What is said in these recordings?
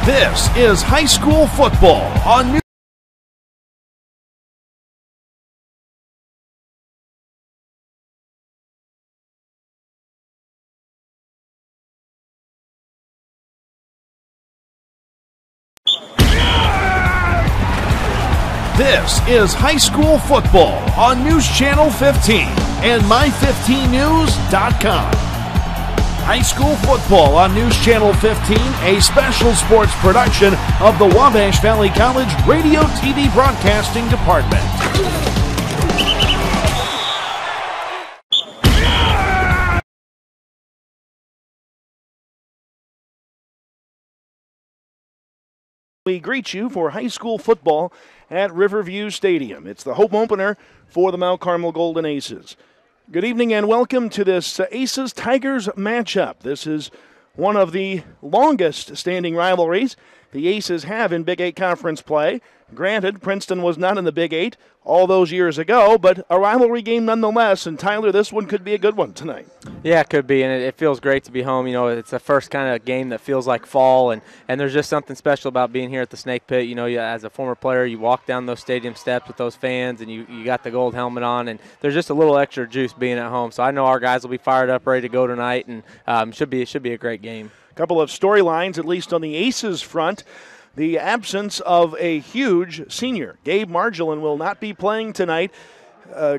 This is high school football on New. This is high school football on News Channel 15 and my15news.com. High school football on News Channel 15, a special sports production of the Wabash Valley College Radio TV Broadcasting Department. We greet you for high school football at Riverview Stadium. It's the home opener for the Mount Carmel Golden Aces. Good evening and welcome to this Aces-Tigers matchup. This is one of the longest standing rivalries the Aces have in Big 8 conference play. Granted, Princeton was not in the Big 8 all those years ago, but a rivalry game nonetheless. And Tyler, this one could be a good one tonight. Yeah, it could be, and it feels great to be home. You know, it's the first kind of game that feels like fall, and there's just something special about being here at the Snake Pit. You know, as a former player, you walk down those stadium steps with those fans, and you got the gold helmet on, and there's just a little extra juice being at home. So I know our guys will be fired up, ready to go tonight, and should be a great game. A couple of storylines, at least on the Aces front. The absence of a huge senior. Gabe Margolin will not be playing tonight.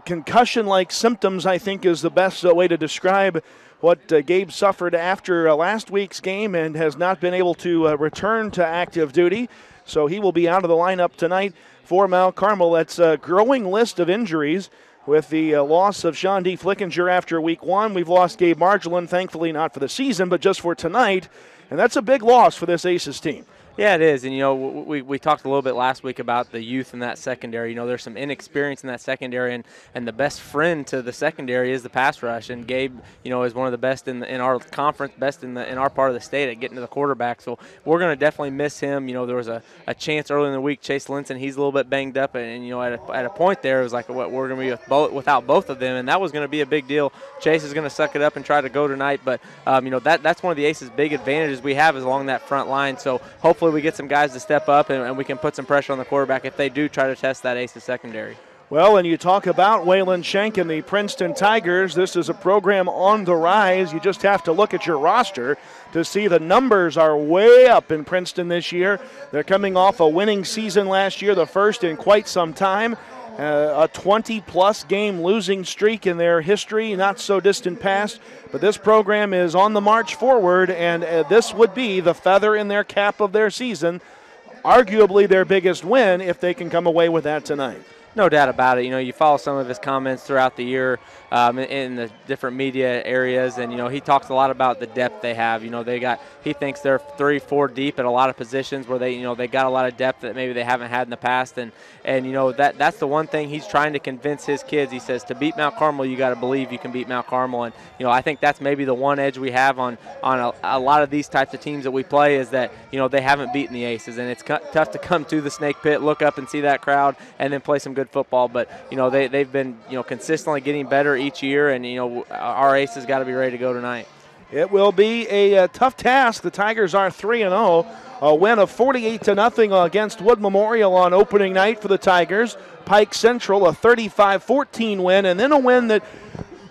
Concussion-like symptoms, I think, is the best way to describe what Gabe suffered after last week's game and has not been able to return to active duty. So he will be out of the lineup tonight for Mount Carmel. That's a growing list of injuries with the loss of Sean D. Flickinger after week one. We've lost Gabe Margolin, thankfully not for the season, but just for tonight. And that's a big loss for this Aces team. Yeah, it is. And, you know, we talked a little bit last week about the youth in that secondary. You know, there's some inexperience in that secondary, and the best friend to the secondary is the pass rush. And Gabe, you know, is one of the best in our conference, best in our part of the state at getting to the quarterback. So we're going to definitely miss him. You know, there was a chance early in the week, Chase Linson, he's a little bit banged up. And you know, at a point there, it was like, we're going to be without both of them. And that was going to be a big deal. Chase is going to suck it up and try to go tonight. But, you know, that's one of the Aces' big advantages we have is along that front line. So hopefully we get some guys to step up and we can put some pressure on the quarterback if they do try to test that Aces secondary. Well, and you talk about Waylon Schenk and the Princeton Tigers. This is a program on the rise. You just have to look at your roster to see the numbers are way up in Princeton this year. They're coming off a winning season last year, the first in quite some time. A 20-plus game losing streak in their history, not so distant past. But this program is on the march forward, and this would be the feather in their cap of their season, arguably their biggest win if they can come away with that tonight. No doubt about it. You know, you follow some of his comments throughout the year in the different media areas, and, you know, he talks a lot about the depth they have. You know, he thinks they're 3-4 deep at a lot of positions where they got a lot of depth that maybe they haven't had in the past, and you know, that's the one thing he's trying to convince his kids. He says, to beat Mount Carmel, you got to believe you can beat Mount Carmel, and, you know, I think that's maybe the one edge we have on a lot of these types of teams that we play is that, you know, they haven't beaten the Aces, and it's tough to come to the Snake Pit, look up and see that crowd, and then play some good football. But, you know, they've been, you know, consistently getting better each year, and, you know, our Aces got to be ready to go tonight. It will be a tough task. The Tigers are 3-0. A win of 48-0 against Wood Memorial on opening night for the Tigers. Pike Central, a 35-14 win, and then a win that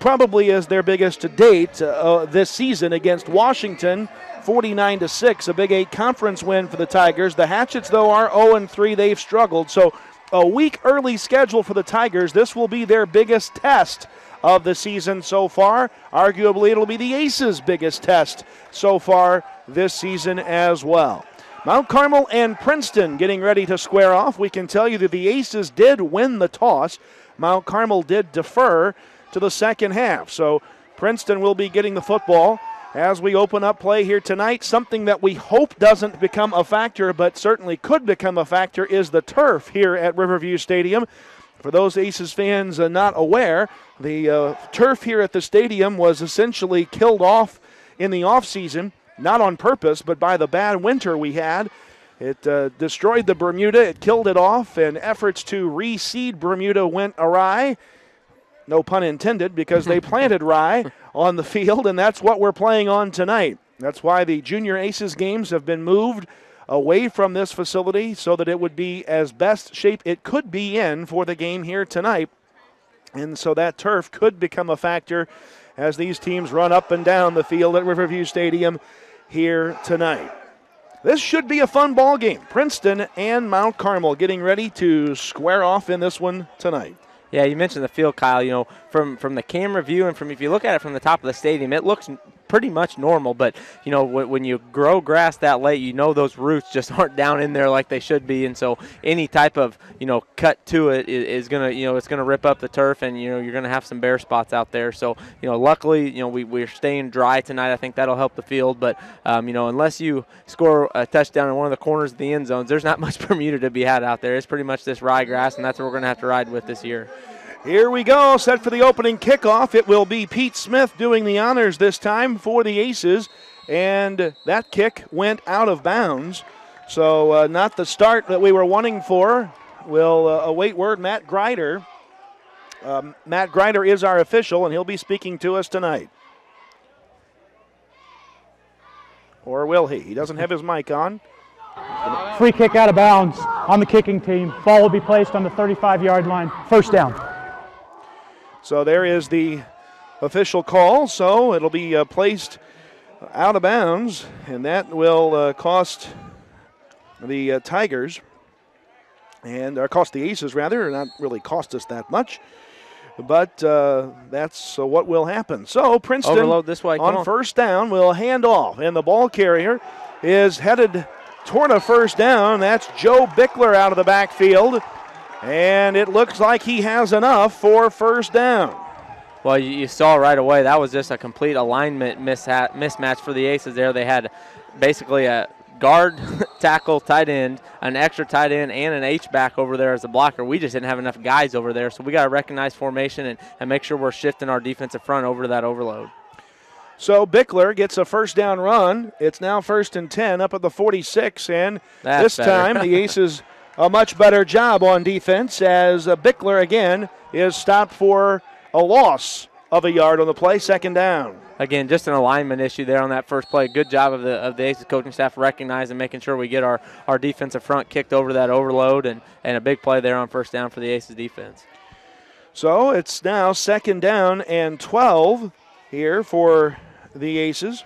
probably is their biggest to date this season against Washington, 49-6, a Big 8 conference win for the Tigers. The Hatchets, though, are 0-3. They've struggled. So a week early schedule for the Tigers. This will be their biggest test of the season so far. Arguably, it'll be the Aces' biggest test so far this season as well. Mount Carmel and Princeton getting ready to square off. We can tell you that the Aces did win the toss. Mount Carmel did defer to the second half. So Princeton will be getting the football as we open up play here tonight. Something that we hope doesn't become a factor, but certainly could become a factor, is the turf here at Riverview Stadium. For those Aces fans not aware, the turf here at the stadium was essentially killed off in the offseason, not on purpose, but by the bad winter we had. It destroyed the Bermuda, it killed it off, and efforts to reseed Bermuda went awry. No pun intended, because they planted rye on the field, and that's what we're playing on tonight. That's why the Junior Aces games have been moved away from this facility so that it would be as best shape it could be in for the game here tonight. And so that turf could become a factor as these teams run up and down the field at Riverview Stadium here tonight. This should be a fun ball game. Princeton and Mount Carmel getting ready to square off in this one tonight. Yeah, you mentioned the field, Kyle. You know, from the camera view and from if you look at it from the top of the stadium, it looks pretty much normal. But, you know, when you grow grass that late, you know those roots just aren't down in there like they should be. And so any type of, you know, cut to it is going to, you know, it's going to rip up the turf and, you know, you're going to have some bare spots out there. So, you know, luckily, you know, we're staying dry tonight. I think that'll help the field. But, you know, unless you score a touchdown in one of the corners of the end zones, there's not much Bermuda to be had out there. It's pretty much this ryegrass, and that's what we're going to have to ride with this year. Here we go, set for the opening kickoff. It will be Pete Smith doing the honors this time for the Aces, and that kick went out of bounds. So not the start that we were wanting for. We'll await word. Matt Greider. Matt Greider is our official, and he'll be speaking to us tonight. Or will he? He doesn't have his mic on. Free kick out of bounds on the kicking team. Ball will be placed on the 35-yard line. First down. So there is the official call. So it'll be placed out of bounds, and that will cost the Tigers, and cost the Aces rather. Not really cost us that much, but that's what will happen. So Princeton overload this way. on first down will hand off, and the ball carrier is headed toward a first down. That's Joe Bickler out of the backfield. And it looks like he has enough for first down. Well, you saw right away that was just a complete alignment mismatch for the Aces there. They had basically a guard, tackle, tight end, an extra tight end, and an H-back over there as a blocker. We just didn't have enough guys over there, so we got to recognize formation and make sure we're shifting our defensive front over to that overload. So Bickler gets a first down run. It's now 1st and 10 up at the 46, and this time the Aces a much better job on defense as Bickler again is stopped for a loss of a yard on the play, second down. Again, just an alignment issue there on that first play. Good job of the Aces coaching staff recognizing, making sure we get our defensive front kicked over that overload, and a big play there on first down for the Aces defense. So it's now 2nd down and 12 here for the Aces.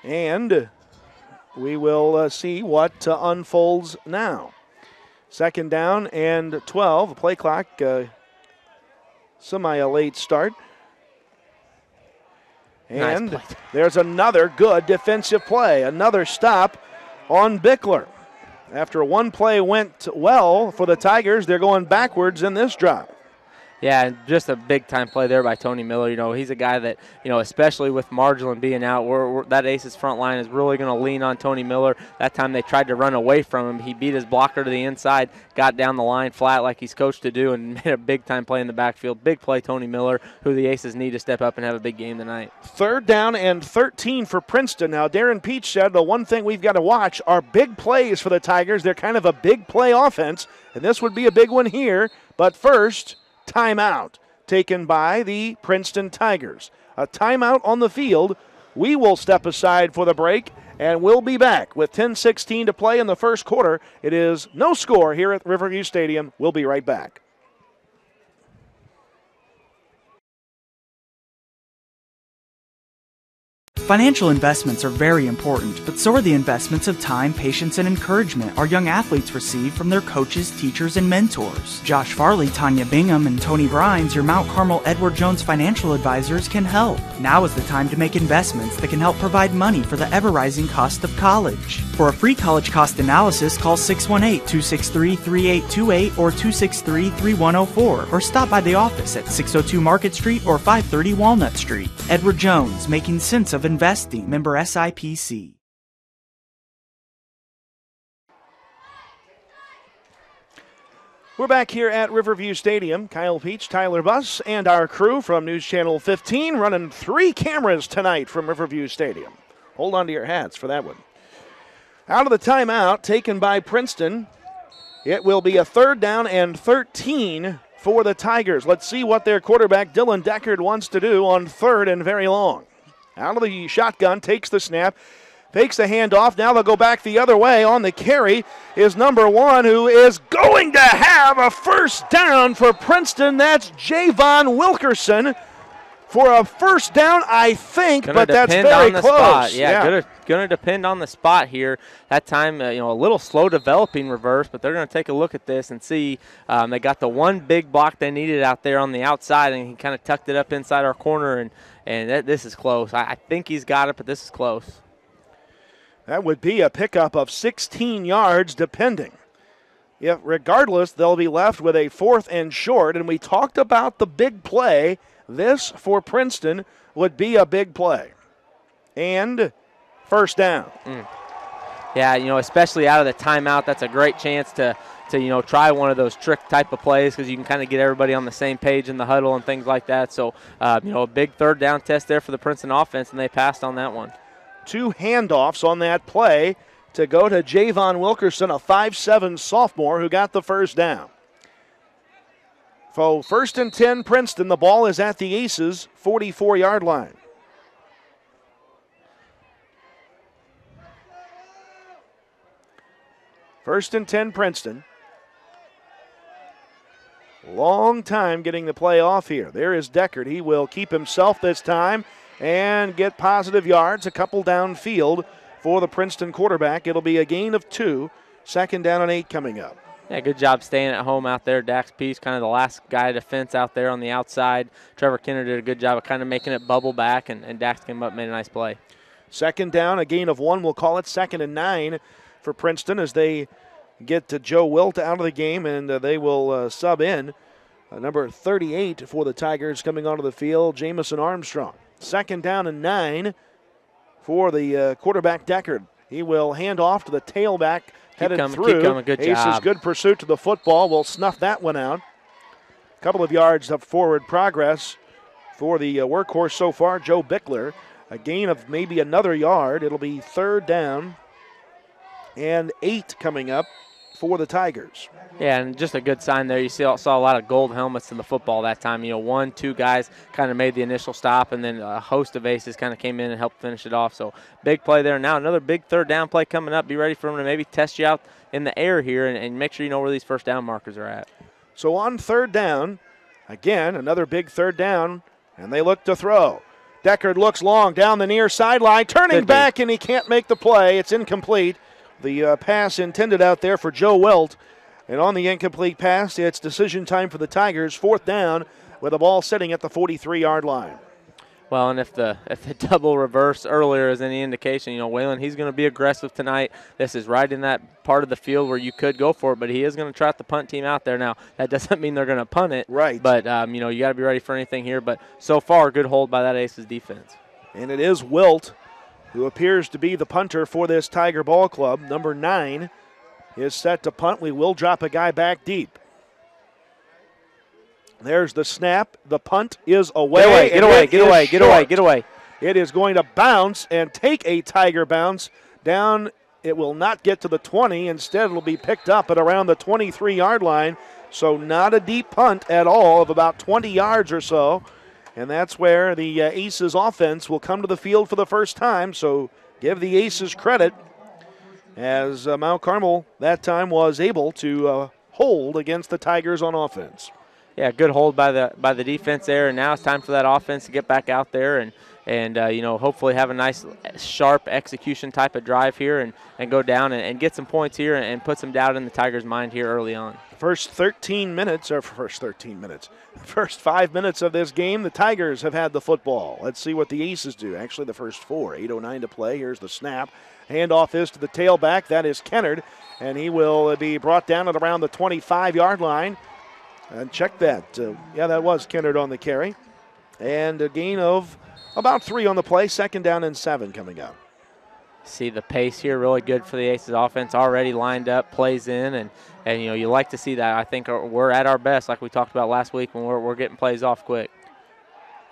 And we will see what unfolds now. 2nd down and 12. The play clock, semi-late start. And nice, there's another good defensive play. Another stop on Bickler. After one play went well for the Tigers, they're going backwards in this drive. Yeah, just a big-time play there by Tony Miller. You know, he's a guy that, you know, especially with Marjolin being out, that Aces front line is really going to lean on Tony Miller. That time they tried to run away from him. He beat his blocker to the inside, got down the line flat like he's coached to do, and made a big-time play in the backfield. Big play, Tony Miller, who the Aces need to step up and have a big game tonight. 3rd down and 13 for Princeton. Now, Darren Peach said the one thing we've got to watch are big plays for the Tigers. They're kind of a big play offense, and this would be a big one here. But first, timeout taken by the Princeton Tigers. A timeout on the field. We will step aside for the break, and we'll be back with 10:16 to play in the first quarter. It is no score here at Riverview Stadium. We'll be right back. Financial investments are very important, but so are the investments of time, patience, and encouragement our young athletes receive from their coaches, teachers, and mentors. Josh Farley, Tanya Bingham, and Tony Brines, your Mount Carmel Edward Jones financial advisors, can help. Now is the time to make investments that can help provide money for the ever-rising cost of college. For a free college cost analysis, call 618-263-3828 or 263-3104, or stop by the office at 602 Market Street or 530 Walnut Street. Edward Jones, making sense of investing. Member SIPC. We're back here at Riverview Stadium. Kyle Peach, Tyler Buss, and our crew from News Channel 15 running 3 cameras tonight from Riverview Stadium. Hold on to your hats for that one. Out of the timeout taken by Princeton, it will be a 3rd down and 13 for the Tigers. Let's see what their quarterback Dylan Deckard wants to do on 3rd and very long. out of the shotgun, takes the snap, fakes the handoff. Now they'll go back the other way. On the carry is number 1, who is going to have a first down for Princeton. That's Javon Wilkerson for a first down, I think, but that's very close. Spot. Yeah, going to depend on the spot here. That time, a little slow developing reverse, but they're going to take a look at this and see. They got the one big block they needed out there on the outside, and he kind of tucked it up inside our corner, and this is close. I think he's got it, but this is close. That would be a pickup of 16 yards, depending. Yeah, regardless, they'll be left with a 4th and short, and we talked about the big play. This, for Princeton, would be a big play. And first down. Yeah, especially out of the timeout, that's a great chance to try one of those trick type of plays because you can kind of get everybody on the same page in the huddle and things like that. So, a big third down test there for the Princeton offense, and they passed on that one. 2 handoffs on that play to go to Javon Wilkerson, a 5'7" sophomore who got the first down. So 1st and 10, Princeton. The ball is at the Aces' 44-yard line. First and 10, Princeton. Long time getting the play off here. There is Deckard. He will keep himself this time and get positive yards, a couple downfield for the Princeton quarterback. It'll be a gain of 2. 2nd down and 8 coming up. Yeah, good job staying at home out there. Dax Peace, kind of the last guy to fence out there on the outside. Trevor Kenner did a good job of kind of making it bubble back, and Dax came up and made a nice play. 2nd down, a gain of 1. We'll call it 2nd and 9 for Princeton as they get to Joe Wilt out of the game, and they will sub in number 38 for the Tigers coming onto the field, Jamison Armstrong. 2nd down and 9 for the quarterback Deckard. He will hand off to the tailback headed through. Keep coming. Good Aces, job. good pursuit to the football. Will snuff that one out. A couple of yards of forward progress for the workhorse so far, Joe Bickler. A gain of maybe another yard. It'll be 3rd down and 8 coming up for the Tigers. Yeah, and just a good sign there. You saw a lot of gold helmets in the football that time. 1, 2 guys kind of made the initial stop, and then a host of aces kind of came in and helped finish it off. So big play there. Now another big 3rd down play coming up. Be ready for them to maybe test you out in the air here and make sure you know where these first down markers are at. So on 3rd down, again, another big 3rd down, and they look to throw. Deckard looks long down the near sideline, turning back, and he can't make the play. It's incomplete. The pass intended out there for Joe Wilt. And on the incomplete pass, it's decision time for the Tigers. 4th down with the ball sitting at the 43-yard line. Well, and if the double reverse earlier is any indication, Waylon, he's going to be aggressive tonight. This is right in that part of the field where you could go for it, but he is going to trot the punt team out there. Now, that doesn't mean they're going to punt it. Right. But, you got to be ready for anything here. But so far, good hold by that Aces defense. And it is Wilt who appears to be the punter for this Tiger ball club. Number 9 is set to punt. We will drop a guy back deep. There's the snap. The punt is away. Get away. It is going to bounce and take a Tiger bounce down. It will not get to the 20. Instead, it'll be picked up at around the 23-yard line. So not a deep punt at all of about 20 yards or so. And that's where the Aces offense will come to the field for the first time. So give the Aces credit, as Mount Carmel that time was able to hold against the Tigers on offense. Yeah, good hold by the defense there, and now it's time for that offense to get back out there and hopefully have a nice, sharp execution type of drive here and go down and get some points here and put some doubt in the Tigers' mind here early on. First 5 minutes of this game, the Tigers have had the football. Let's see what the Aces do. Actually, the first 4. 8:09 to play. Here's the snap. Handoff is to the tailback. That is Kennard, and he will be brought down at around the 25-yard line. And check that. That was Kennard on the carry. And a gain of about 3 on the play. 2nd down and 7 coming up. See the pace here, really good for the Aces offense. Already lined up, plays in, and you like to see that. I think we're at our best, like we talked about last week, when we're getting plays off quick.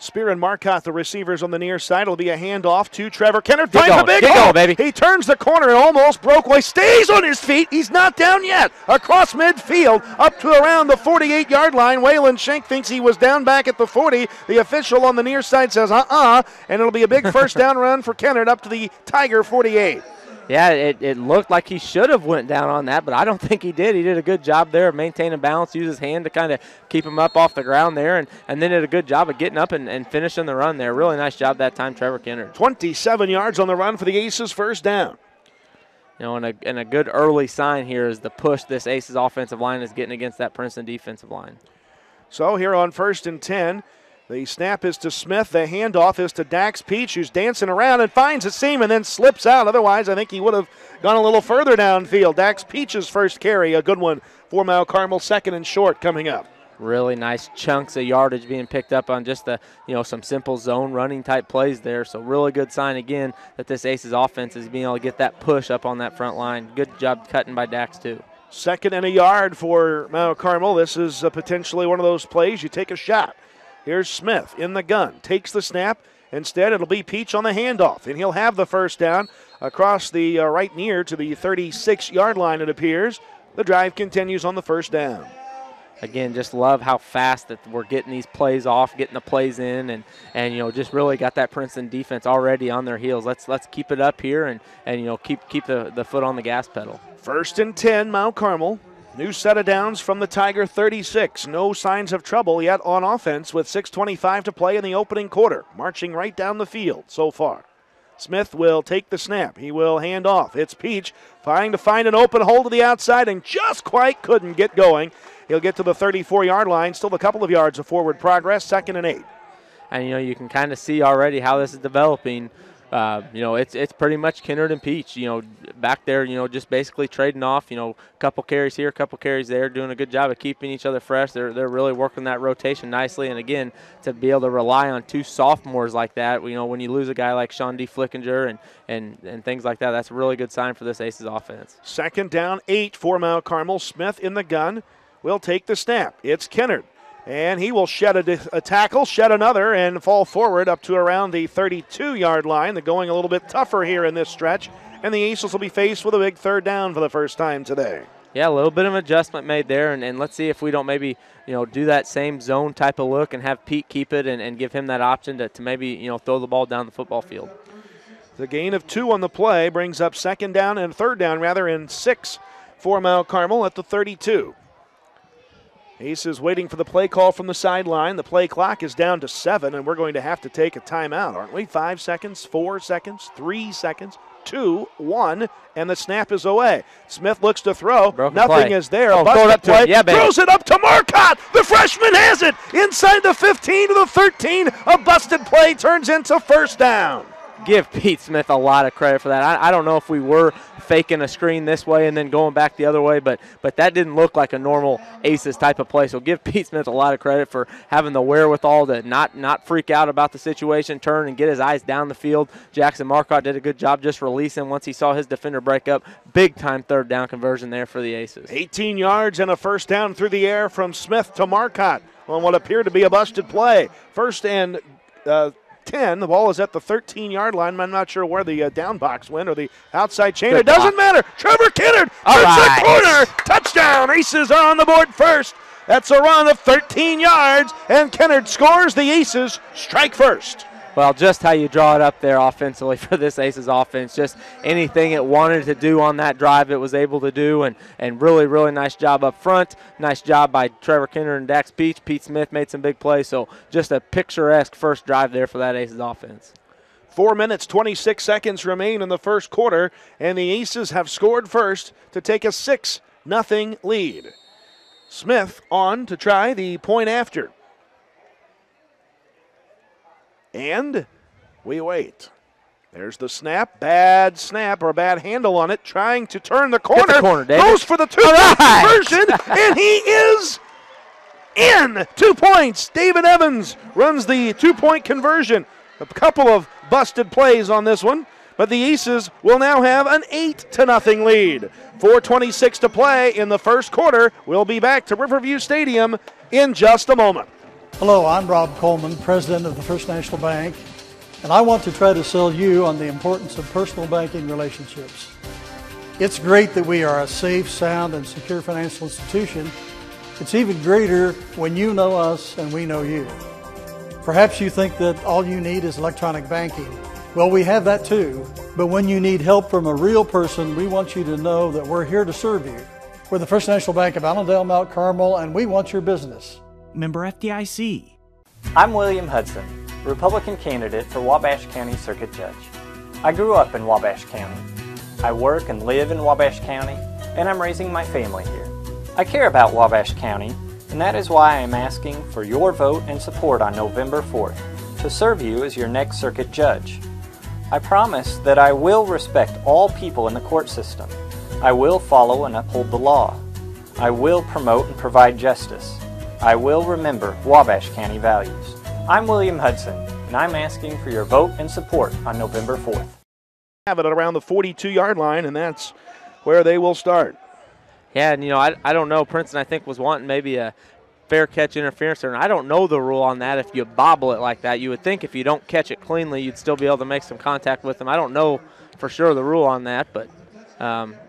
Spear and Marcotte, the receivers on the near side. It'll be a handoff to Trevor Kennard. Get Finds going, a big get hole. going, baby. He turns the corner and almost broke away. Stays on his feet. He's not down yet. Across midfield, up to around the 48-yard line. Waylon Schenk thinks he was down back at the 40. The official on the near side says, and it'll be a big first down run for Kennard up to the Tiger 48. Yeah, it looked like he should have went down on that, but I don't think he did. He did a good job there of maintaining balance, used his hand to kind of keep him up off the ground there, and then did a good job of getting up and finishing the run there. Really nice job that time, Trevor Kennard. 27 yards on the run for the Aces, first down. You know, and a good early sign here is the push this Aces offensive line is getting against that Princeton defensive line. So here on 1st and 10, the snap is to Smith. The handoff is to Dax Peach, who's dancing around and finds a seam and then slips out. Otherwise, I think he would have gone a little further downfield. Dax Peach's first carry, a good one for Mount Carmel. Second and short coming up. Really nice chunks of yardage being picked up on just some simple zone running type plays there. So really good sign again that this Aces offense is being able to get that push up on that front line. Good job cutting by Dax too. Second and a yard for Mount Carmel. This is potentially one of those plays you take a shot. Here's Smith in the gun, takes the snap. Instead, it'll be Peach on the handoff, and he'll have the first down across the right near to the 36-yard line, it appears. The drive continues on the first down. Again, just love how fast that we're getting these plays off, getting the plays in, and just really got that Princeton defense already on their heels. Let's keep it up here and keep the foot on the gas pedal. 1st and 10, Mount Carmel. New set of downs from the Tiger 36. No signs of trouble yet on offense with 6:25 to play in the opening quarter. Marching right down the field so far. Smith will take the snap. He will hand off. It's Peach trying to find an open hole to the outside and just quite couldn't get going. He'll get to the 34-yard line. Still a couple of yards of forward progress. 2nd and 8. And, you can kind of see already how this is developing. It's pretty much Kennard and Peach, back there, just basically trading off, a couple carries here, a couple carries there, doing a good job of keeping each other fresh. They're really working that rotation nicely. And, again, to be able to rely on two sophomores like that, when you lose a guy like Sean D. Flickinger and things like that, that's a really good sign for this Aces offense. 2nd down, 8 for Mount Carmel. Smith in the gun will take the snap. It's Kennard. And he will shed a tackle, shed another, and fall forward up to around the 32-yard line. They're going a little bit tougher here in this stretch. And the Aces will be faced with a big third down for the first time today. Yeah, a little bit of adjustment made there. And let's see if we don't maybe, do that same zone type of look and have Pete keep it and give him that option to maybe, throw the ball down the football field. The gain of 2 on the play brings up 2nd down and 3rd down, and 6 for Mount Carmel at the 32. Aces waiting for the play call from the sideline. The play clock is down to 7, and we're going to have to take a timeout, aren't we? 5 seconds, 4 seconds, 3 seconds, 2, 1, and the snap is away. Smith looks to throw. Nothing is there. Oh, throw it up to him. Yeah, baby. Throws it up to Marcotte. The freshman has it inside the 15 to the 13. A busted play turns into first down. Give Pete Smith a lot of credit for that. I don't know if we were faking a screen this way and then going back the other way, but that didn't look like a normal Aces type of play. So give Pete Smith a lot of credit for having the wherewithal to not freak out about the situation, turn and get his eyes down the field. Jackson Marcotte did a good job just releasing once he saw his defender break up. Big time 3rd down conversion there for the Aces. 18 yards and a first down through the air from Smith to Marcotte on what appeared to be a busted play. 1st and 10. The ball is at the 13-yard line. I'm not sure where the down box went or the outside chain. It doesn't matter. Trevor Kennard turns the corner. Touchdown. Aces are on the board first. That's a run of 13 yards, and Kennard scores. The Aces strike first. Well, just how you draw it up there offensively for this Aces offense. Just anything it wanted to do on that drive it was able to do, and really, really nice job up front. Nice job by Trevor Kennard and Dax Peach. Pete Smith made some big plays, so just a picturesque first drive there for that Aces offense. 4 minutes, 26 seconds remain in the first quarter, and the Aces have scored first to take a 6-0 lead. Smith on to try the point after. And we wait. There's the snap. Bad snap or a bad handle on it. Trying to turn the corner. Get the corner, David. Goes for the 2-point conversion, and he is in. 2 points. David Evans runs the 2-point conversion. A couple of busted plays on this one, but the Aces will now have an 8-0 lead. 4:26 to play in the first quarter. We'll be back to Riverview Stadium in just a moment. Hello, I'm Rob Coleman, President of the First National Bank, and I want to try to sell you on the importance of personal banking relationships. It's great that we are a safe, sound, and secure financial institution. It's even greater when you know us and we know you. Perhaps you think that all you need is electronic banking. Well, we have that too, but when you need help from a real person, we want you to know that we're here to serve you. We're the First National Bank of Allendale, Mount Carmel, and we want your business. Member FDIC. I'm William Hudson, Republican candidate for Wabash County Circuit Judge. I grew up in Wabash County. I work and live in Wabash County, and I'm raising my family here. I care about Wabash County, and that is why I am asking for your vote and support on November 4th to serve you as your next circuit judge. I promise that I will respect all people in the court system. I will follow and uphold the law. I will promote and provide justice. I will remember Wabash County values. I'm William Hudson, and I'm asking for your vote and support on November 4th. Have it around the 42-yard line, and that's where they will start. Yeah, and, I don't know. Princeton, I think, was wanting maybe a fair catch interference there, and I don't know the rule on that. If you bobble it like that, you would think if you don't catch it cleanly, you'd still be able to make some contact with them. I don't know for sure the rule on that, but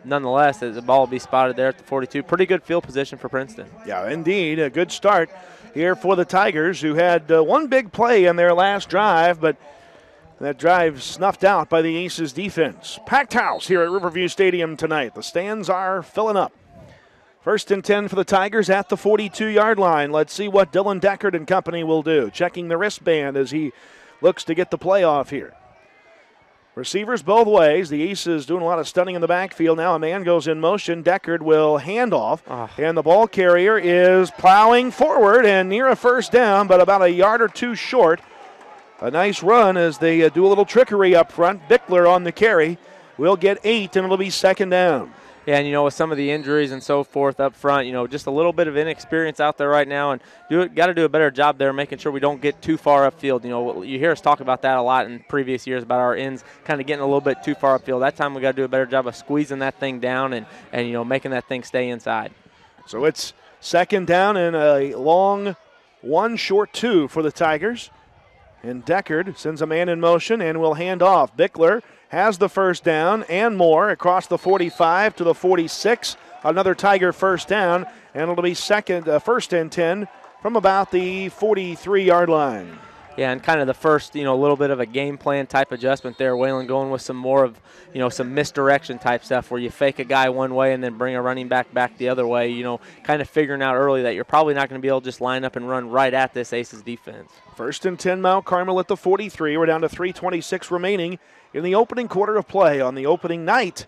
nonetheless, the ball will be spotted there at the 42. Pretty good field position for Princeton. Yeah, indeed. A good start here for the Tigers, who had one big play in their last drive, but that drive snuffed out by the Aces defense. Packed house here at Riverview Stadium tonight. The stands are filling up. 1st and 10 for the Tigers at the 42-yard line. Let's see what Dylan Deckard and company will do. Checking the wristband as he looks to get the play off here. Receivers both ways. The Aces doing a lot of stunning in the backfield. Now a man goes in motion. Deckard will hand off. And the ball carrier is plowing forward and near a first down, but about a yard or two short. A nice run as they do a little trickery up front. Bickler on the carry will get 8, and it'll be 2nd down. Yeah, and, with some of the injuries and so forth up front, just a little bit of inexperience out there right now, and got to do a better job there making sure we don't get too far upfield. You hear us talk about that a lot in previous years about our ends kind of getting a little bit too far upfield. That time we got to do a better job of squeezing that thing down and making that thing stay inside. So it's 2nd down and a long 1, short 2 for the Tigers. And Deckard sends a man in motion and will hand off. Bickler has the first down and more across the 45 to the 46. Another Tiger first down, and it'll be 1st and 10 from about the 43-yard line. Yeah, and kind of the first, little bit of a game plan type adjustment there. Whalen going with some more of, some misdirection type stuff where you fake a guy one way and then bring a running back the other way, kind of figuring out early that you're probably not going to be able to just line up and run right at this Aces defense. 1st and 10, Mount Carmel at the 43. We're down to 3:26 remaining in the opening quarter of play on the opening night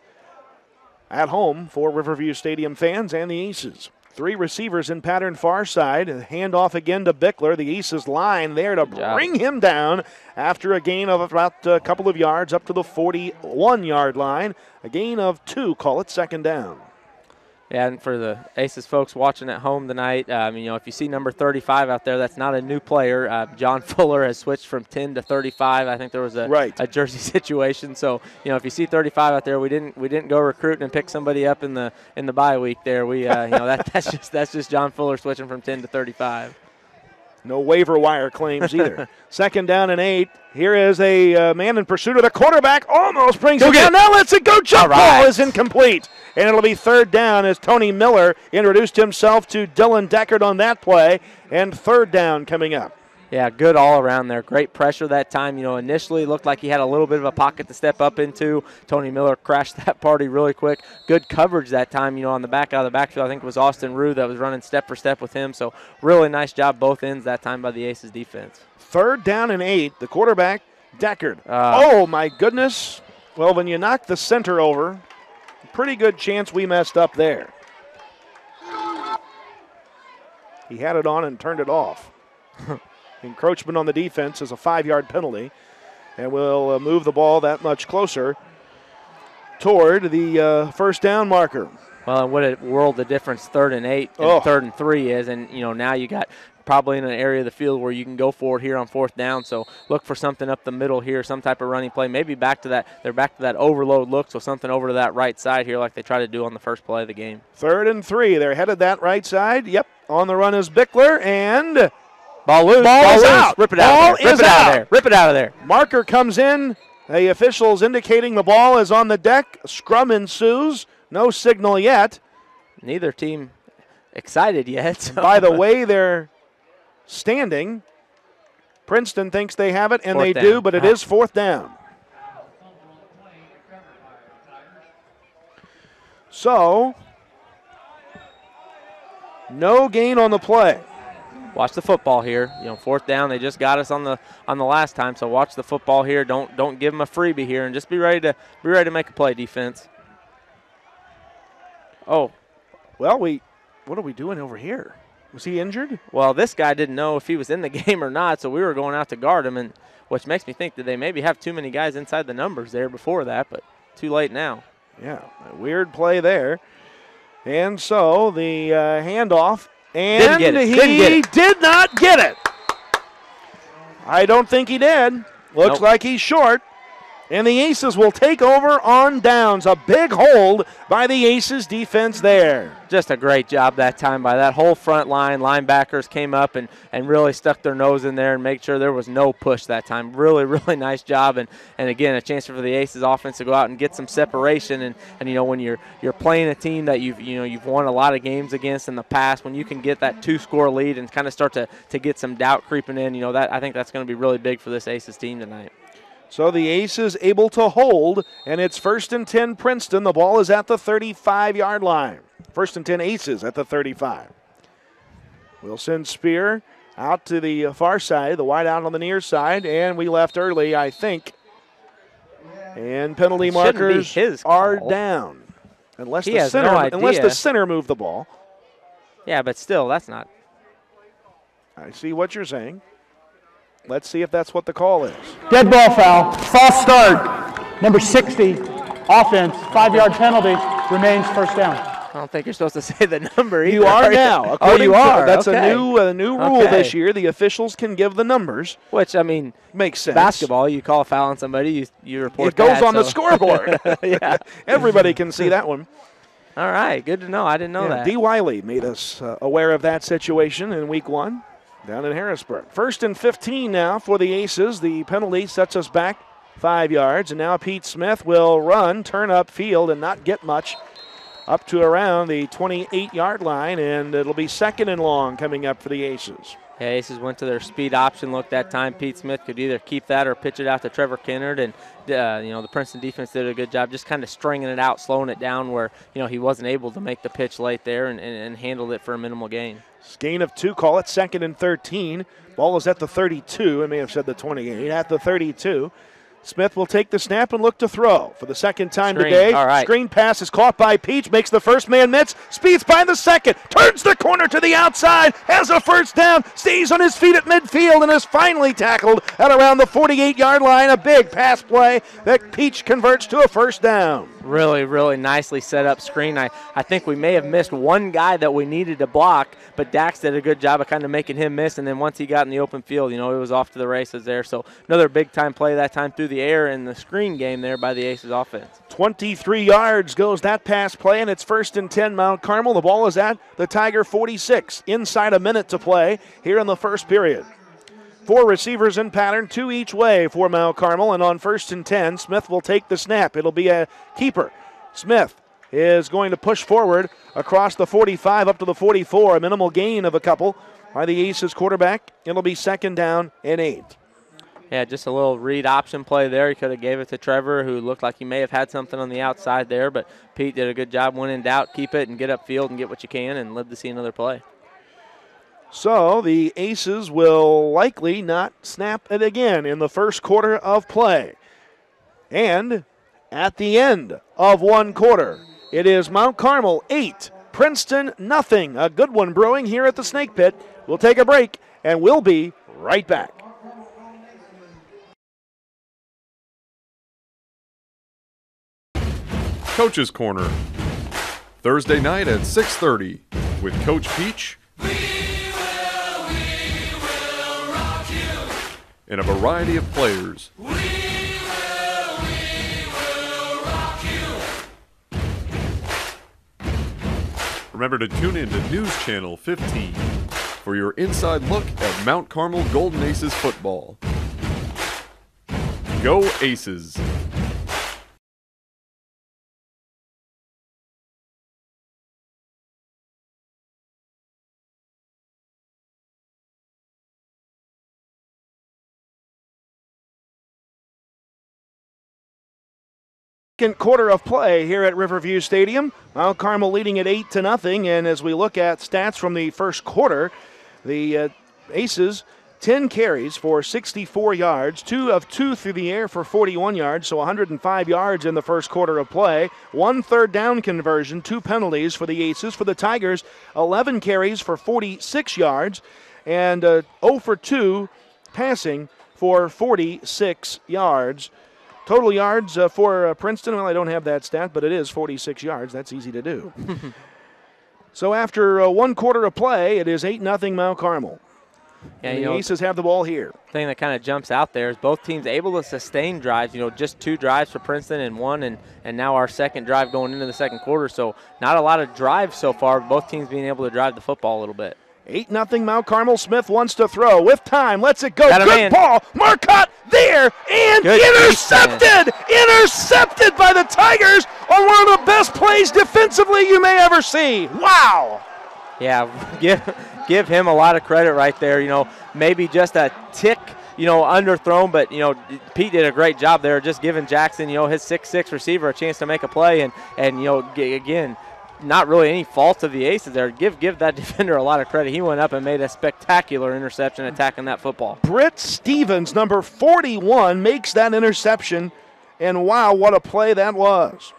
at home for Riverview Stadium fans and the Aces. 3 receivers in pattern far side. Handoff again to Bickler. The Aces line there to bring him down after a gain of about a couple of yards up to the 41-yard line. A gain of 2, call it 2nd down. Yeah, and for the Aces folks watching at home tonight, if you see number 35 out there, that's not a new player. John Fuller has switched from 10 to 35. I think there was a jersey situation. So, if you see 35 out there, we didn't go recruiting and pick somebody up in the bye week there. We that's just John Fuller switching from 10 to 35. No waiver wire claims either. 2nd down and 8. Here is a man in pursuit of the quarterback. Almost brings it down. Now lets it go. Jump ball is incomplete. And it'll be 3rd down as Tony Miller introduced himself to Dylan Deckard on that play. And 3rd down coming up. Yeah, good all around there. Great pressure that time. Initially looked like he had a little bit of a pocket to step up into. Tony Miller crashed that party really quick. Good coverage that time, on the back out of the backfield. I think it was Austin Rue that was running step for step with him. So really nice job both ends that time by the Aces defense. 3rd down and 8. The quarterback, Deckard. Oh, my goodness. Well, when you knock the center over, pretty good chance we messed up there. He had it on and turned it off. Encroachment on the defense is a 5-yard penalty, and we'll move the ball that much closer toward the first down marker. Well, and what a world of difference 3rd and 8 and 3rd and 3 is, and now you got probably in an area of the field where you can go for it here on 4th down. So look for something up the middle here, some type of running play. Maybe back to that. They're back to that overload look, so something over to that right side here like they tried to do on the first play of the game. 3rd and 3. They're headed that right side. Yep. On the run is Bickler, and Ball loose. Ball is loose. out. Rip it Ball out of there. is Rip it out out. of there. Rip it out of there. Marker comes in. The officials indicating the ball is on the deck. Scrum ensues. No signal yet. Neither team excited yet. So. By the way they're standing, Princeton thinks they have it, and Fourth they down. do, but it is fourth down. So, no gain on the play. Watch the football here. You know, fourth down. They just got us on the last time, so watch the football here. Don't give them a freebie here, and just be ready to make a play, defense. Oh, well, what are we doing over here? Was he injured? Well, this guy didn't know if he was in the game or not, so we were going out to guard him, and which makes me think that they maybe have too many guys inside the numbers there before that, but too late now. Yeah, a weird play there. And so the handoff, and he did not get it. I don't think he did. Looks like he's short. And the Aces will take over on downs. A big hold by the Aces defense there. Just a great job that time by that whole front line. Linebackers came up and really stuck their nose in there and made sure there was no push that time. Really, really nice job. And again, a chance for the Aces offense to go out and get some separation. And you know, when you're playing a team that you've won a lot of games against in the past, when you can get that 2-score lead and kind of start to get some doubt creeping in, you know, that I think that's going to be really big for this Aces team tonight. So the Aces able to hold, and it's 1st and 10 Princeton. The ball is at the 35-yard line. 1st and 10 Aces at the 35. We'll send Spear out to the far side, the wide out on the near side, and we left early, I think. And penalty markers are down. Unless the center moved the ball. Yeah, but still, that's not. I see what you're saying. Let's see if that's what the call is. Dead ball foul. False start. Number 60, offense, 5-yard penalty, remains first down. I don't think you're supposed to say the number either. You are now. Oh, you are? That's okay. a new rule this year. The officials can give the numbers. Which, I mean, makes sense. Basketball, you call a foul on somebody, you report it goes on the scoreboard. Yeah. Everybody can see that one. All right, good to know. I didn't know that. D. Wiley made us aware of that situation in week 1. Down in Harrisburg. 1st and 15 now for the Aces. The penalty sets us back 5 yards. And now Pete Smith will run, turn upfield, and not get much up to around the 28-yard line. And it'll be 2nd and long coming up for the Aces. Yeah, Aces went to their speed option look that time. Pete Smith could either keep that or pitch it out to Trevor Kennard. And, the Princeton defense did a good job just kind of stringing it out, slowing it down where, he wasn't able to make the pitch late there and handled it for a minimal gain. Gain of 2, call it 2nd and 13. Ball is at the 32. I may have said the 28. At the 32. Smith will take the snap and look to throw for the second time today. All right. Screen pass is caught by Peach, makes the first man miss, speeds by the second, turns the corner to the outside, has a first down, stays on his feet at midfield, and is finally tackled at around the 48-yard line. A big pass play that Peach converts to a first down. Really, really nicely set up screen. I think we may have missed one guy that we needed to block, but Dax did a good job of kind of making him miss, and then once he got in the open field, it was off to the races there. So another big-time play that time through the air in the screen game there by the Aces offense. 23 yards goes that pass play, and it's 1st and 10 Mount Carmel. The ball is at the Tiger 46. Inside a minute to play here in the first period. 4 receivers in pattern, 2 each way for Mount Carmel, and on 1st and 10, Smith will take the snap. It'll be a keeper. Smith is going to push forward across the 45 up to the 44, a minimal gain of a couple by the Aces quarterback. It'll be 2nd down and 8. Yeah, just a little read option play there. He could have gave it to Trevor, who looked like he may have had something on the outside there, but Pete did a good job. When in doubt, keep it and get upfield and get what you can and live to see another play. So the Aces will likely not snap it again in the first quarter of play. And at the end of one quarter, it is Mount Carmel 8, Princeton nothing. A good one brewing here at the Snake Pit. We'll take a break, and we'll be right back. Coach's Corner, Thursday night at 6:30 with Coach Peach and a variety of players. Remember to tune in to News Channel 15. for your inside look at Mount Carmel Golden Aces football. Go Aces! Second quarter of play here at Riverview Stadium. Mount Carmel leading at 8-0, and as we look at stats from the first quarter, the Aces 10 carries for 64 yards, 2 of 2 through the air for 41 yards, so 105 yards in the first quarter of play. 1 third down conversion, 2 penalties for the Aces. For the Tigers, 11 carries for 46 yards, and 0 for 2 passing for 46 yards. Total yards for Princeton, well, I don't have that stat, but it is 46 yards. That's easy to do. So after 1 quarter of play, it is 8-0 Mount Carmel. Yeah, the Aces have the ball here. The thing that kind of jumps out there is both teams able to sustain drives. Just 2 drives for Princeton and 1, and now our second drive going into the second quarter. So not a lot of drives so far. Both teams being able to drive the football a little bit. 8-0 Mount Carmel. Smith wants to throw with time. Lets it go. Got a Good man. ball. Marcotte there and Good intercepted. Intercepted by the Tigers on one of the best plays defensively you may ever see. Wow. Yeah, give him a lot of credit right there. Maybe just a tick, underthrown, but, Pete did a great job there just giving Jackson, his 6'6" receiver a chance to make a play. And again, not really any fault of the Aces there. Give that defender a lot of credit. He went up and made a spectacular interception attacking that football. Britt Stevens, number 41, makes that interception. And wow, what a play that was.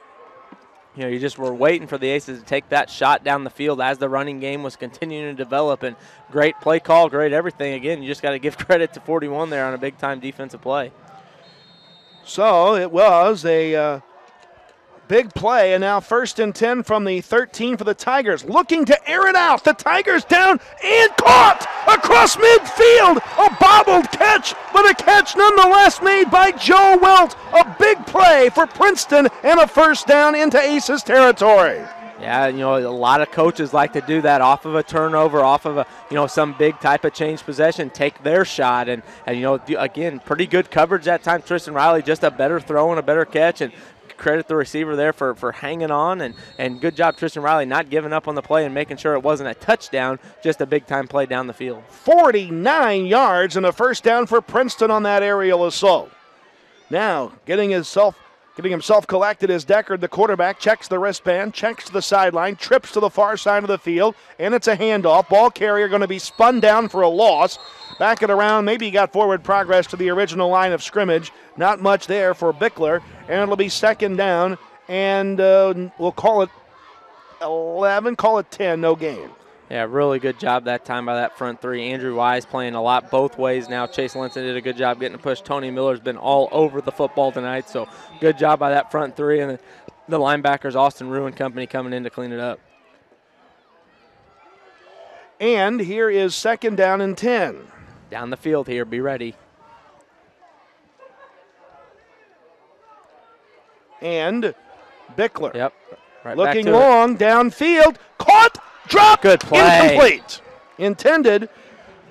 You just were waiting for the Aces to take that shot down the field as the running game was continuing to develop. And great play call, great everything. Again, you just got to give credit to 41 there on a big-time defensive play. So it was a big play, and now 1st and 10 from the 13 for the Tigers. Looking to air it out. The Tigers down and caught across midfield. A bobbled catch, but a catch nonetheless made by Joe Welt. A big play for Princeton and a first down into Aces territory. Yeah, a lot of coaches like to do that off of a turnover, off of some big type of change possession, take their shot. And again, pretty good coverage that time. Tristan Riley just a better throw and a better catch, and credit the receiver there for hanging on, and good job Tristan Riley not giving up on the play and making sure it wasn't a touchdown, just a big-time play down the field. 49 yards and a first down for Princeton on that aerial assault. Now, getting himself collected is Deckard, the quarterback, checks the wristband, checks the sideline, trips to the far side of the field, and it's a handoff. Ball carrier going to be spun down for a loss. Back it around, maybe he got forward progress to the original line of scrimmage. Not much there for Bickler, and it'll be second down, and we'll call it 11, call it 10, no gain. Yeah, really good job that time by that front three. Andrew Wise playing a lot both ways now. Chase Linson did a good job getting a push. Tony Miller's been all over the football tonight, so good job by that front three. And the linebackers, Austin Rue and company, coming in to clean it up. And here is second down and 10. Down the field here, be ready. And Bickler. Yep. Right looking long, downfield, caught, dropped, good play. Incomplete. Intended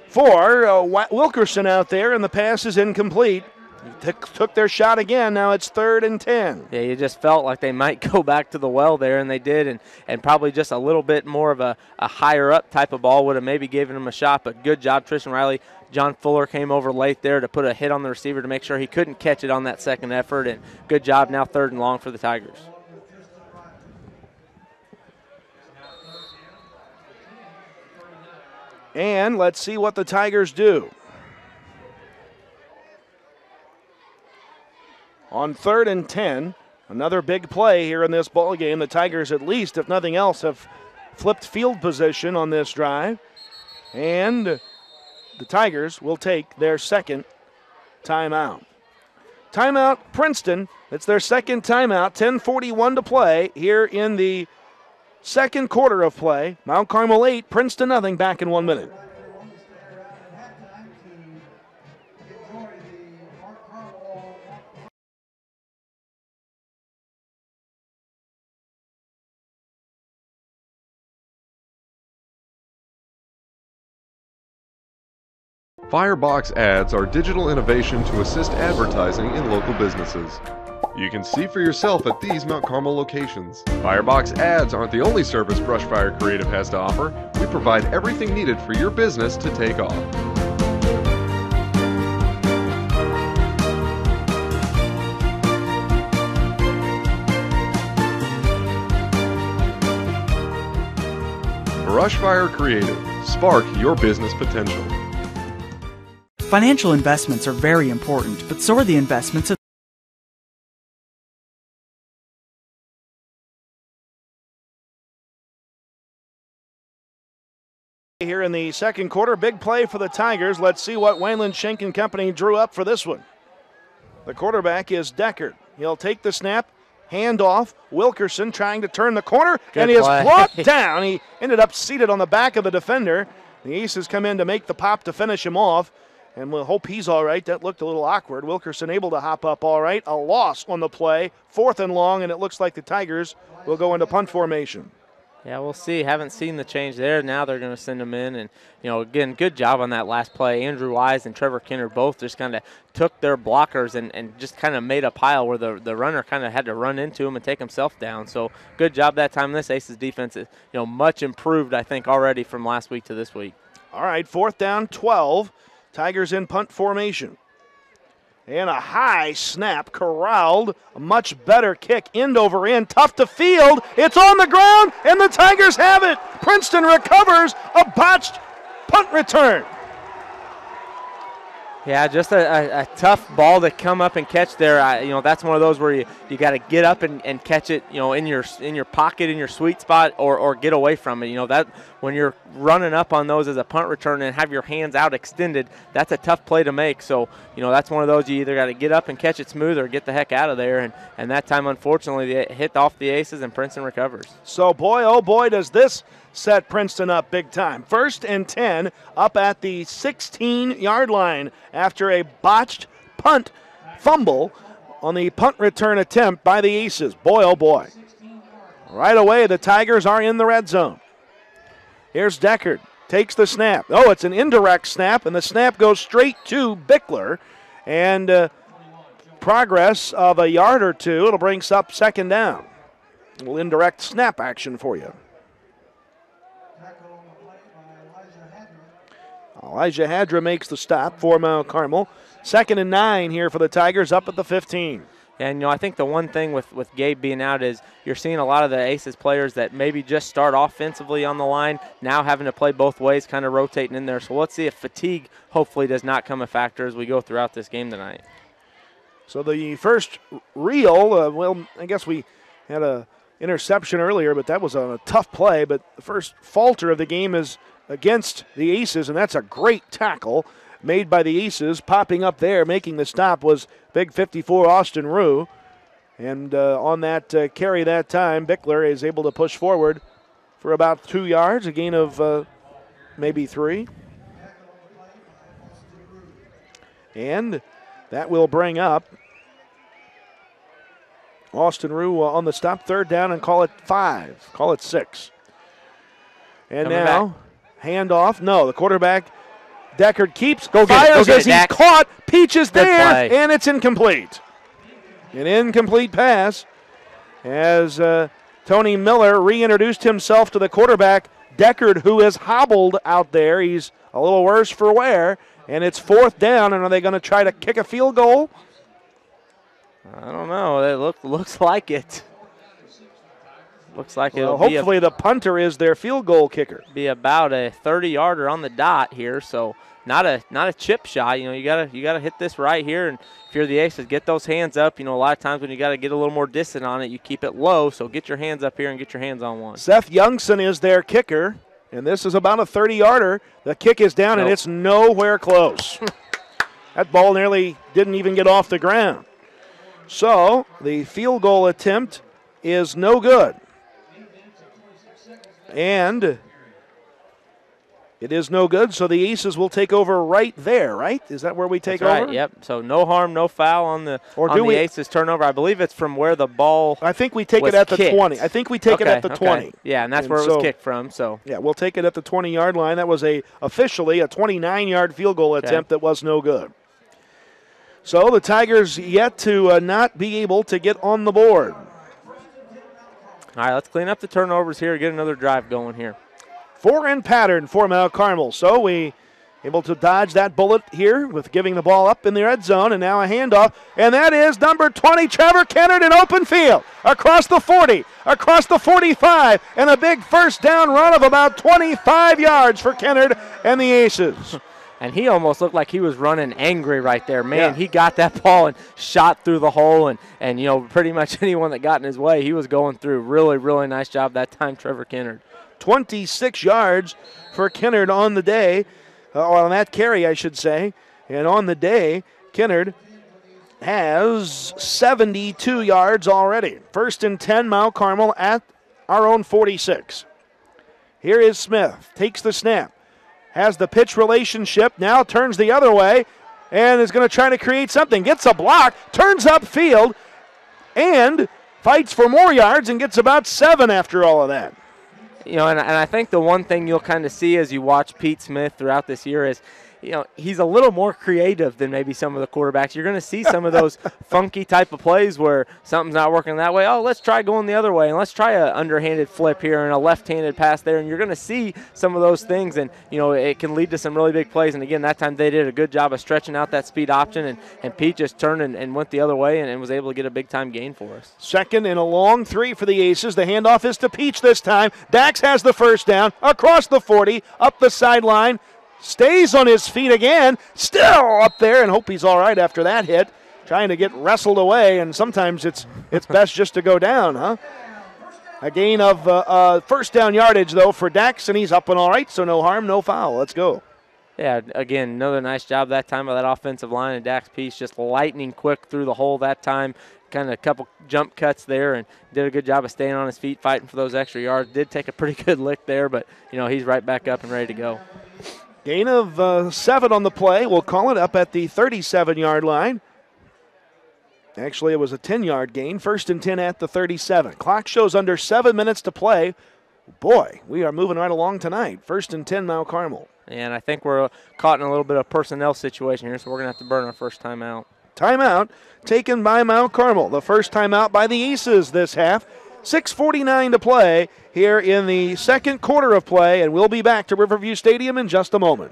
for Wilkerson out there, and the pass is incomplete. Took their shot again. Now it's 3rd and 10. Yeah, you just felt like they might go back to the well there, and they did, and probably just a little bit more of a higher-up type of ball would have maybe given them a shot, but good job, Tristan Riley. John Fuller came over late there to put a hit on the receiver to make sure he couldn't catch it on that second effort, and good job now 3rd and long for the Tigers. And let's see what the Tigers do. On 3rd and 10, another big play here in this ball game. The Tigers, at least, if nothing else, have flipped field position on this drive. And the Tigers will take their second timeout. Timeout, Princeton. It's their second timeout. 10:41 to play here in the second quarter of play. Mount Carmel 8, Princeton nothing. Back in 1 minute. Firebox ads are digital innovation to assist advertising in local businesses. You can see for yourself at these Mount Carmel locations. Firebox ads aren't the only service Brushfire Creative has to offer. We provide everything needed for your business to take off. Brushfire Creative. Spark your business potential. Financial investments are very important, but so are the investments of here in the second quarter. Big play for the Tigers. Let's see what Waylon Schenk and company drew up for this one. The quarterback is Deckard. He'll take the snap, hand off. Wilkerson trying to turn the corner, and he is brought down. He ended up seated on the back of the defender. The Aces come in to make the pop to finish him off, and we'll hope he's all right. That looked a little awkward. Wilkerson able to hop up all right. A loss on the play, 4th and long, and it looks like the Tigers will go into punt formation. Yeah, we'll see. Haven't seen the change there. Now they're going to send them in. And, again, good job on that last play. Andrew Wise and Trevor Kinner both just kind of took their blockers and just kind of made a pile where the runner kind of had to run into him and take himself down. So good job that time. This Aces defense is, much improved, I think, already from last week to this week. All right, 4th down, 12. Tigers in punt formation. And a high snap, corralled, a much better kick, end over end, tough to field. It's on the ground, and the Tigers have it. Princeton recovers a botched punt return. Yeah, just a tough ball to come up and catch there. That's one of those where you got to get up and catch it, in your pocket, in your sweet spot, or get away from it. That when you're running up on those as a punt return and have your hands out extended, that's a tough play to make. So, that's one of those you either got to get up and catch it smooth or get the heck out of there. And that time, unfortunately, it hit off the Aces and Princeton recovers. So, boy, oh boy, does this set Princeton up big time. 1st and 10 up at the 16-yard line after a botched punt fumble on the punt return attempt by the Aces. Boy, oh boy. Right away, the Tigers are in the red zone. Here's Deckard. Takes the snap. Oh, it's an indirect snap, and the snap goes straight to Bickler. And progress of a yard or two. It'll bring us up 2nd down. A little indirect snap action for you. Elijah Hadra makes the stop for Mount Carmel. 2nd and 9 here for the Tigers up at the 15. And, I think the one thing with Gabe being out is you're seeing a lot of the Aces players that maybe just start offensively on the line, now having to play both ways, kind of rotating in there. So let's see if fatigue hopefully does not come a factor as we go throughout this game tonight. So the first reel, I guess we had a interception earlier, but that was a tough play. But the first falter of the game is against the Aces, and that's a great tackle made by the Aces. Popping up there, making the stop was big 54 Austin Rue. And on that carry that time, Bickler is able to push forward for about 2 yards, a gain of maybe 3. And that will bring up Austin Rue on the stop, 3rd down, and call it 5, call it 6. And coming now, back. Handoff. No, the quarterback, Deckard keeps, fires as he's caught. Peach is there, and it's incomplete. An incomplete pass as Tony Miller reintroduced himself to the quarterback, Deckard, who is hobbled out there. He's a little worse for wear, and it's 4th down, and are they going to try to kick a field goal? I don't know. It looks like it. Looks like it'll hopefully the punter is their field goal kicker. Be about a 30-yarder on the dot here, so not a chip shot. You gotta hit this right here, and if you're the Aces, get those hands up. A lot of times when you got to get a little more distant on it, you keep it low. So get your hands up here and get your hands on one. Seth Youngson is their kicker, and this is about a 30-yarder. The kick is down, and it's nowhere close. That ball nearly didn't even get off the ground. So the field goal attempt is no good. And It is no good, so the Aces will take over right there, right? Is that where we take That's over? Right, yep. So no harm, no foul on the Aces turnover. I believe it's from where the ball I think we take it at the 20. I think we take it at the 20. Yeah, and that's where it was kicked from. So yeah, we'll take it at the 20-yard line. That was officially a 29-yard field goal attempt that was no good. So the Tigers yet to not be able to get on the board. All right, let's clean up the turnovers here, get another drive going here. 4 in pattern for Mount Carmel. So we able to dodge that bullet here with giving the ball up in the red zone, and now a handoff. And that is number 20, Trevor Kennard, in open field. Across the 40, across the 45, and a big first down run of about 25 yards for Kennard and the Aces. And he almost looked like he was running angry right there. Man, He got that ball and shot through the hole, and you know, pretty much anyone that got in his way, he was going through. Really, really nice job that time, Trevor Kennard. 26 yards for Kennard on the day, on that carry, I should say. And on the day, Kennard has 72 yards already. 1st and 10, Mount Carmel at our own 46. Here is Smith, takes the snap, has the pitch relationship, now turns the other way, and is going to try to create something. Gets a block, turns upfield, and fights for more yards and gets about 7 after all of that. You know, and I think the one thing you'll kind of see as you watch Pete Smith throughout this year is, you know, he's a little more creative than maybe some of the quarterbacks. You're going to see some of those funky type of plays where something's not working that way. Oh, let's try going the other way, and let's try an underhanded flip here and a left-handed pass there, and you're going to see some of those things, and, you know, it can lead to some really big plays. And, again, that time they did a good job of stretching out that speed option, and Pete just turned and went the other way and was able to get a big-time gain for us. 2nd and a long 3 for the Aces. The handoff is to Peach this time. Dax has the first down, across the 40, up the sideline. Stays on his feet again, still up there, and hope he's all right after that hit. Trying to get wrestled away, and sometimes it's best just to go down, huh? A gain of first down yardage, though, for Dax, and he's up and all right, so no harm, no foul. Let's go. Yeah, again, another nice job that time by that offensive line, and Dax Peace just lightning quick through the hole that time. Kind of a couple jump cuts there and did a good job of staying on his feet, fighting for those extra yards. Did take a pretty good lick there, but, you know, he's right back up and ready to go. Gain of 7 on the play. We'll call it up at the 37-yard line. Actually, it was a 10-yard gain. 1st and 10 at the 37. Clock shows under 7 minutes to play. Boy, we are moving right along tonight. 1st and 10, Mount Carmel. And I think we're caught in a little bit of personnel situation here, so we're going to have to burn our first timeout. Timeout taken by Mount Carmel. The first timeout by the Aces this half. 6:49 to play here in the second quarter of play, and we'll be back to Riverview Stadium in just a moment.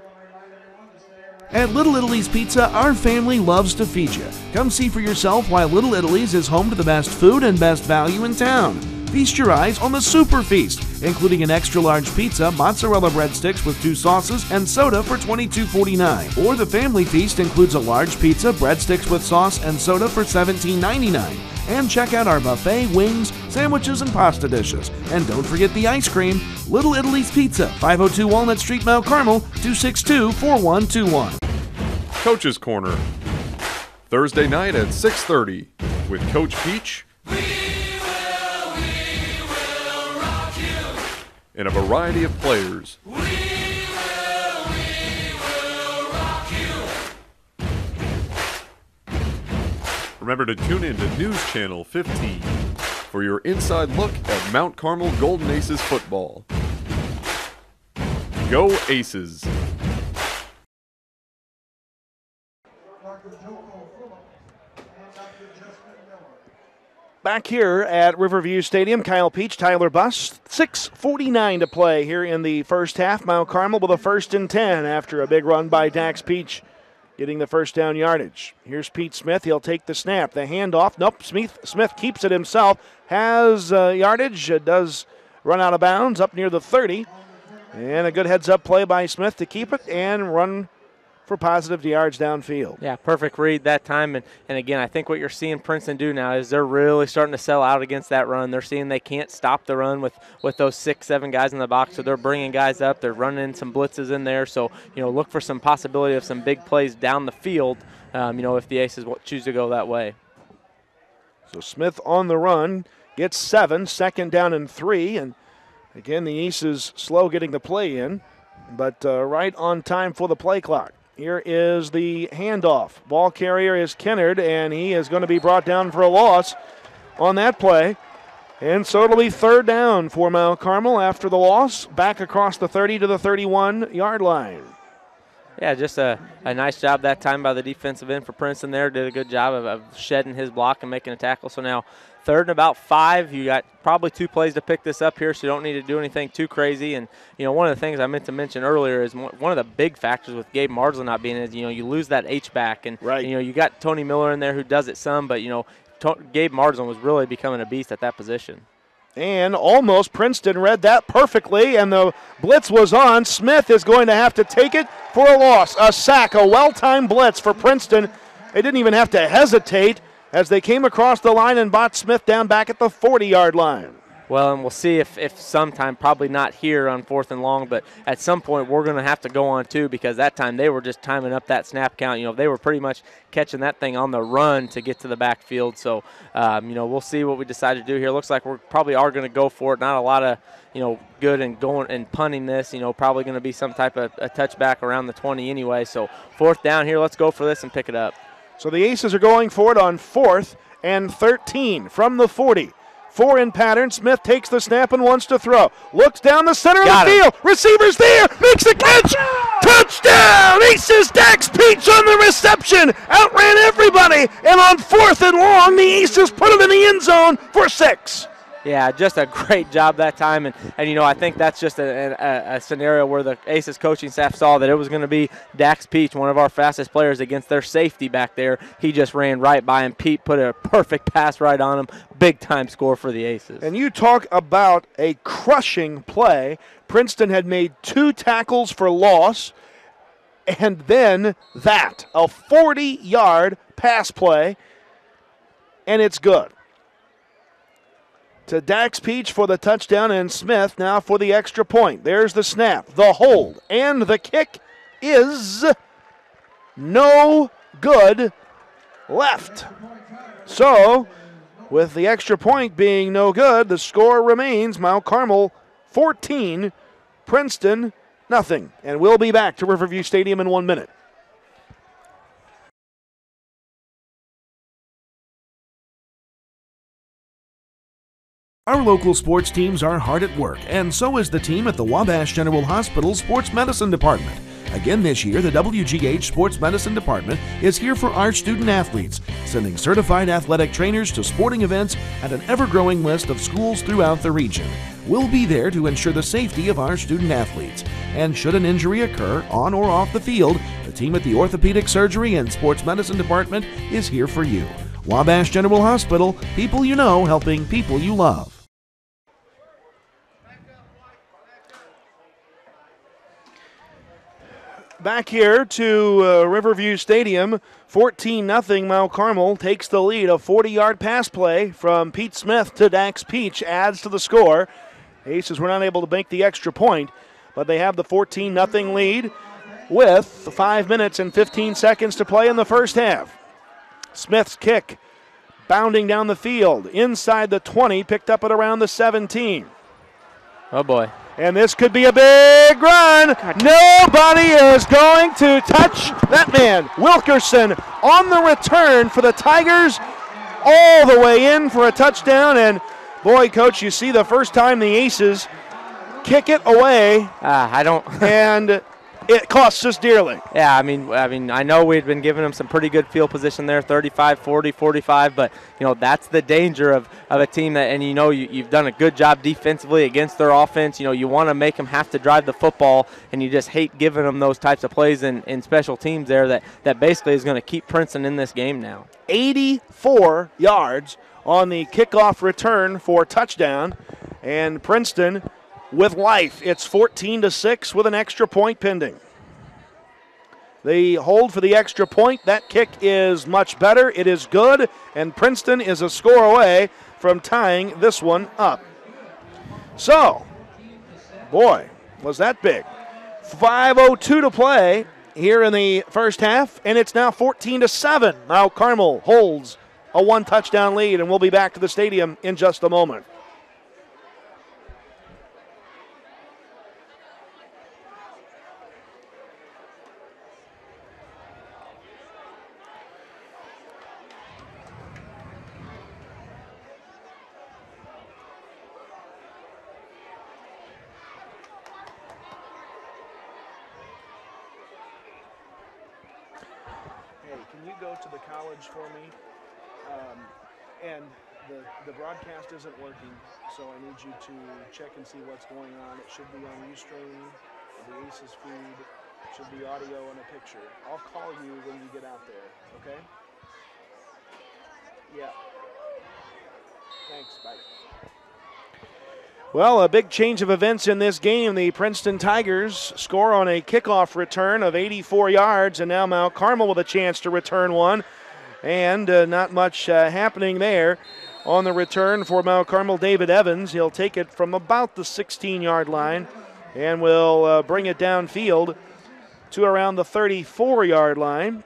At Little Italy's Pizza, our family loves to feed you. Come see for yourself why Little Italy's is home to the best food and best value in town. Feast your eyes on the Super Feast, including an extra-large pizza, mozzarella breadsticks with 2 sauces, and soda for $22.49. Or the Family Feast includes a large pizza, breadsticks with sauce, and soda for $17.99. And check out our buffet, wings, sandwiches, and pasta dishes. And don't forget the ice cream. Little Italy's Pizza, 502 Walnut Street, Mount Carmel, 262-4121. Coach's Corner, Thursday night at 6:30 with Coach Peach and a variety of players. Remember to tune in to News Channel 15 for your inside look at Mount Carmel Golden Aces football. Go Aces! Back here at Riverview Stadium, Kyle Peach, Tyler Buss. 6:49 to play here in the first half. Mount Carmel with a 1st and 10 after a big run by Dax Peach, getting the first down yardage. Here's Pete Smith. He'll take the snap. The handoff. Nope, Smith keeps it himself. Has yardage. Does run out of bounds up near the 30. And a good heads-up play by Smith to keep it and run for positive yards downfield. Yeah, perfect read that time. And again, I think what you're seeing Princeton do now is they're really starting to sell out against that run. They're seeing they can't stop the run with those 6-7 guys in the box, so they're bringing guys up. They're running some blitzes in there. So, you know, look for some possibility of some big plays down the field, you know, if the Aces choose to go that way. So Smith on the run, gets 7, 2nd down and 3. And again, the Aces slow getting the play in. but right on time for the play clock. Here is the handoff. Ball carrier is Kennard, and he is going to be brought down for a loss on that play. And so it'll be third down for Mount Carmel after the loss, back across the 30 to the 31-yard line. Yeah, just a nice job that time by the defensive end for Princeton there. Did a good job of shedding his block and making a tackle. So now third and about 5. You got probably 2 plays to pick this up here, so you don't need to do anything too crazy. And, one of the things I meant to mention earlier is one of the big factors with Gabe Marsland not being is, you lose that H-back. And, right. You got Tony Miller in there who does it some, but, Gabe Marsland was really becoming a beast at that position. And almost Princeton read that perfectly, and the blitz was on. Smith is going to have to take it for a loss. A sack, a well-timed blitz for Princeton. They didn't even have to hesitate as they came across the line and bought Smith down back at the 40-yard line. Well, and we'll see if sometime, probably not here on 4th and long, but at some point we're going to have to go on too, because that time they were just timing up that snap count. They were pretty much catching that thing on the run to get to the backfield. So, we'll see what we decide to do here. Looks like we probably are going to go for it. Not a lot of, good and going and punting this. Probably going to be some type of a touchback around the 20 anyway. So 4th down here. Let's go for this and pick it up. So the Aces are going for it on 4th and 13 from the 40. 4 in pattern. Smith takes the snap and wants to throw. Looks down the center of the field. Receiver's there. Makes a catch. Touchdown! Aces. Dax Peach on the reception. Outran everybody. And on 4th and long, the Aces put it in the end zone for 6. Yeah, just a great job that time. And I think that's just a scenario where the Aces coaching staff saw that it was going to be Dax Peach, one of our fastest players, against their safety back there. He just ran right by him. Pete put a perfect pass right on him. Big-time score for the Aces. And you talk about a crushing play. Princeton had made 2 tackles for loss, and then that, a 40-yard pass play, and it's good. To Dax Peach for the touchdown, and Smith now for the extra point. There's the snap, the hold, and the kick is no good left. So, with the extra point being no good, the score remains Mount Carmel 14, Princeton nothing. And we'll be back to Riverview Stadium in 1 minute. Our local sports teams are hard at work, and so is the team at the Wabash General Hospital Sports Medicine Department. Again this year, the WGH Sports Medicine Department is here for our student athletes, sending certified athletic trainers to sporting events and an ever-growing list of schools throughout the region. We'll be there to ensure the safety of our student athletes. And should an injury occur on or off the field, the team at the Orthopedic Surgery and Sports Medicine Department is here for you. Wabash General Hospital, people you know helping people you love. Back here to Riverview Stadium, 14-0. Mount Carmel takes the lead. A 40-yard pass play from Pete Smith to Dax Peach adds to the score. Aces were not able to make the extra point, but they have the 14-0 lead with 5 minutes and 15 seconds to play in the first half. Smith's kick bounding down the field inside the 20, picked up at around the 17. Oh, boy. And this could be a big run. Nobody is going to touch that man. Wilkerson on the return for the Tigers, all the way in for a touchdown. And, boy, Coach, you see the first time the Aces kick it away. And it costs us dearly. Yeah, I mean, I know we'd been giving them some pretty good field position there, 35, 40, 45, but, that's the danger of a team that, and you've done a good job defensively against their offense. You want to make them have to drive the football, and you just hate giving them those types of plays in special teams there that basically is going to keep Princeton in this game now. 84 yards on the kickoff return for touchdown, and Princeton with life. It's 14-6 with an extra point pending. The hold for the extra point. That kick is much better. It is good, and Princeton is a score away from tying this one up. So, boy, was that big. 5:02 to play here in the first half, and it's now 14-7. Mount Carmel holds a 1-touchdown lead, and we'll be back to the stadium in just a moment. go to the college for me? And the broadcast isn't working, so I need you to check and see what's going on. It should be on Ustream, the Aces feed, should be audio and a picture. I'll call you when you get out there, okay? Yeah. Thanks, bye. Well, a big change of events in this game. The Princeton Tigers score on a kickoff return of 84 yards, and now Mount Carmel with a chance to return one. And not much happening there on the return for Mount Carmel. David Evans, he'll take it from about the 16-yard line and will bring it downfield to around the 34-yard line.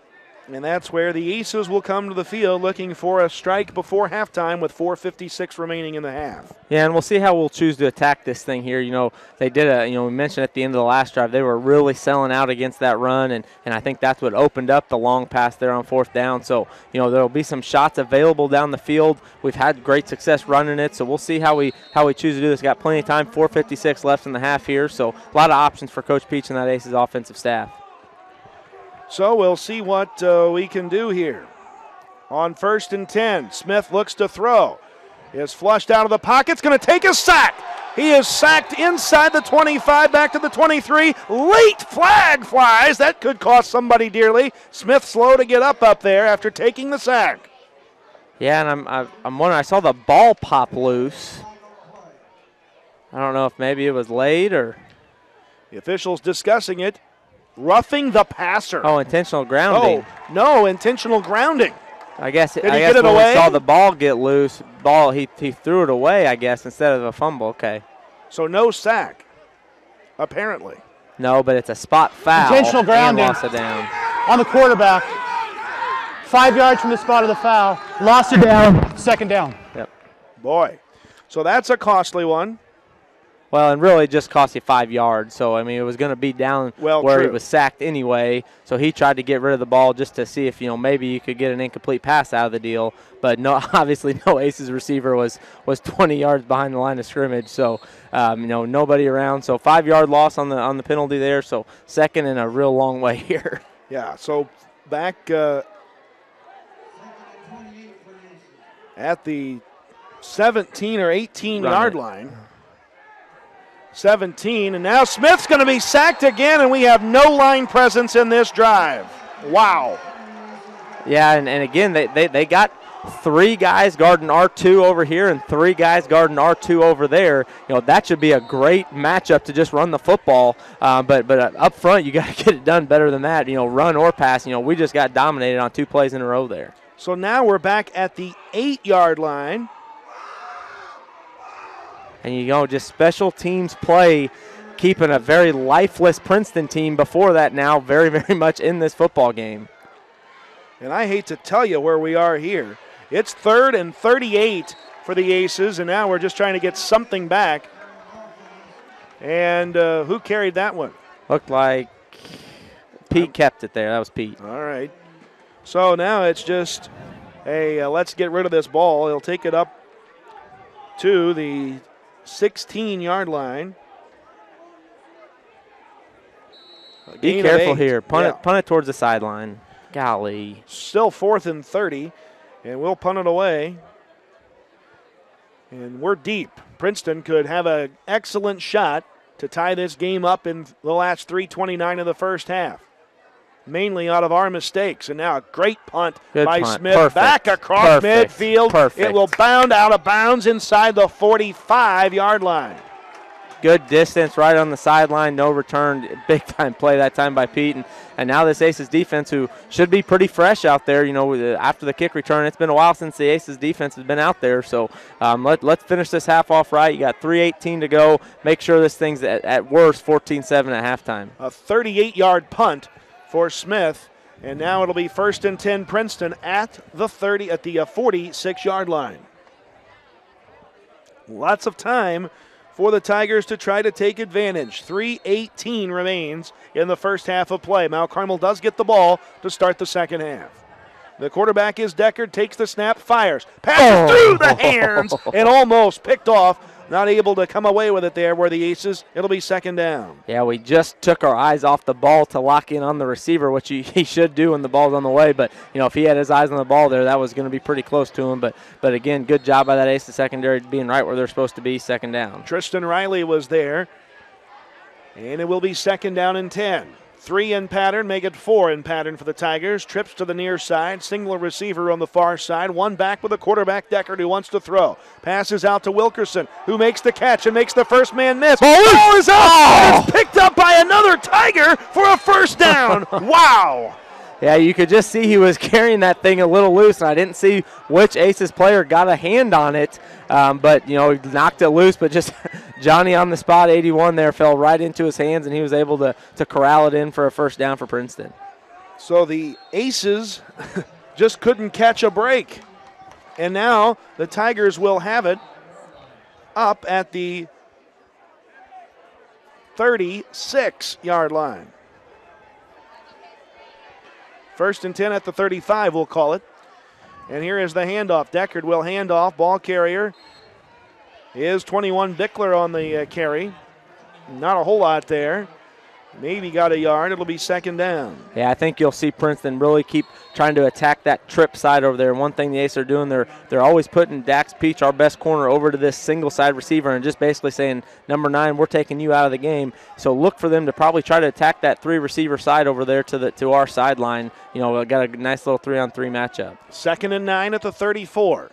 And that's where the Aces will come to the field looking for a strike before halftime with 4:56 remaining in the half. Yeah, and we'll see how we'll choose to attack this thing here. You know, they did we mentioned at the end of the last drive, they were really selling out against that run, and I think that's what opened up the long pass there on 4th down. So, there'll be some shots available down the field. We've had great success running it, so we'll see how we choose to do this. Got plenty of time, 4:56 left in the half here, so a lot of options for Coach Peach and that Aces offensive staff. So we'll see what we can do here. On 1st and 10, Smith looks to throw. Is flushed out of the pocket. It's going to take a sack. He is sacked inside the 25, back to the 23. Late flag flies. That could cost somebody dearly. Smith slow to get up there after taking the sack. Yeah, and I'm wondering, I saw the ball pop loose. I don't know if maybe it was late or. The officials discussing it. Roughing the passer. Oh, intentional grounding. Oh, no, intentional grounding. I guess Did he get it when away? We saw the ball get loose, he threw it away, I guess, instead of a fumble. Okay. So no sack, apparently. No, but it's a spot foul. Intentional grounding. And lost it down. On the quarterback. 5 yards from the spot of the foul. Lost it down. 2nd down. Yep. Boy. So that's a costly one. Well, and really just cost you 5 yards. So, it was going to be down where he was sacked anyway. So he tried to get rid of the ball just to see if, maybe you could get an incomplete pass out of the deal. But no, obviously no Aces receiver was 20 yards behind the line of scrimmage. So, nobody around. So 5-yard loss on the penalty there. So 2nd and a real long way here. Yeah, so back at the 17 or 18-yard line. 17, and now Smith's going to be sacked again, and we have no line presence in this drive. Wow. Yeah, and again, they got 3 guys guarding R2 over here and 3 guys guarding R2 over there. That should be a great matchup to just run the football. But up front, you got to get it done better than that. Run or pass. We just got dominated on 2 plays in a row there. So now we're back at the 8-yard line. And, just special teams play, keeping a very lifeless Princeton team before that now very, very much in this football game. And I hate to tell you where we are here. It's 3rd and 38 for the Aces, and now we're just trying to get something back. And who carried that one? Looked like Pete kept it there. That was Pete. All right. So now it's just let's get rid of this ball. He'll take it up to the 16-yard line. Be careful here. Punt it towards the sideline. Golly. Still 4th and 30, and we'll punt it away. And we're deep. Princeton could have an excellent shot to tie this game up in the last 3:29 of the first half, mainly out of our mistakes. And now a great punt by Smith. Perfect. Back across midfield. Perfect. It will bound out of bounds inside the 45-yard line. Good distance right on the sideline. No return. Big time play that time by Pete. And now this Aces defense, who should be pretty fresh out there, after the kick return. It's been a while since the Aces defense has been out there. So let's finish this half off right. You got 3:18 to go. Make sure this thing's at worst 14-7 at halftime. A 38-yard punt for Smith. And now it'll be 1st and 10 Princeton at the 46-yard line. Lots of time for the Tigers to try to take advantage. 3:18 remains in the first half of play. Mount Carmel does get the ball to start the second half. The quarterback is Deckard, takes the snap, fires, passes through the hands, and almost picked off not able to come away with it there where the Aces. It'll be second down. Yeah, we just took our eyes off the ball to lock in on the receiver, which he should do when the ball's on the way. But, if he had his eyes on the ball there, that was going to be pretty close to him. But again, good job by that Aces secondary being right where they're supposed to be, second down. Tristan Riley was there. And it will be second down and 10. 3 in pattern, make it 4 in pattern for the Tigers. Trips to the near side, single receiver on the far side. One back with a quarterback, Deckard, who wants to throw. Passes out to Wilkerson, who makes the catch and makes the first man miss. Ball is out! It's picked up by another Tiger for a first down. Wow! Yeah, you could just see he was carrying that thing a little loose, and I didn't see which Aces player got a hand on it. But, he knocked it loose, but just Johnny on the spot, 81 there, fell right into his hands, and he was able to corral it in for a first down for Princeton. So the Aces just couldn't catch a break. And now the Tigers will have it up at the 36-yard line. First and 10 at the 35, we'll call it. And here is the handoff. Deckard will hand off. Ball carrier is 21 Bickler on the carry. Not a whole lot there. Maybe got a yard. It'll be second down. Yeah, I think you'll see Princeton really keep trying to attack that trip side over there. One thing the Aces are doing, they're always putting Dax Peach, our best corner, over to this single side receiver and just basically saying, number 9, we're taking you out of the game. So look for them to probably try to attack that 3 receiver side over there to our sideline. Got a nice little 3-on-3 matchup. Second and 9 at the 34.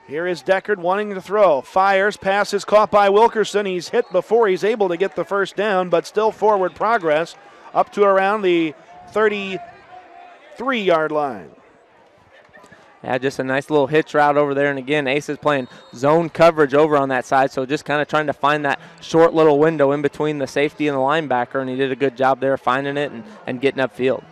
Here is Deckard wanting to throw. Fires, pass is caught by Wilkerson. He's hit before he's able to get the first down, but still forward progress up to around the 33-yard line. Yeah, just a nice little hitch route over there. And again, Aces playing zone coverage over on that side, so just kind of trying to find that short little window in between the safety and the linebacker, and he did a good job there finding it and getting upfield.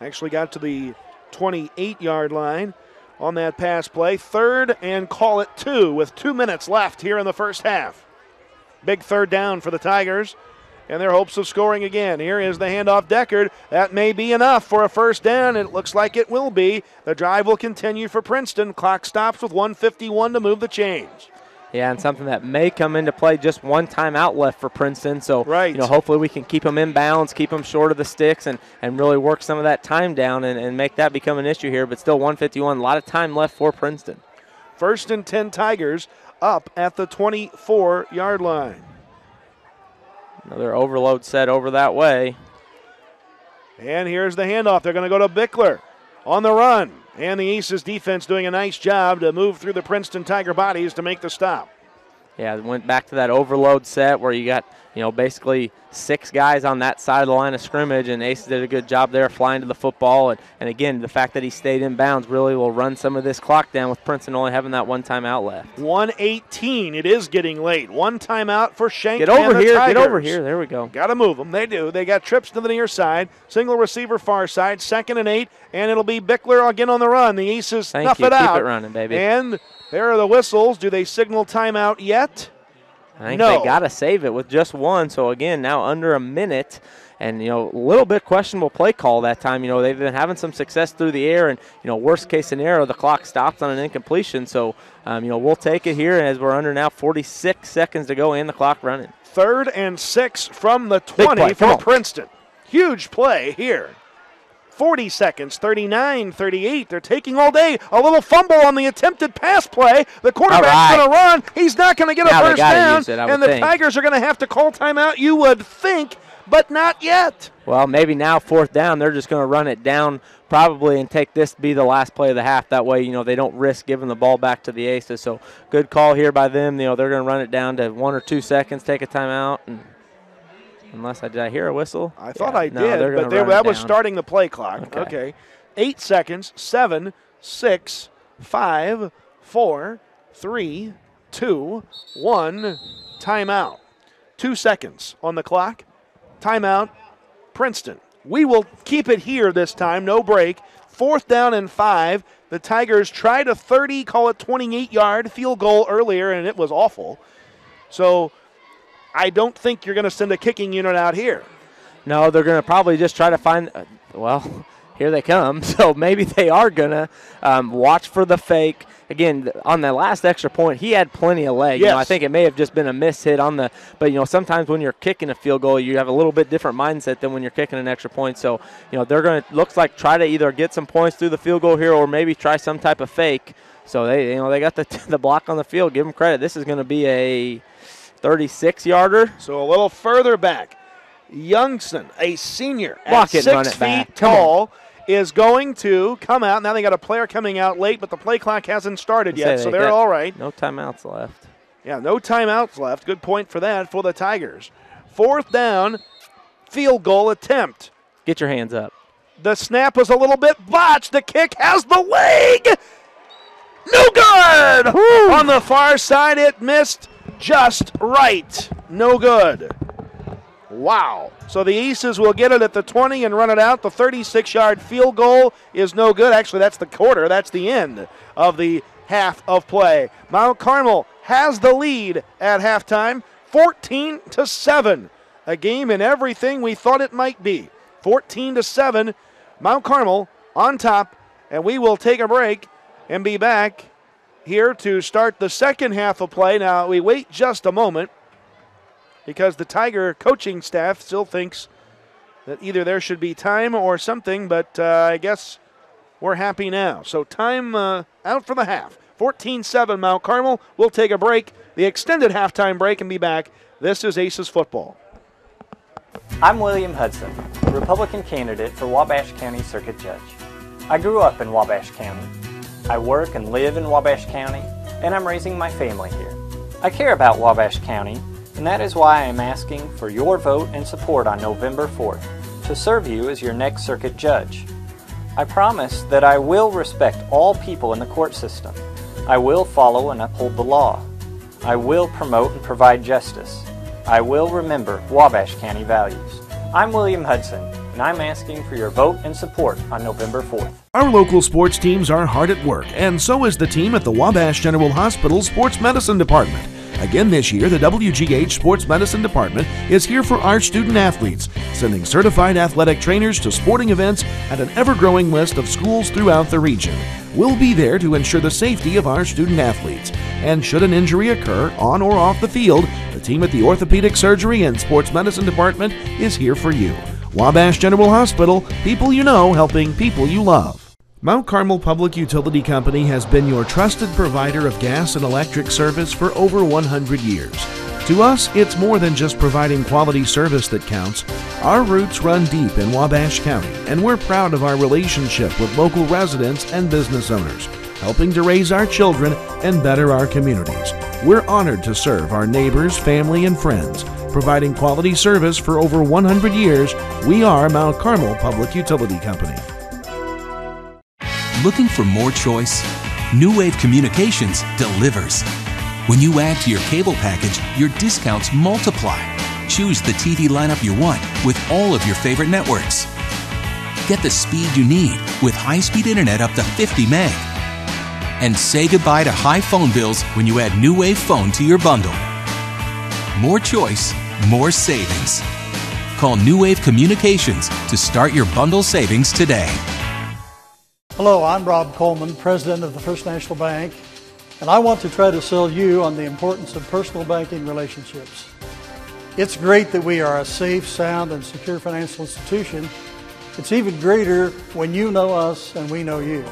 Actually got to the 28-yard line on that pass play. Third and call it 2 with 2 minutes left here in the first half. Big third down for the Tigers and their hopes of scoring again. Here is the handoff, Deckard. That may be enough for a first down. It looks like it will be. The drive will continue for Princeton. Clock stops with 1:51 to move the chains. Yeah, and something that may come into play, just one timeout left for Princeton. So, hopefully we can keep them in bounds, keep them short of the sticks, and really work some of that time down and make that become an issue here. But still 1:51, a lot of time left for Princeton. First and 10 Tigers up at the 24-yard line. Another overload set over that way. And here's the handoff. They're going to go to Bickler on the run. And the Aces defense doing a nice job to move through the Princeton Tiger bodies to make the stop. Yeah, it went back to that overload set where you got, basically 6 guys on that side of the line of scrimmage, and Aces did a good job there flying to the football. And again, the fact that he stayed in bounds really will run some of this clock down with Princeton only having that one timeout left. 1:18. It is getting late. One timeout for Shank. Get over here. Tigers. Get over here. There we go. Got to move them. They do. They got trips to the near side. Single receiver far side. Second and 8. And it'll be Bickler again on the run. The Aces snuff it out. Keep it running, baby. And there are the whistles. Do they signal timeout yet? I think they got to save it with just one. So, again, now under a minute. And, a little bit questionable play call that time. They've been having some success through the air. And, worst case scenario, the clock stops on an incompletion. So, we'll take it here as we're under now 46 seconds to go and the clock running. 3rd and 6 from the 20 for Princeton. Huge play here. 40 seconds, 39, 38. They're taking all day. A little fumble on the attempted pass play. The quarterback's going to run. He's not going to get a first down. And the Tigers are going to have to call timeout, you would think, but not yet. Well, maybe now 4th down, they're just going to run it down probably and take this to be the last play of the half. That way, they don't risk giving the ball back to the Aces. So good call here by them. They're going to run it down to 1 or 2 seconds, take a timeout, and did I hear a whistle? I thought I did, but that was starting the play clock. Okay. 8 seconds. 7, 6, 5, 4, 3, 2, 1. Timeout. 2 seconds on the clock. Timeout. Princeton. We will keep it here this time. No break. 4th down and 5. The Tigers tried a 30, call it 28-yard field goal earlier, and it was awful. So I don't think you're going to send a kicking unit out here. No, they're going to probably just try to find, here they come. So maybe they are going to watch for the fake. Again, on the last extra point, he had plenty of leg. Yes. I think it may have just been a miss hit on the – but, sometimes when you're kicking a field goal, you have a little bit different mindset than when you're kicking an extra point. So, they're going to – looks like try to either get some points through the field goal here or maybe try some type of fake. So, they got the block on the field. Give them credit. This is going to be a 36-yarder. So a little further back. Youngson, a senior Block at it and run 6 it back. feet Come on. tall, is going to come out. Now they got a player coming out late, but the play clock hasn't started yet, so they're all right. No timeouts left. Yeah, no timeouts left. Good point for that for the Tigers. 4th down, field goal attempt. Get your hands up. The snap was a little bit botched. The kick has the leg. No good! Woo. On the far side, it missed just right. No good. Wow. So the Aces will get it at the 20 and run it out. The 36-yard field goal is no good. Actually, that's the quarter. That's the end of the half of play. Mount Carmel has the lead at halftime, 14-7. A game in everything we thought it might be. 14-7. Mount Carmel on top, and we will take a break and be back here to start the second half of play. Now, we wait just a moment because the Tiger coaching staff still thinks that either there should be time or something, but I guess we're happy now. So time out for the half. 14-7 Mount Carmel. We'll take a break, the extended halftime break, and be back. This is Aces Football. I'm William Hudson, Republican candidate for Wabash County Circuit Judge. I grew up in Wabash County. I work and live in Wabash County, and I'm raising my family here. I care about Wabash County, and that is why I am asking for your vote and support on November 4th to serve you as your next circuit judge. I promise that I will respect all people in the court system. I will follow and uphold the law. I will promote and provide justice. I will remember Wabash County values. I'm William Hudson, and I'm asking for your vote and support on November 4th. Our local sports teams are hard at work, and so is the team at the Wabash General Hospital Sports Medicine Department. Again this year, the WGH Sports Medicine Department is here for our student athletes, sending certified athletic trainers to sporting events at an ever-growing list of schools throughout the region. We'll be there to ensure the safety of our student athletes. And should an injury occur on or off the field, the team at the Orthopedic Surgery and Sports Medicine Department is here for you. Wabash General Hospital, people you know helping people you love. Mount Carmel Public Utility Company has been your trusted provider of gas and electric service for over 100 years. To us, it's more than just providing quality service that counts. Our roots run deep in Wabash County, and we're proud of our relationship with local residents and business owners, helping to raise our children and better our communities. We're honored to serve our neighbors, family, and friends. Providing quality service for over 100 years, we are Mount Carmel Public Utility Company. Looking for more choice? New Wave Communications delivers. When you add to your cable package, your discounts multiply. Choose the TV lineup you want with all of your favorite networks. Get the speed you need with high-speed internet up to 50 meg. And say goodbye to high phone bills when you add New Wave Phone to your bundle. More choice, more savings. Call New Wave Communications to start your bundle savings today. Hello, I'm Rob Coleman, President of the First National Bank, and I want to try to sell you on the importance of personal banking relationships. It's great that we are a safe, sound, and secure financial institution. It's even greater when you know us and we know you.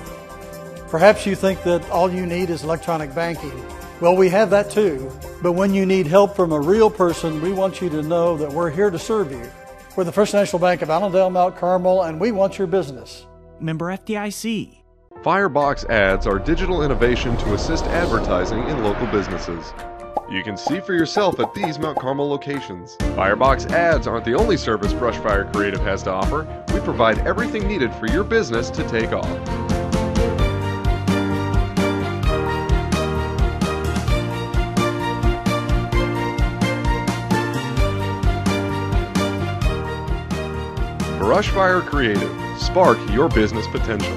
Perhaps you think that all you need is electronic banking. Well, we have that too, but when you need help from a real person, we want you to know that we're here to serve you. We're the First National Bank of Allendale, Mount Carmel, and we want your business. Member FDIC. Firebox Ads are digital innovation to assist advertising in local businesses. You can see for yourself at these Mount Carmel locations. Firebox Ads aren't the only service Brushfire Creative has to offer. We provide everything needed for your business to take off. Brushfire Creative. Spark your business potential.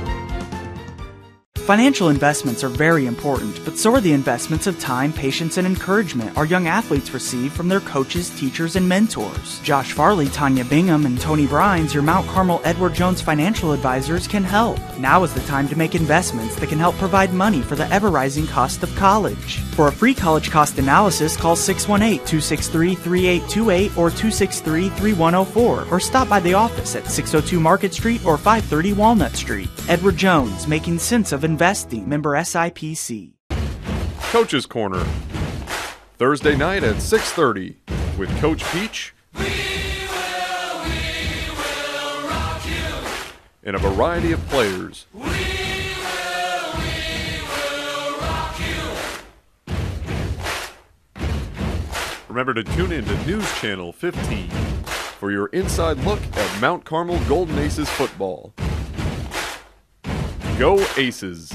Financial investments are very important, but so are the investments of time, patience, and encouragement our young athletes receive from their coaches, teachers, and mentors. Josh Farley, Tanya Bingham, and Tony Brines, your Mount Carmel Edward Jones financial advisors, can help. Now is the time to make investments that can help provide money for the ever-rising cost of college. For a free college cost analysis, call 618-263-3828 or 263-3104, or stop by the office at 602 Market Street or 530 Walnut Street. Edward Jones, making sense of investing. Member SIPC. Coach's Corner, Thursday night at 6:30 with Coach Peach and a variety of players. Remember to tune in to News Channel 15 for your inside look at Mount Carmel Golden Aces football. Go Aces!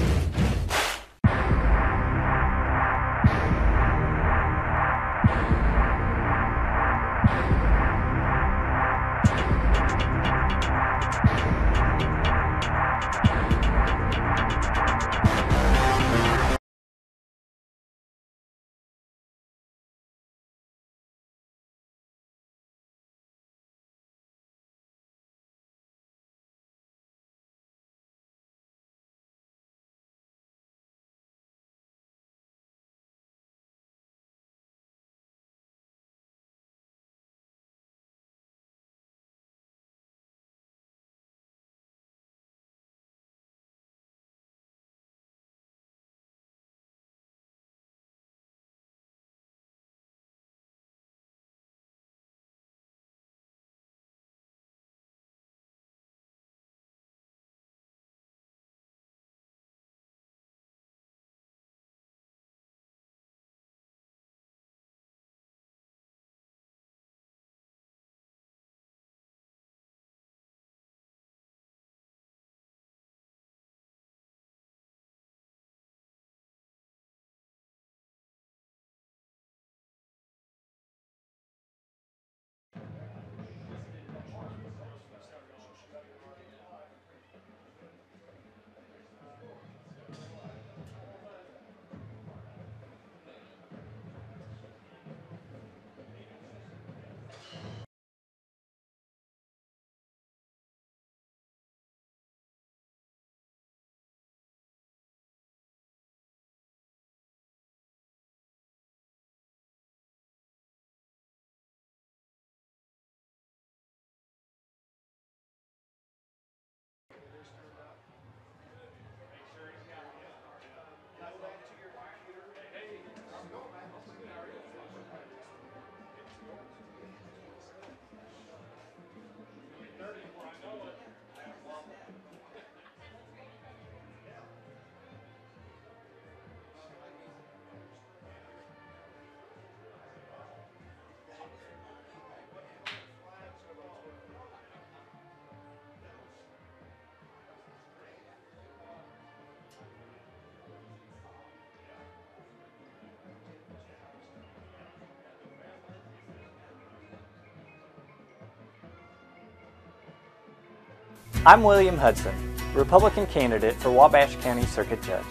I'm William Hudson, Republican candidate for Wabash County Circuit Judge.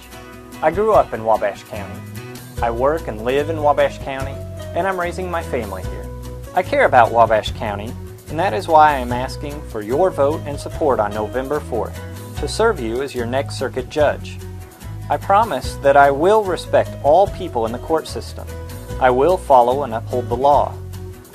I grew up in Wabash County. I work and live in Wabash County, and I'm raising my family here. I care about Wabash County, and that is why I am asking for your vote and support on November 4th to serve you as your next circuit judge. I promise that I will respect all people in the court system. I will follow and uphold the law.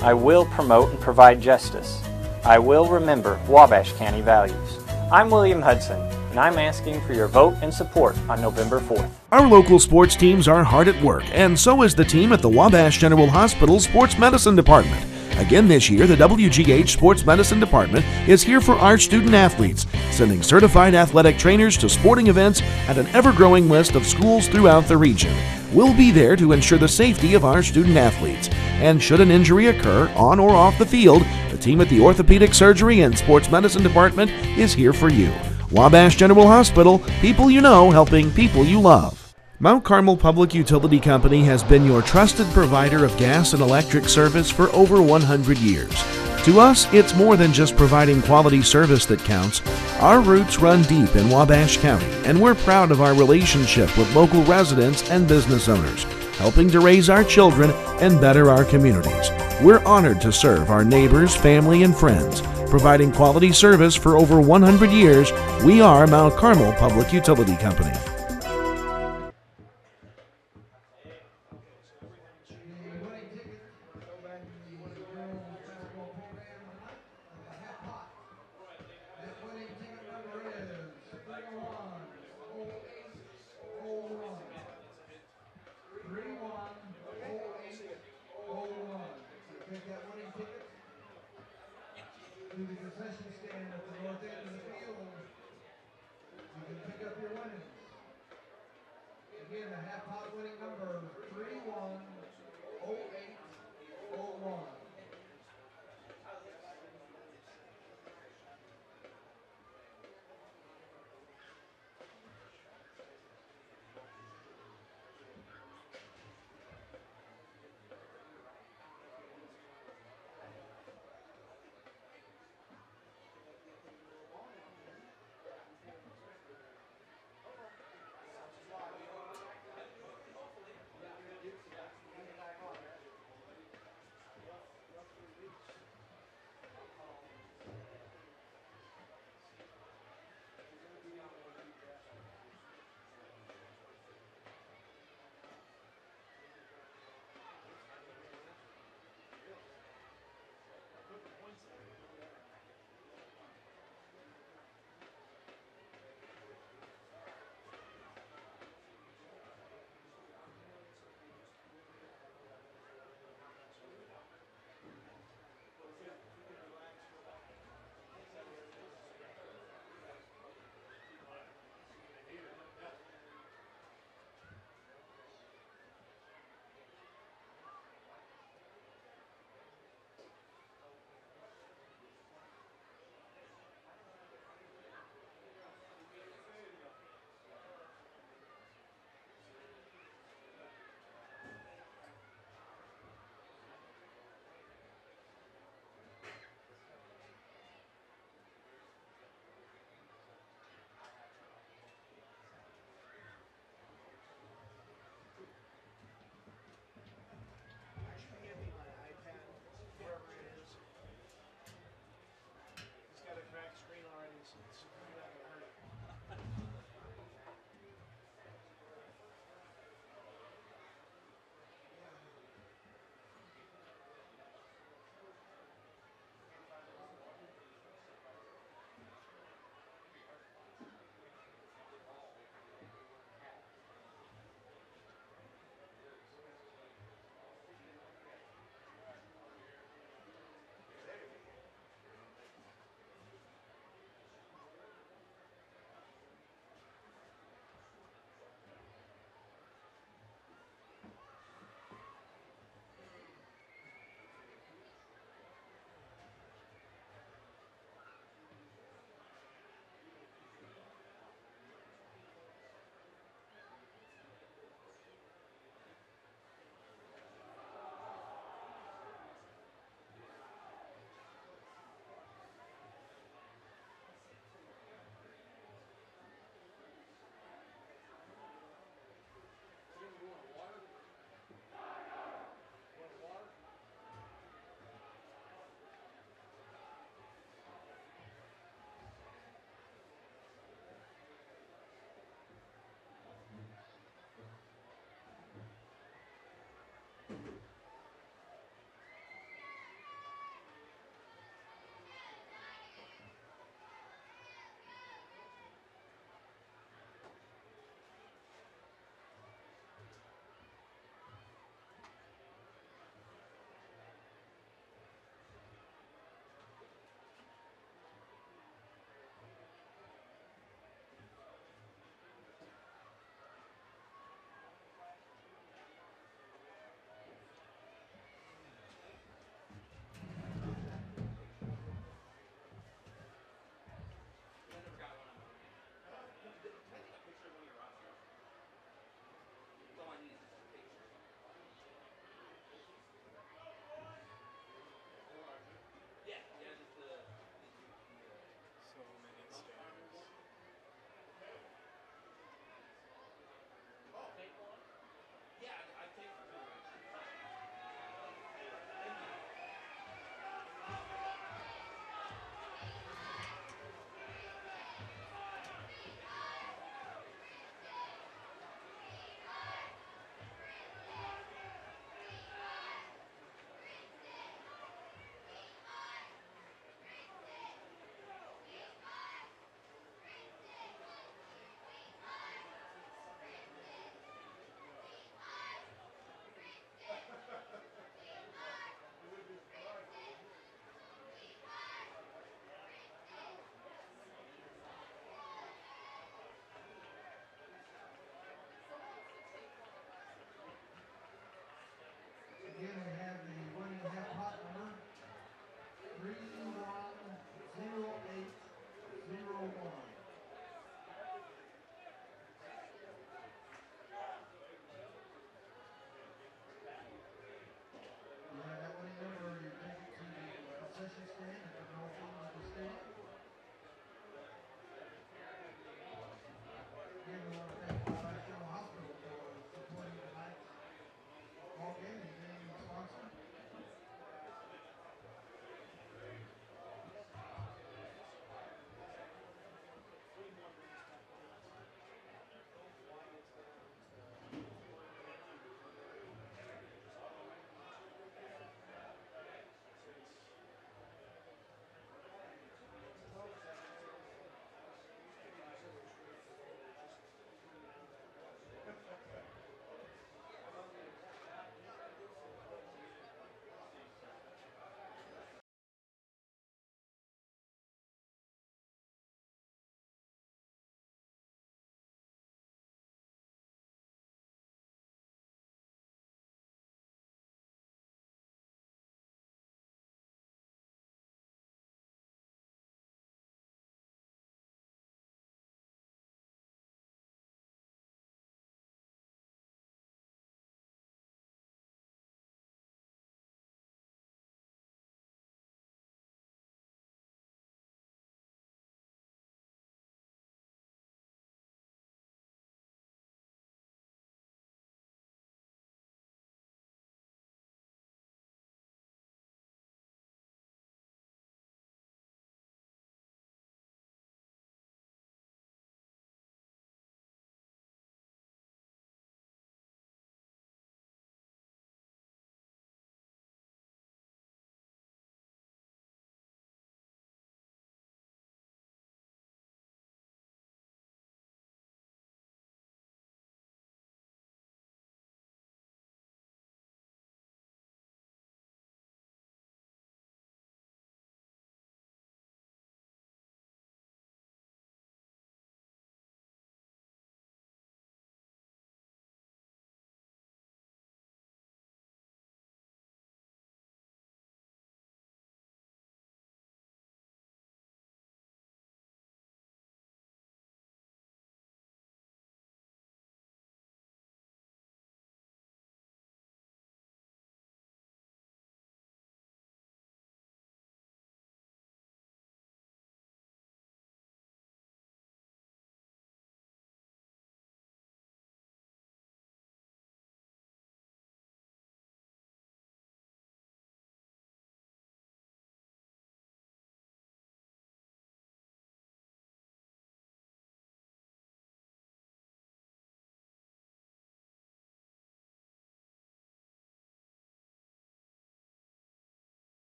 I will promote and provide justice. I will remember Wabash County values. I'm William Hudson, and I'm asking for your vote and support on November 4th. Our local sports teams are hard at work, and so is the team at the Wabash General Hospital Sports Medicine Department. Again this year, the WGH Sports Medicine Department is here for our student athletes, sending certified athletic trainers to sporting events at an ever-growing list of schools throughout the region. We'll be there to ensure the safety of our student athletes, and should an injury occur on or off the field, the team at the Orthopedic Surgery and Sports Medicine Department is here for you. Wabash General Hospital, people you know helping people you love. Mount Carmel Public Utility Company has been your trusted provider of gas and electric service for over 100 years. To us, it's more than just providing quality service that counts. Our roots run deep in Wabash County, and we're proud of our relationship with local residents and business owners, helping to raise our children and better our communities. We're honored to serve our neighbors, family, and friends. Providing quality service for over 100 years, we are Mount Carmel Public Utility Company. To the concession stand at the north end of the field. You can pick up your winnings. Again, the half pot winning number 310801. Again, we have the winning half pot number 310801. You have that winning number, you take it to the concession stand at the north end of the stadium. Again, we want to thank Wabash General Hospital for supporting tonight's ball game and being the sponsor.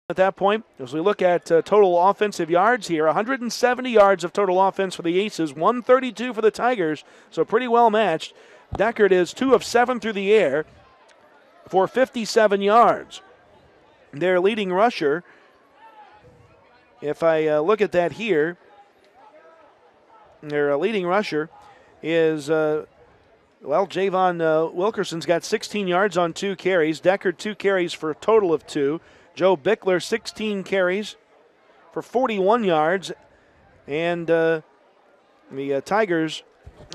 At that point, as we look at total offensive yards here, 170 yards of total offense for the Aces, 132 for the Tigers, so pretty well matched. Deckard is 2 of 7 through the air for 57 yards. Their leading rusher, if I look at that here, their leading rusher is, Javon Wilkerson's got 16 yards on 2 carries. Deckard 2 carries for a total of 2. Joe Bickler, 16 carries for 41 yards. And The Tigers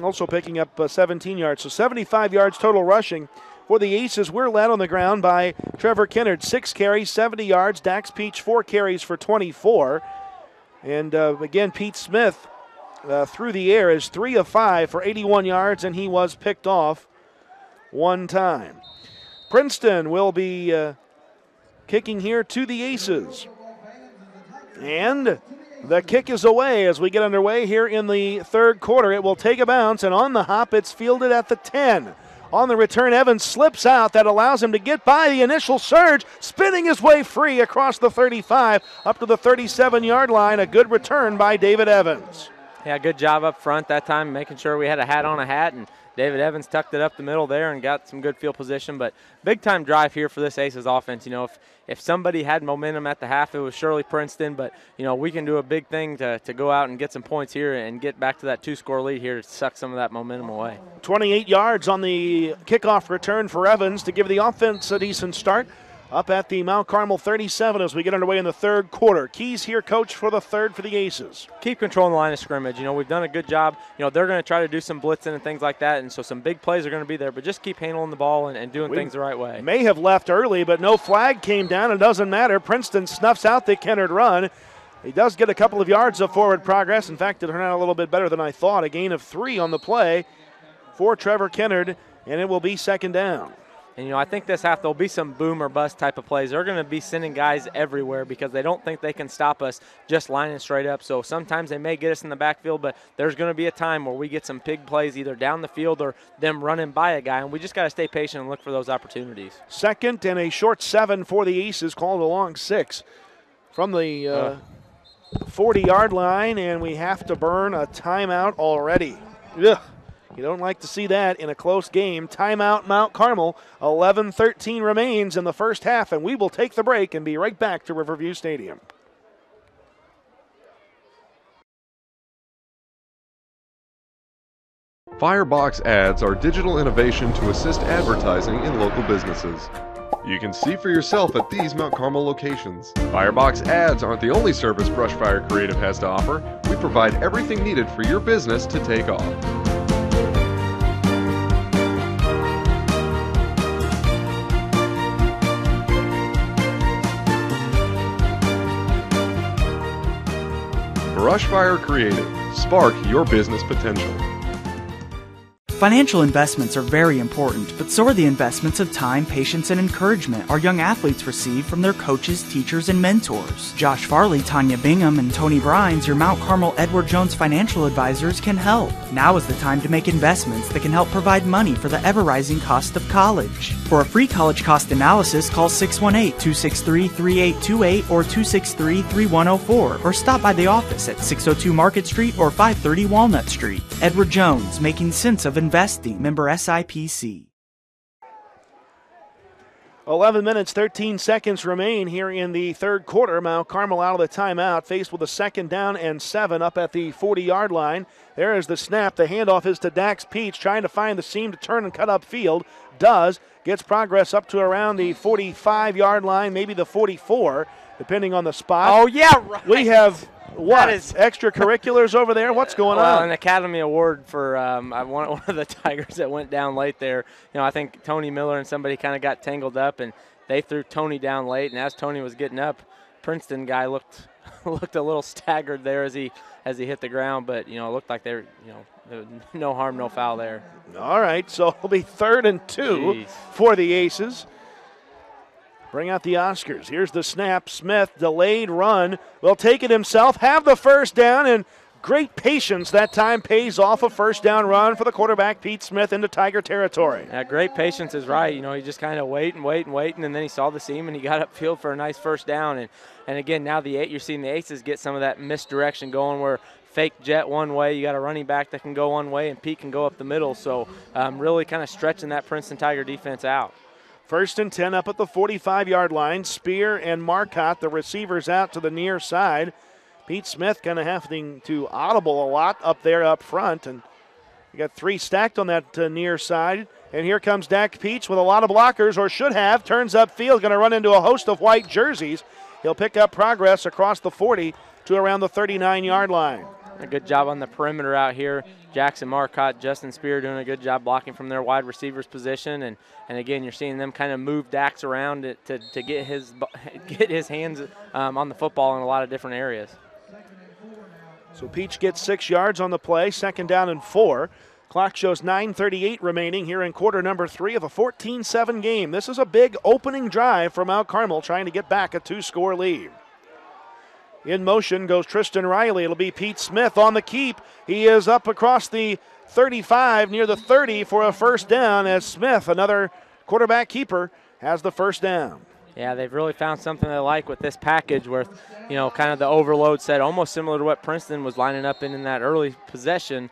also picking up 17 yards. So 75 yards total rushing. For the Aces, we're led on the ground by Trevor Kennard, 6 carries, 70 yards. Dax Peach, 4 carries for 24. And again, Pete Smith through the air is 3 of 5 for 81 yards, and he was picked off one time. Princeton will be kicking here to the Aces. And the kick is away as we get underway here in the third quarter. It will take a bounce, and on the hop, it's fielded at the 10. On the return, Evans slips out. That allows him to get by the initial surge, spinning his way free across the 35 up to the 37-yard line. A good return by David Evans. Yeah, good job up front that time, making sure we had a hat on a hat, and David Evans tucked it up the middle there and got some good field position. But big-time drive here for this Aces offense. You know, if somebody had momentum at the half, it was surely Princeton. But, you know, we can do a big thing to go out and get some points here and get back to that 2-score lead here to suck some of that momentum away. 28 yards on the kickoff return for Evans to give the offense a decent start. Up at the Mount Carmel 37 as we get underway in the third quarter. Keys here, coach, for the third for the Aces. Keep controlling the line of scrimmage. You know, we've done a good job. You know, they're going to try to do some blitzing and things like that, and so some big plays are going to be there, but just keep handling the ball and doing things the right way. May have left early, but no flag came down. It doesn't matter. Princeton snuffs out the Kennard run. He does get a couple of yards of forward progress. In fact, it turned out a little bit better than I thought. A gain of 3 on the play for Trevor Kennard, and it will be second down. And, you know, I think this half there'll be some boom or bust type of plays. They're going to be sending guys everywhere because they don't think they can stop us just lining straight up. So sometimes they may get us in the backfield, but there's going to be a time where we get some big plays either down the field or them running by a guy, and we just got to stay patient and look for those opportunities. Second and a short 7 for the Aces, called a long 6 from the 40-yard line, and we have to burn a timeout already. Ugh. You don't like to see that in a close game. Timeout, Mount Carmel. 11-13 remains in the first half, and we will take the break and be right back to Riverview Stadium. Firebox ads are digital innovation to assist advertising in local businesses. You can see for yourself at these Mount Carmel locations. Firebox ads aren't the only service Brushfire Creative has to offer. We provide everything needed for your business to take off. Brushfire Creative. Spark your business potential. Financial investments are very important, but so are the investments of time, patience, and encouragement our young athletes receive from their coaches, teachers, and mentors. Josh Farley, Tanya Bingham, and Tony Brines, your Mount Carmel Edward Jones financial advisors, can help. Now is the time to make investments that can help provide money for the ever-rising cost of college. For a free college cost analysis, call 618-263-3828 or 263-3104, or stop by the office at 602 Market Street or 530 Walnut Street. Edward Jones, making sense of investing. Member SIPC. 11 minutes, 13 seconds remain here in the third quarter. Mount Carmel out of the timeout, faced with a second down and 7 up at the 40-yard line. There is the snap. The handoff is to Dax Peach, trying to find the seam to turn and cut upfield. Does. Gets progress up to around the 45-yard line, maybe the 44, depending on the spot. Oh, yeah, right. We have... What? Extracurriculars over there? What's going on? An Academy Award for one of the Tigers that went down late there. You know, I think Tony Miller and somebody kind of got tangled up, and they threw Tony down late. And as Tony was getting up, Princeton guy looked a little staggered there as he hit the ground. But you know, it looked like there was no harm, no foul there. All right, so it'll be 3rd and 2 for the Aces. Bring out the Oscars. Here's the snap. Smith, delayed run, will take it himself, have the first down, and great patience that time pays off. A first down run for the quarterback, Pete Smith, into Tiger territory. Yeah, great patience is right. You know, he just kind of waiting, and then he saw the seam, and he got upfield for a nice first down. And again, now you're seeing the Aces get some of that misdirection going where fake jet one way, you got a running back that can go one way, and Pete can go up the middle. So really kind of stretching that Princeton Tiger defense out. 1st and 10 up at the 45-yard line. Spear and Marcotte, the receivers, out to the near side. Pete Smith kind of having to audible a lot up there up front. And you got 3 stacked on that near side. And here comes Dak Peach with a lot of blockers, or should have. Turns upfield, going to run into a host of white jerseys. He'll pick up progress across the 40 to around the 39-yard line. A good job on the perimeter out here. Jackson Marcotte, Justin Spear doing a good job blocking from their wide receivers position. And again, you're seeing them kind of move Dax around to get his hands on the football in a lot of different areas. So Peach gets 6 yards on the play, 2nd down and 4. Clock shows 9:38 remaining here in quarter number 3 of a 14-7 game. This is a big opening drive for Mount Carmel, trying to get back a 2-score lead. In motion goes Tristan Riley. It'll be Pete Smith on the keep. He is up across the 35, near the 30 for a first down, as Smith, another quarterback keeper, has the first down. Yeah, they've really found something they like with this package where, kind of the overload set, almost similar to what Princeton was lining up in that early possession,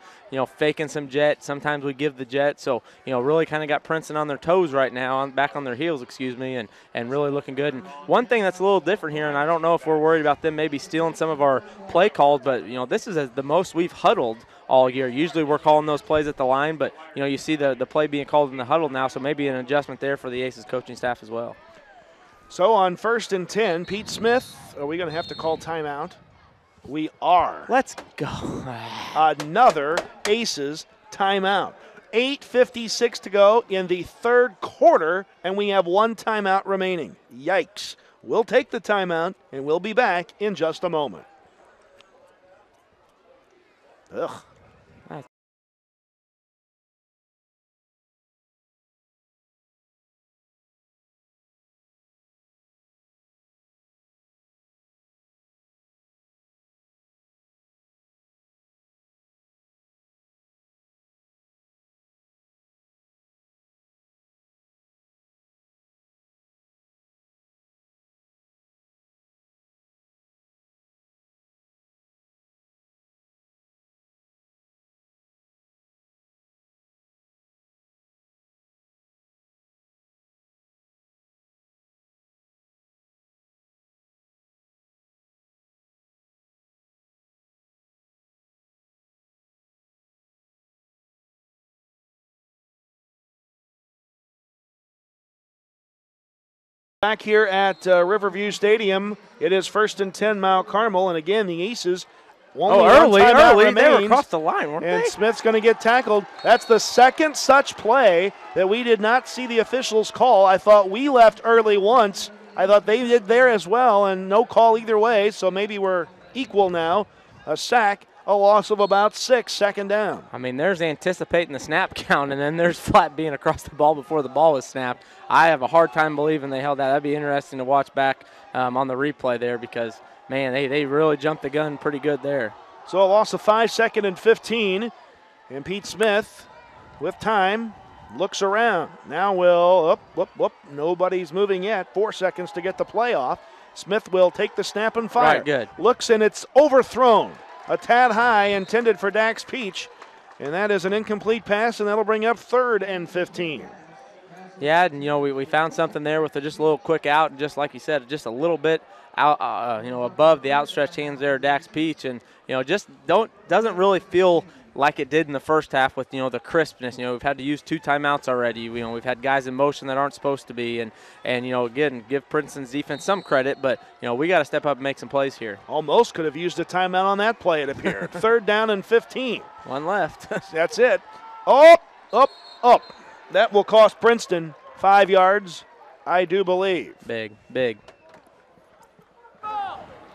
faking some jet. Sometimes we give the jet. So, really kind of got Princeton on their toes right now, back on their heels, and really looking good. And one thing that's a little different here, and I don't know if we're worried about them maybe stealing some of our play calls, but, this is the most we've huddled all year. Usually we're calling those plays at the line, but, you see the play being called in the huddle now, so maybe an adjustment there for the Aces coaching staff as well. So on 1st and 10, Pete Smith, are we going to have to call timeout? We are. Let's go. Another Aces timeout. 8:56 to go in the 3rd quarter, and we have 1 timeout remaining. Yikes. We'll take the timeout, and we'll be back in just a moment. Ugh. Back here at Riverview Stadium, it is 1st and 10 Mount Carmel, and again the Aces early. They were across the line, weren't and they? Smith's going to get tackled. That's the 2nd such play that we did not see the officials call. I thought we left early once. I thought they did there as well, and no call either way, so maybe we're equal now. A sack, a loss of about 6, 2nd down. I mean, there's anticipating the snap count, and then there's flat being across the ball before the ball was snapped. I have a hard time believing they held that. That'd be interesting to watch back on the replay there because, man, they really jumped the gun pretty good there. So a loss of 5, 2nd and 15. And Pete Smith, with time, looks around. Now nobody's moving yet. 4 seconds to get the play off. Smith will take the snap and fire. Right, good. Looks, and it's overthrown. A tad high, intended for Dax Peach. And that is an incomplete pass, and that'll bring up 3rd and 15. Yeah, and we found something there with just a little quick out, and just like you said, just a little bit out, above the outstretched hands there, Dax Peach, and just doesn't really feel like it did in the first half with the crispness. We've had to use 2 timeouts already. We've had guys in motion that aren't supposed to be, and again, give Princeton's defense some credit, but we got to step up and make some plays here. Almost could have used a timeout on that play, it appeared. 3rd down and 15. 1 left. That's it. Up. That will cost Princeton 5 yards, I do believe. Big.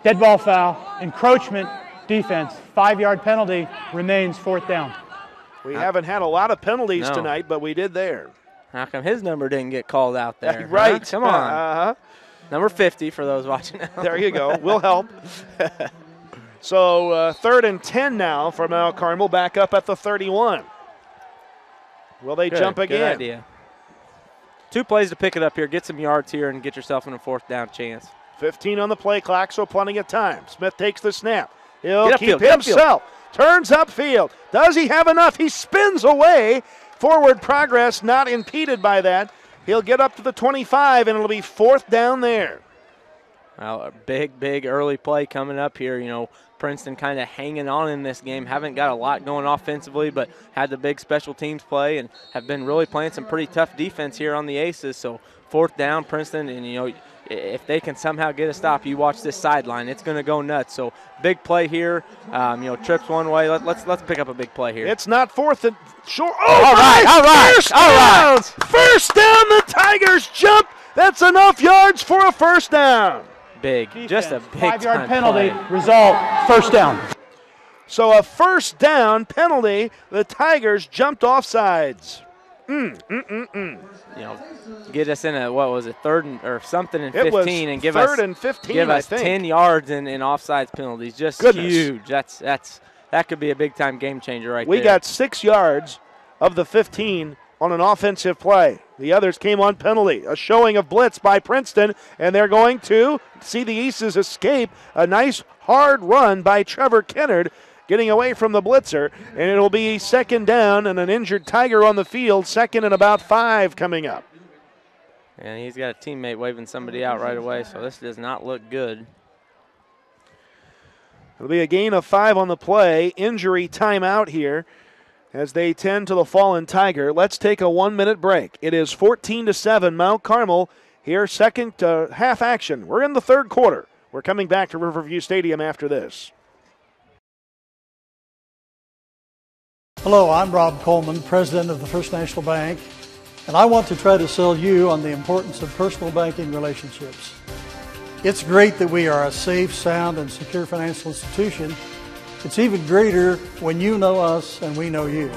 Dead ball foul, encroachment, defense, 5-yard penalty, remains 4th down. We haven't had a lot of penalties tonight, but we did there. How come his number didn't get called out there? Right. Huh? Come on. Number 50 for those watching now. There you go. We'll help. So 3rd and 10 now for Mount Carmel, back up at the 31. Will they jump again? Good idea. 2 plays to pick it up here. Get some yards here and get yourself in a 4th down chance. 15 on the play clock, so plenty of time. Smith takes the snap. He'll keep upfield, himself. Turns upfield. Does he have enough? He spins away. Forward progress not impeded by that. He'll get up to the 25, and it'll be 4th down there. Well, a big early play coming up here. Princeton kind of hanging on in this game. Haven't got a lot going offensively, but had the big special teams play and have been really playing some pretty tough defense here on the Aces. So 4th down, Princeton, and if they can somehow get a stop, you watch this sideline, it's going to go nuts. So big play here. Trips one way. Let's pick up a big play here. It's not fourth and short. Oh, all right. First down, the Tigers jump. That's enough yards for a first down. Big, Defense, just a big 5-yard penalty. play. Result, first down. So a first down penalty. The Tigers jumped off sides. Get us in a third or something and 15, and give third and 15. Give us I think. 10 yards in offsides penalties. Just huge. That could be a big time game changer right there. We got 6 yards of the 15 on an offensive play. The others came on penalty. A showing of blitz by Princeton, and they're going to see the Aces escape. A nice hard run by Trevor Kennard, getting away from the blitzer, and it'll be second down and an injured Tiger on the field, second and about 5 coming up. And he's got a teammate waving somebody out right away, so this does not look good. It'll be a gain of 5 on the play. Injury timeout here as they tend to the fallen Tiger. Let's take a 1-minute break. It is 14-7 Mount Carmel here, second half action. We're in the third quarter. We're coming back to Riverview Stadium after this. Hello, I'm Rob Coleman, President of the First National Bank, and I want to try to sell you on the importance of personal banking relationships. It's great that we are a safe, sound, and secure financial institution. It's even greater when you know us and we know you.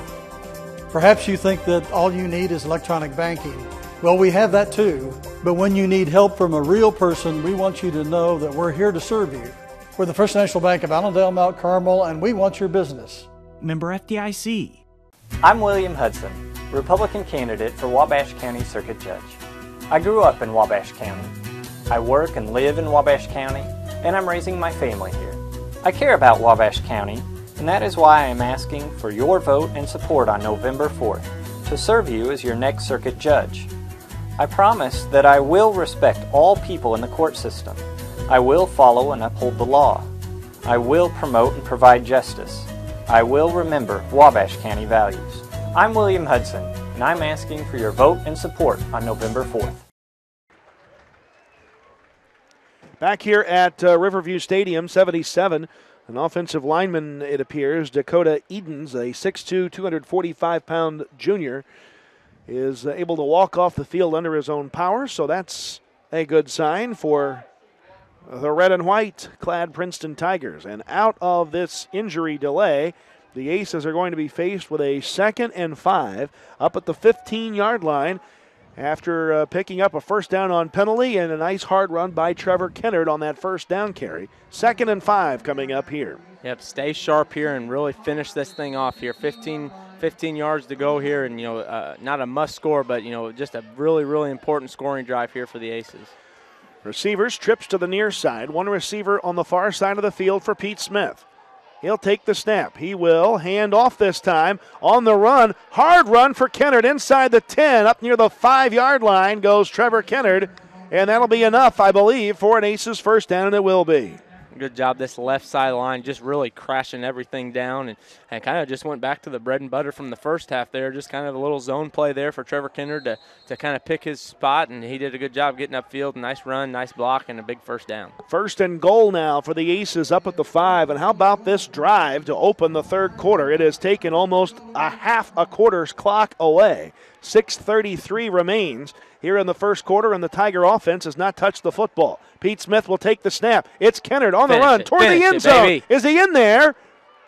Perhaps you think that all you need is electronic banking. Well, we have that too, but when you need help from a real person, we want you to know that we're here to serve you. We're the First National Bank of Allendale, Mount Carmel, and we want your business. Member FDIC. I'm William Hudson, Republican candidate for Wabash County Circuit Judge. I grew up in Wabash County. I work and live in Wabash County, and I'm raising my family here. I care about Wabash County, and that is why I am asking for your vote and support on November 4th to serve you as your next circuit judge. I promise that I will respect all people in the court system. I will follow and uphold the law. I will promote and provide justice. I will remember Wabash County values. I'm William Hudson, and I'm asking for your vote and support on November 4th. Back here at Riverview Stadium, 77, an offensive lineman, it appears, Dakota Edens, a 6'2", 245-pound junior, is able to walk off the field under his own power, so that's a good sign for the red and white clad Princeton Tigers. And out of this injury delay, the Aces are going to be faced with a 2nd and 5 up at the 15-yard line after picking up a first down on penalty and a nice hard run by Trevor Kennard on that first down carry. 2nd and 5 coming up here. Yep, stay sharp here and really finish this thing off here. 15 yards to go here, and not a must score, but just a really, really important scoring drive here for the Aces. Receivers, trips to the near side. One receiver on the far side of the field for Pete Smith. He'll take the snap. He will hand off this time. On the run, hard run for Kennard inside the 10. Up near the 5-yard line goes Trevor Kennard, and that'll be enough, I believe, for an Aces first down, and it will be. Good job, this left sideline, just really crashing everything down and kind of just went back to the bread and butter from the first half there. Just kind of a little zone play there for Trevor Kennard to kind of pick his spot, and he did a good job getting upfield. Nice run, nice block, and a big first down. First and goal now for the Aces up at the 5. And how about this drive to open the third quarter? It has taken almost a half a quarter's clock away. 6:33 remains here in the first quarter, and the Tiger offense has not touched the football. Pete Smith will take the snap. It's Kennard on the run toward the end zone. Is he in there?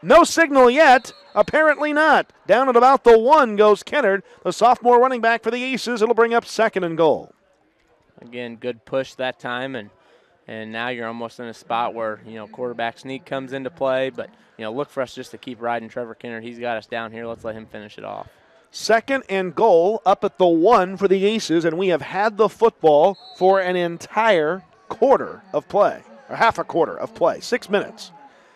No signal yet. Apparently not. Down at about the 1 goes Kennard, the sophomore running back for the Aces. It'll bring up 2nd and goal. Again, good push that time, and now you're almost in a spot where, quarterback sneak comes into play, but, look for us just to keep riding Trevor Kennard. He's got us down here. Let's let him finish it off. 2nd and goal up at the 1 for the Aces, and we have had the football for an entire quarter of play, or half a quarter of play, 6 minutes.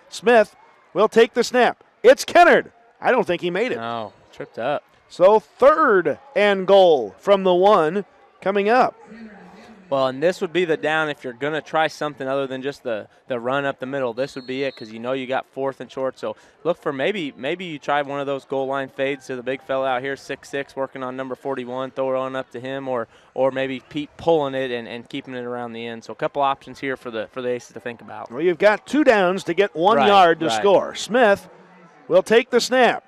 Smith will take the snap. It's Kennard. I don't think he made it. No, tripped up. So 3rd and goal from the 1 coming up. Well, and this would be the down if you're going to try something other than just the run up the middle. This would be it because you know you got 4th and short. So look for maybe you try one of those goal line fades to the big fella out here, 6'6", working on number 41, throw it up to him, or maybe Pete pulling it and keeping it around the end. So a couple options here for the Aces to think about. Well, you've got 2 downs to get 1 yard to score. Smith will take the snap.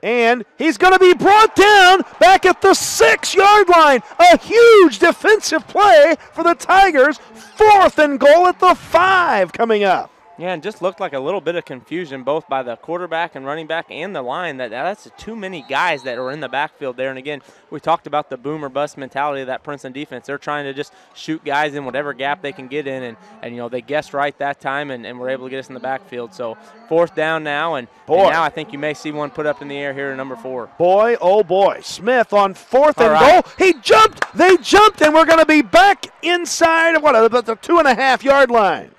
And he's going to be brought down back at the 6-yard line. A huge defensive play for the Tigers. 4th and goal at the 5 coming up. Yeah, and just looked like a little bit of confusion both by the quarterback and running back and the line. That's too many guys that are in the backfield there. And, again, we talked about the boom or bust mentality of that Princeton defense. They're trying to just shoot guys in whatever gap they can get in. And you know, they guessed right that time and were able to get us in the backfield. So 4th down now, and now I think you may see one put up in the air here at number 4. Boy, oh, boy. Smith on 4th and goal. He jumped. They jumped, and we're going to be back inside of about the 2.5-yard line.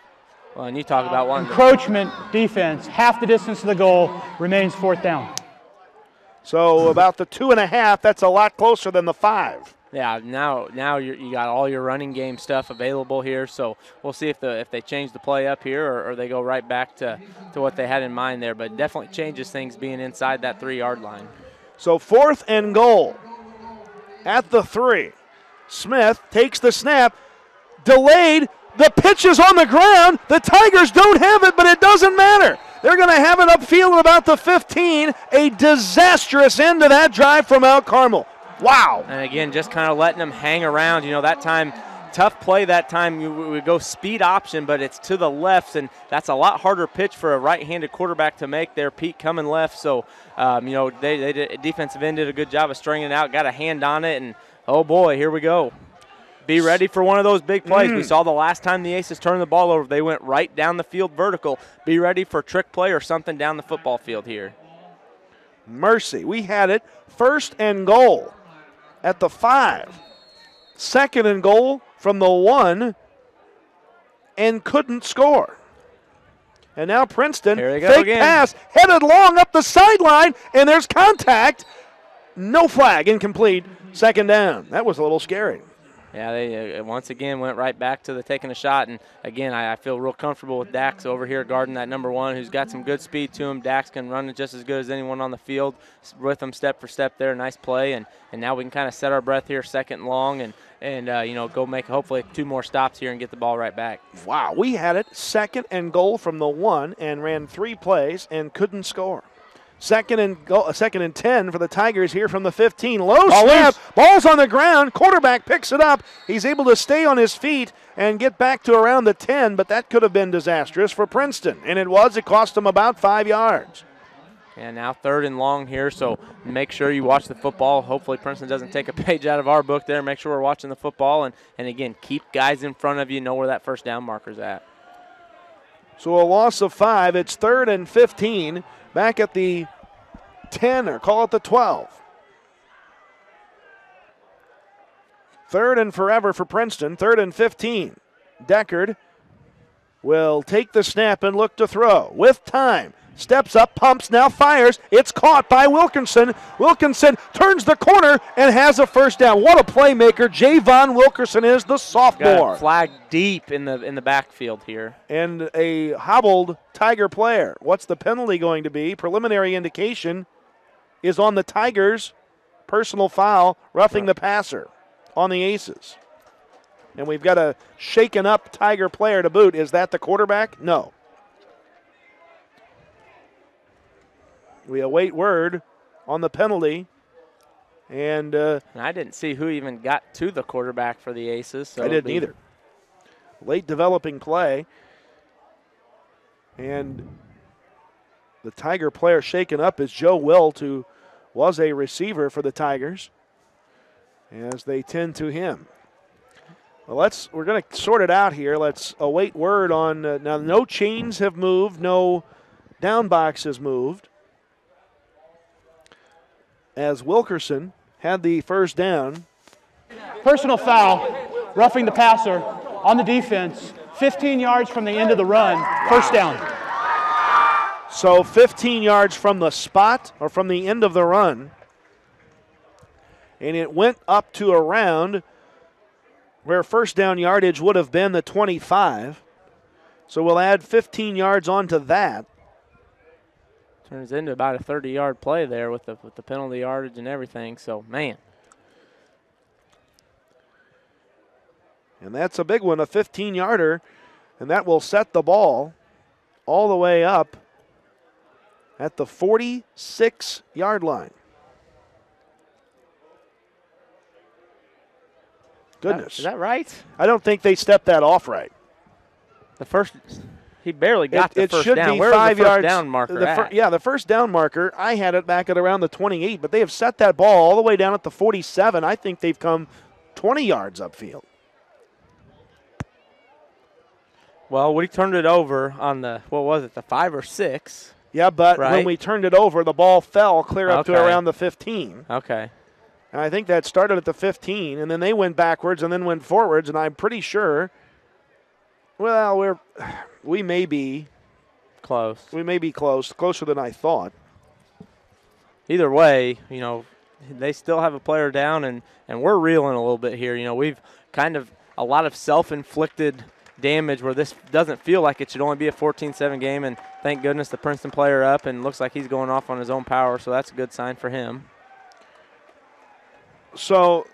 Well, and you talk about one encroachment defense, half the distance to the goal, remains 4th down. So about the 2.5, that's a lot closer than the 5. Yeah, now you got all your running game stuff available here. So we'll see if they change the play up here or they go right back to what they had in mind there. But it definitely changes things being inside that 3-yard line. So 4th and goal at the 3. Smith takes the snap, delayed. The pitch is on the ground. The Tigers don't have it, but it doesn't matter. They're going to have it upfield at about the 15. A disastrous end to that drive from Mount Carmel. Wow. And again, just kind of letting them hang around. You know, that time, tough play that time. We go speed option, but it's to the left, and that's a lot harder pitch for a right-handed quarterback to make there. Pete coming left, so, you know, defensive end did a good job of stringing it out, got a hand on it, and, oh, boy, here we go. Be ready for one of those big plays. We saw the last time the Aces turned the ball over, they went right down the field vertical. Be ready for a trick play or something down the football field here. Mercy. We had it 1st and goal at the 5. 2nd and goal from the 1 and couldn't score. And now Princeton, fake pass, headed long up the sideline, and there's contact. No flag, incomplete, 2nd down. That was a little scary. Yeah, they once again went right back to the taking a shot. And, again, I feel real comfortable with Dax over here guarding that number 1 who's got some good speed to him. Dax can run it just as good as anyone on the field with him step for step there. Nice play. And now we can kind of set our breath here 2nd and long and you know, go make hopefully 2 more stops here and get the ball right back. Wow, we had it 2nd and goal from the 1 and ran 3 plays and couldn't score. 2nd and 10 for the Tigers here from the 15. Low snap, ball's on the ground, quarterback picks it up. He's able to stay on his feet and get back to around the 10, but that could have been disastrous for Princeton, and it was. It cost them about 5 yards. And now 3rd and long here, so make sure you watch the football. Hopefully Princeton doesn't take a page out of our book there. Make sure we're watching the football, and again, keep guys in front of you, know where that 1st down marker's at. So a loss of 5. It's 3rd and 15. Back at the 10 or call it the 12. 3rd and forever for Princeton. 3rd and 15. Deckard will take the snap and look to throw with time. Steps up, pumps, now fires. It's caught by Wilkinson. Wilkinson turns the corner and has a 1st down. What a playmaker Javon Wilkerson is, the sophomore. Got a flag deep in the backfield here. And a hobbled Tiger player. What's the penalty going to be? Preliminary indication is on the Tigers. Personal foul, roughing the passer on the Aces. And we've got a shaken up Tiger player to boot. Is that the quarterback? No. We await word on the penalty. And I didn't see who even got to the quarterback for the Aces. So I didn't either. Late developing play. And the Tiger player shaken up is Joe Wilt, who was a receiver for the Tigers, as they tend to him. Well, we're going to sort it out here. Let's await word on, now no chains have moved, no down box has moved. As Wilkerson had the 1st down. Personal foul, roughing the passer on the defense, 15 yards from the end of the run, 1st down. So 15 yards from the spot or from the end of the run. And it went up to around where first down yardage would have been the 25. So we'll add 15 yards onto that. Turns into about a 30-yard play there with the penalty yardage and everything. So, man. And that's a big one, a 15-yarder, and that will set the ball all the way up at the 46-yard line. Goodness. Is that right? I don't think they stepped that off right. The first, he barely got the first should down. Be Where 5 was the yards, first down marker at? Yeah, the first down marker, I had it back at around the 28, but they have set that ball all the way down at the 47. I think they've come 20 yards upfield. Well, we turned it over on the, what was it, the 5 or 6? Yeah, but right? When we turned it over, the ball fell clear up to around the 15. Okay. And I think that started at the 15, and then they went backwards and then went forwards, and I'm pretty sure, well, we may be close. We may be closer than I thought. Either way, you know, they still have a player down, and we're reeling a little bit here. You know, we've kind of a lot of self-inflicted damage where this doesn't feel like it should only be a 14-7 game, and thank goodness the Princeton player up and looks like he's going off on his own power, so that's a good sign for him. So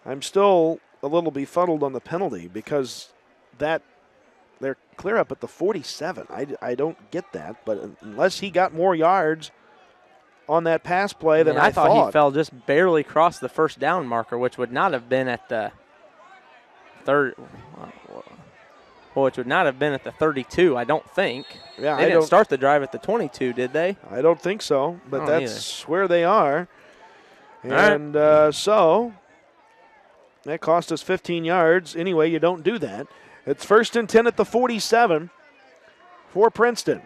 I'm still a little befuddled on the penalty because they're clear up at the 47. I don't get that, but unless he got more yards on that pass play than I thought. He fell just barely across the first down marker, which would not have been at the third. Well, which would not have been at the 32, I don't think. Yeah, they didn't start the drive at the 22, did they? I don't think so, but that's where they are. And so that cost us 15 yards. Anyway, you don't do that. It's 1st and 10 at the 47 for Princeton.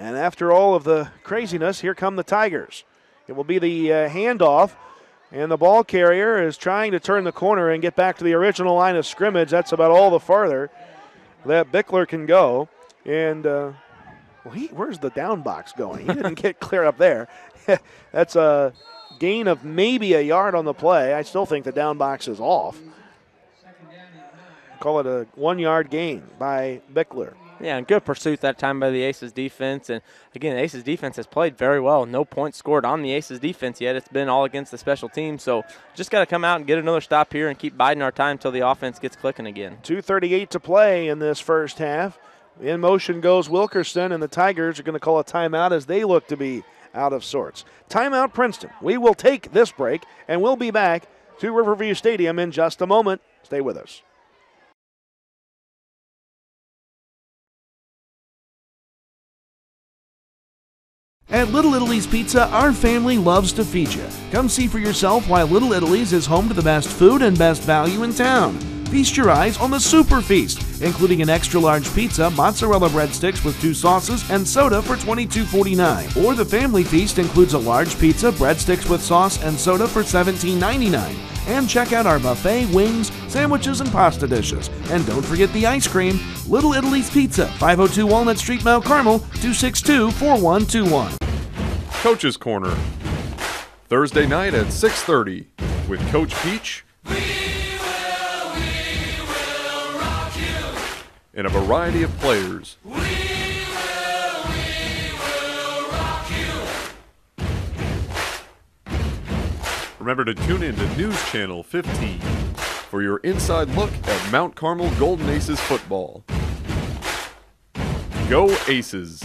And after all of the craziness, here come the Tigers. It will be the handoff. And the ball carrier is trying to turn the corner and get back to the original line of scrimmage. That's about all the farther that Bickler can go. And, where's the down box going? He didn't get clear up there. That's a gain of maybe a yard on the play. I still think the down box is off. Call it a 1-yard gain by Bickler. Yeah, and good pursuit that time by the Aces defense. And, again, the Aces defense has played very well. No points scored on the Aces defense yet. It's been all against the special teams. So just got to come out and get another stop here and keep biding our time until the offense gets clicking again. 2:38 to play in this first half. In motion goes Wilkerson, and the Tigers are going to call a timeout as they look to be out of sorts. Timeout, Princeton. We will take this break, and we'll be back to Riverview Stadium in just a moment. Stay with us. At Little Italy's Pizza, our family loves to feed you. Come see for yourself why Little Italy's is home to the best food and best value in town. Feast your eyes on the Super Feast, including an extra-large pizza, mozzarella breadsticks with 2 sauces, and soda for $22.49. Or the Family Feast includes a large pizza, breadsticks with sauce, and soda for $17.99. And check out our buffet, wings, sandwiches, and pasta dishes. And don't forget the ice cream. Little Italy's Pizza, 502 Walnut Street, Mount Carmel, 262-4121. Coach's Corner, Thursday night at 6:30 with Coach Peach and a variety of players. We will rock you. Remember to tune in to News Channel 15 for your inside look at Mount Carmel Golden Aces football. Go Aces!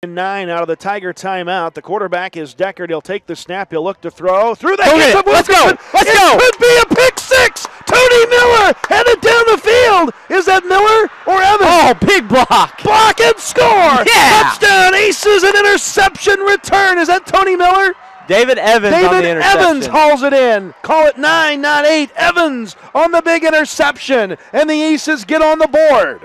9 out of the Tiger timeout. The quarterback is Deckard. He'll take the snap. He'll look to throw. Through the hands of Wilkerson. Let's go! It could be a pick six. Tony Miller headed down the field. Is that Miller or Evans? Oh, big block. Block and score. Yeah. Touchdown. Aces, an interception return. Is that Tony Miller? David Evans on the interception. Evans hauls it in. Call it 9, not 8. Evans on the big interception. And the Aces get on the board.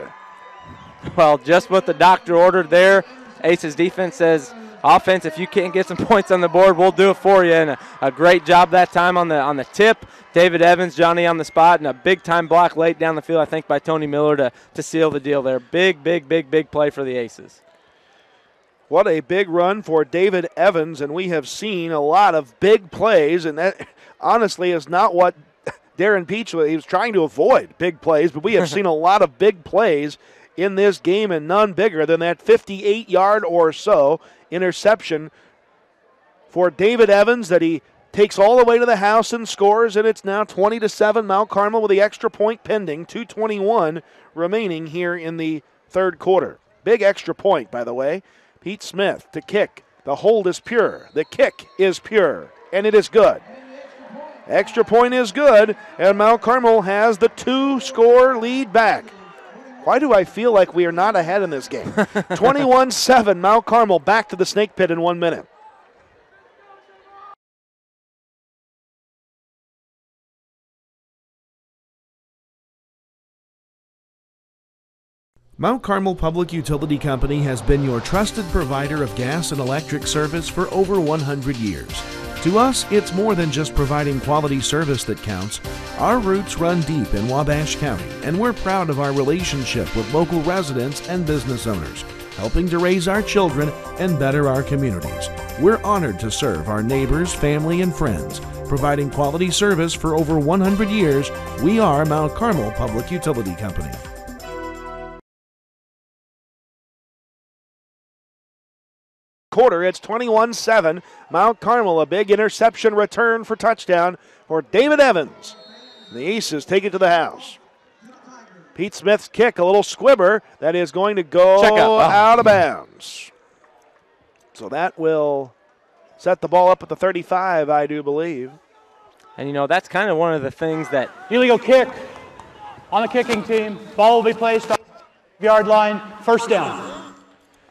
Well, just what the doctor ordered there. Aces defense says, offense, if you can't get some points on the board, we'll do it for you. And a great job that time on the tip. David Evans, Johnny on the spot, and a big-time block late down the field, I think, by Tony Miller to seal the deal there. Big play for the Aces. What a big run for David Evans, and we have seen a lot of big plays, and that honestly is not what Darren Peach was. He was trying to avoid big plays, but we have seen a lot of big plays in this game, and none bigger than that 58-yard or so interception for David Evans that he takes all the way to the house and scores, and it's now 20-7 Mount Carmel with the extra point pending. 2:21 remaining here in the third quarter. Big extra point, by the way. Pete Smith to kick. The hold is pure. The kick is pure, and it is good. Extra point is good, and Mount Carmel has the 2-score lead back. Why do I feel like we are not ahead in this game? 21-7, Mount Carmel back to the snake pit in 1 minute. Mount Carmel Public Utility Company has been your trusted provider of gas and electric service for over 100 years. To us, it's more than just providing quality service that counts. Our roots run deep in Wabash County, and we're proud of our relationship with local residents and business owners, helping to raise our children and better our communities. We're honored to serve our neighbors, family, and friends. Providing quality service for over 100 years, we are Mount Carmel Public Utility Company. Quarter, it's 21-7. Mount Carmel, a big interception return for touchdown for David Evans. The Aces take it to the house. Pete Smith's kick, a little squibber that is going to go out of bounds. So that will set the ball up at the 35, I do believe. And, you know, that's kind of one of the things that... Illegal kick on the kicking team. Ball will be placed on the yard line. First down.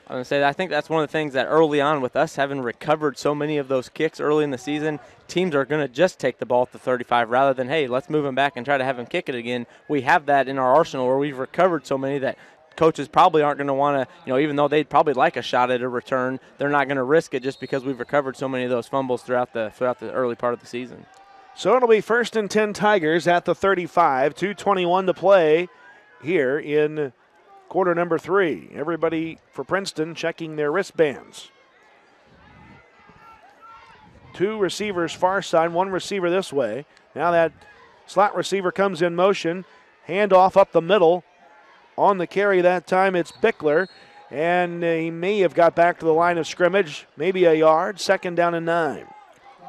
I'm going to say, I think that's one of the things that early on with us having recovered so many of those kicks early in the season, teams are going to just take the ball at the 35 rather than, hey, let's move them back and try to have them kick it again. We have that in our arsenal where we've recovered so many that coaches probably aren't going to want to, you know, even though they'd probably like a shot at a return, they're not going to risk it just because we've recovered so many of those fumbles throughout the early part of the season. So it'll be 1st and 10 Tigers at the 35, 2:21 to play here in quarter number 3. Everybody for Princeton checking their wristbands. 2 receivers far side, 1 receiver this way. Now that slot receiver comes in motion. Handoff up the middle. On the carry that time it's Bickler. And he may have got back to the line of scrimmage. Maybe a yard. 2nd down and 9.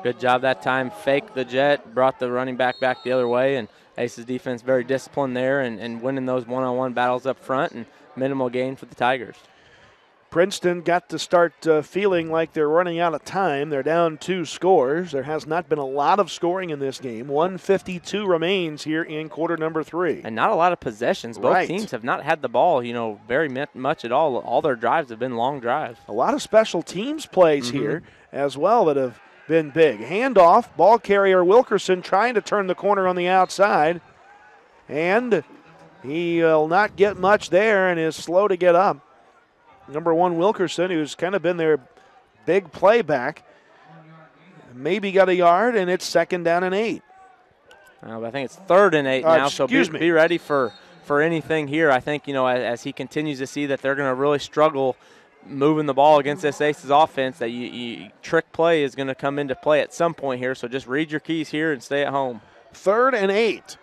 Good job that time. Faked the jet, brought the running back the other way, and Aces defense very disciplined there and winning those one-on-one battles up front, and minimal gain for the Tigers. Princeton got to start feeling like they're running out of time. They're down 2 scores. There has not been a lot of scoring in this game. 1:52 remains here in quarter number 3. And not a lot of possessions. Both teams have not had the ball, you know, very much at all. All their drives have been long drives. A lot of special teams plays here as well that have been big. Handoff, ball carrier Wilkerson trying to turn the corner on the outside. And he will not get much there and is slow to get up. Number 1, Wilkerson, who's kind of been their big playback, maybe got a yard, and it's 2nd down and 8. I think it's 3rd and 8 now, so be ready for anything here. I think, you know, as he continues to see that they're going to really struggle moving the ball against this Aces offense, that trick play is going to come into play at some point here, so just read your keys here and stay at home. 3rd and 8.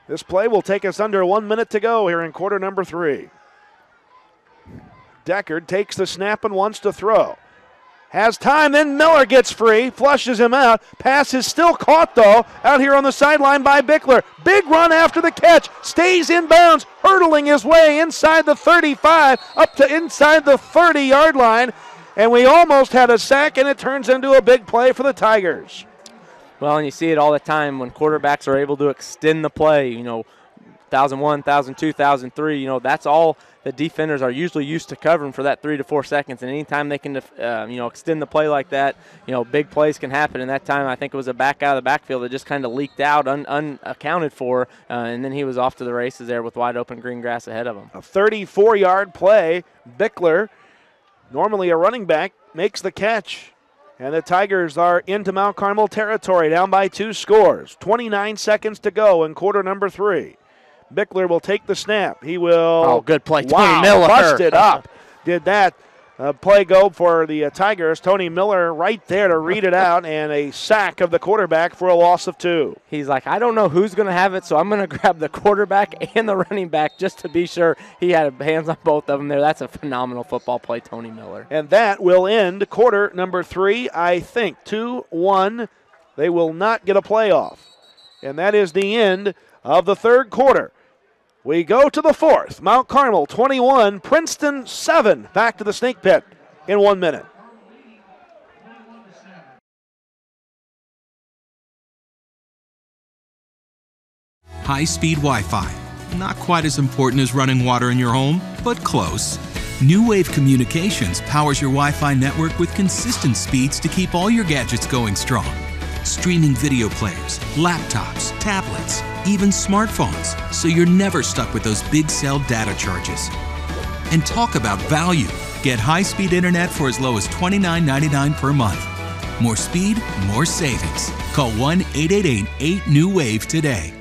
This play will take us under 1 minute to go here in quarter number 3. Deckard takes the snap and wants to throw. Has time, then Miller gets free, flushes him out. Pass is still caught, though, out here on the sideline by Bickler. Big run after the catch, stays in bounds, hurdling his way inside the 35, up to inside the 30-yard line. And we almost had a sack, and it turns into a big play for the Tigers. Well, and you see it all the time when quarterbacks are able to extend the play, you know, 1,001, 1,002, 1,003, you know, that's all the defenders are usually used to covering for that 3 to 4 seconds. And anytime they can, you know, extend the play like that, you know, big plays can happen. And that time I think it was a back out of the backfield that just kind of leaked out, unaccounted for, and then he was off to the races there with wide open green grass ahead of him. A 34-yard play. Bickler, normally a running back, makes the catch. And the Tigers are into Mount Carmel territory, down by 2 scores. 29 seconds to go in quarter number 3. Bickler will take the snap. He will. Oh, good play. Tony Miller. Busted up. Did that play go for the Tigers. Tony Miller right there to read it out, and a sack of the quarterback for a loss of 2. He's like, I don't know who's going to have it, so I'm going to grab the quarterback and the running back just to be sure. He had hands on both of them there. That's a phenomenal football play, Tony Miller. And that will end quarter number 3, I think. 2-1. They will not get a playoff. And that is the end of the third quarter. We go to the fourth. Mount Carmel 21, Princeton 7. Back to the Snake Pit in 1 minute. High-speed Wi-Fi. Not quite as important as running water in your home, but close. New Wave Communications powers your Wi-Fi network with consistent speeds to keep all your gadgets going strong. Streaming video players, laptops, tablets, even smartphones, so you're never stuck with those big cell data charges. And talk about value. Get high-speed internet for as low as $29.99 per month. More speed, more savings. Call 1-888-8-NEW-WAVE today.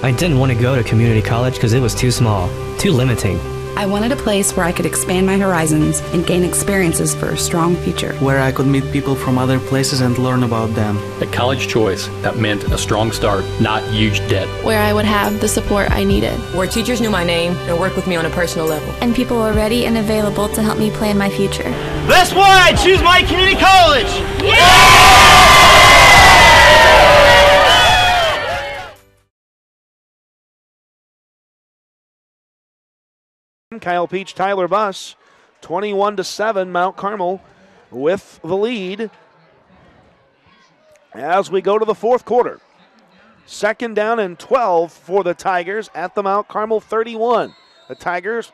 I didn't want to go to community college because it was too small, too limiting. I wanted a place where I could expand my horizons and gain experiences for a strong future. Where I could meet people from other places and learn about them. A college choice that meant a strong start, not huge debt. Where I would have the support I needed. Where teachers knew my name and worked with me on a personal level. And people were ready and available to help me plan my future. That's why I choose my community college! Kyle Peach, Tyler Buss, 21-7, Mount Carmel with the lead as we go to the fourth quarter. 2nd down and 12 for the Tigers at the Mount Carmel 31. The Tigers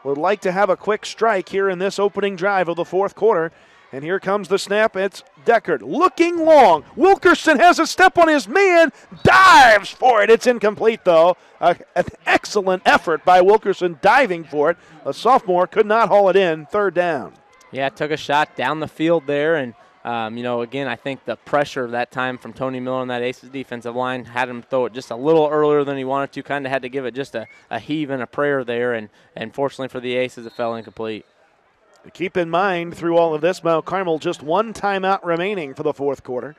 would like to have a quick strike here in this opening drive of the fourth quarter. And here comes the snap. It's Deckard looking long. Wilkerson has a step on his man, dives for it. It's incomplete, though. An excellent effort by Wilkerson diving for it. A sophomore could not haul it in. 3rd down. Yeah, took a shot down the field there. And, again, I think the pressure that time from Tony Miller on that Aces defensive line had him throw it just a little earlier than he wanted to. Kind of had to give it just a heave and a prayer there. And fortunately for the Aces, it fell incomplete. Keep in mind, through all of this, Mount Carmel just 1 timeout remaining for the fourth quarter.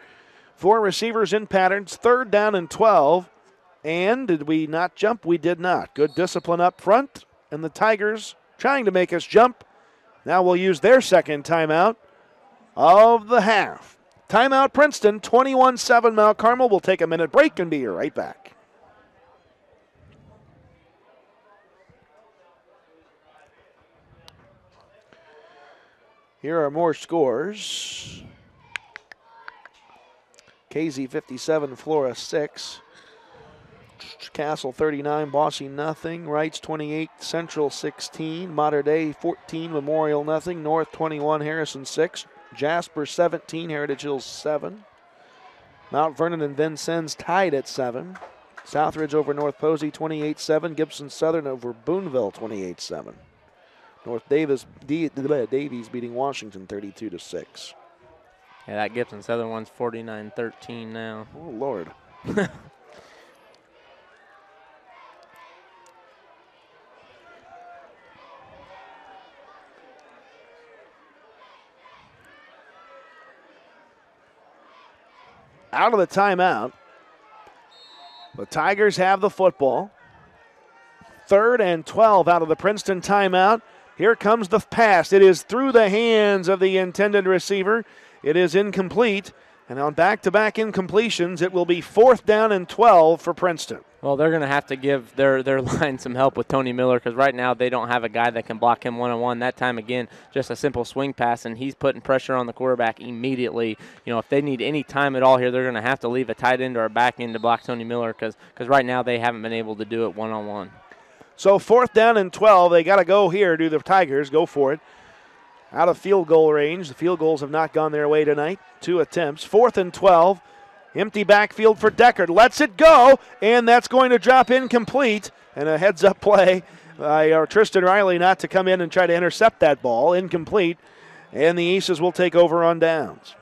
4 receivers in patterns, 3rd down and 12. And did we not jump? We did not. Good discipline up front, and the Tigers trying to make us jump. Now we'll use their 2nd timeout of the half. Timeout Princeton, 21-7 Mount Carmel. We'll take a minute break and be right back. Here are more scores. KZ 57, Flora 6. Castle 39, Bossy nothing. Wrights 28, Central 16. Mater Dei 14, Memorial nothing. North 21, Harrison 6. Jasper 17, Heritage Hills 7. Mount Vernon and Vincennes tied at 7. Southridge over North Posey 28-7. Gibson Southern over Boonville 28-7. North Davies beating Washington 32-6. Yeah, that Gibson Southern one's 49-13 now. Oh, Lord. Out of the timeout. The Tigers have the football. 3rd and 12 out of the Princeton timeout. Here comes the pass. It is through the hands of the intended receiver. It is incomplete. And on back-to-back incompletions, it will be 4th down and 12 for Princeton. Well, they're going to have to give their line some help with Tony Miller because right now they don't have a guy that can block him one-on-one. That time, again, just a simple swing pass, and he's putting pressure on the quarterback immediately. If they need any time at all here, they're going to have to leave a tight end or a back end to block Tony Miller because right now they haven't been able to do it one-on-one. So 4th down and 12. They got to go here, do the Tigers. Go for it. Out of field goal range. The field goals have not gone their way tonight. 2 attempts. 4th and 12. Empty backfield for Deckard. Lets it go, and that's going to drop incomplete. And a heads-up play by Tristan Riley not to come in and try to intercept that ball. Incomplete. And the Aces will take over on downs.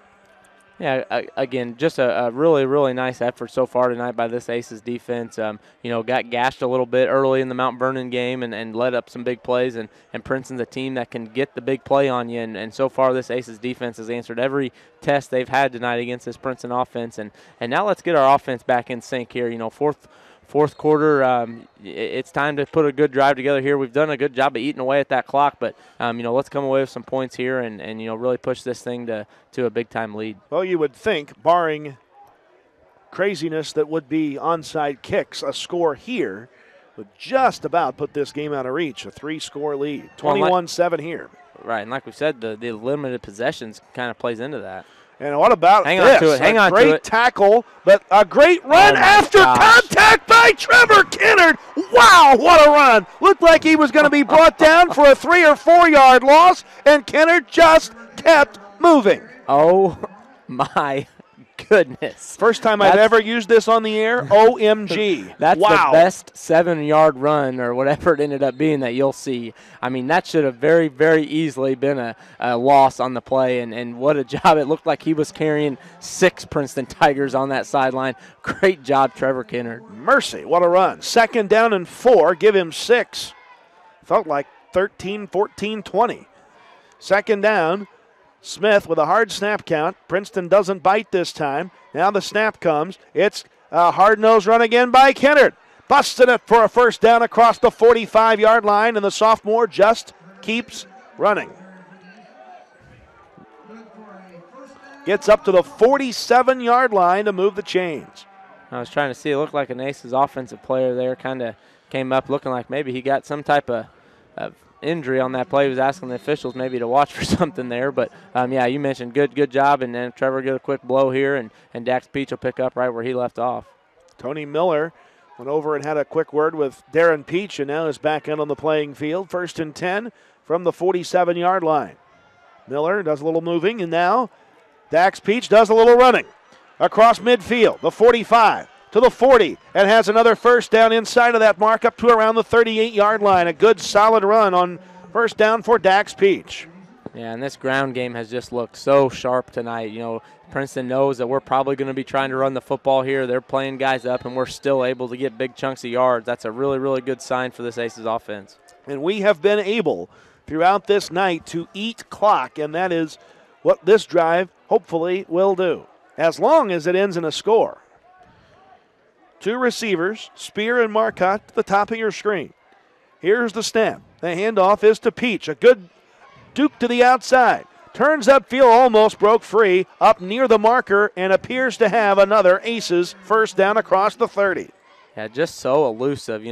Yeah, again, just a really, really nice effort so far tonight by this Aces defense. Got gashed a little bit early in the Mount Vernon game and led up some big plays. And Princeton's a team that can get the big play on you. And so far, this Aces defense has answered every test they've had tonight against this Princeton offense. And now let's get our offense back in sync here. Fourth quarter, it's time to put a good drive together here. We've done a good job of eating away at that clock, but let's come away with some points here and really push this thing to a big-time lead. Well, you would think, barring craziness that would be onside kicks, a score here would just about put this game out of reach, a 3-score lead, 21-7 here. Right, and like we said, the limited possessions kind of plays into that. And what about Hang this? on to it. Hang on to it. Great tackle, but a great run after contact by Trevor Kennard. Wow, what a run. Looked like he was going to be brought down for a 3 or 4 yard loss, and Kennard just kept moving. Oh, my goodness. First time I've ever used this on the air. OMG. That's wow. the best 7-yard run or whatever it ended up being that you'll see. I mean, that should have very, very easily been a loss on the play, and what a job. It looked like he was carrying 6 Princeton Tigers on that sideline. Great job, Trevor Kennard. Mercy, what a run. 2nd down and 4, give him 6. Felt like 13, 14, 20. 2nd down. Smith with a hard snap count. Princeton doesn't bite this time. Now the snap comes. It's a hard-nosed run again by Kennard. Busted it for a 1st down across the 45-yard line, and the sophomore just keeps running. Gets up to the 47-yard line to move the chains. I was trying to see. It looked like an Aces offensive player there kind of came up looking like maybe he got some type of injury on that play. He was asking the officials maybe to watch for something there. But, yeah, you mentioned good job, and then Trevor get a quick blow here, and Dax Peach will pick up right where he left off. Tony Miller went over and had a quick word with Darren Peach, and now is back in on the playing field. 1st and 10 from the 47-yard line. Miller does a little moving, and now Dax Peach does a little running across midfield, the 45 to the 40, and has another 1st down inside of that mark up to around the 38-yard line. A good solid run on 1st down for Dax Peach. Yeah, and this ground game has just looked so sharp tonight. Princeton knows that we're probably going to be trying to run the football here. They're playing guys up, and we're still able to get big chunks of yards. That's a really, really good sign for this Aces offense. And we have been able throughout this night to eat clock, and that is what this drive hopefully will do, as long as it ends in a score. 2 receivers, Spear and Marcotte, at the top of your screen. Here's the snap. The handoff is to Peach. A good duke to the outside. Turns upfield, almost broke free, up near the marker, and appears to have another Aces 1st down across the 30. Yeah, just so elusive.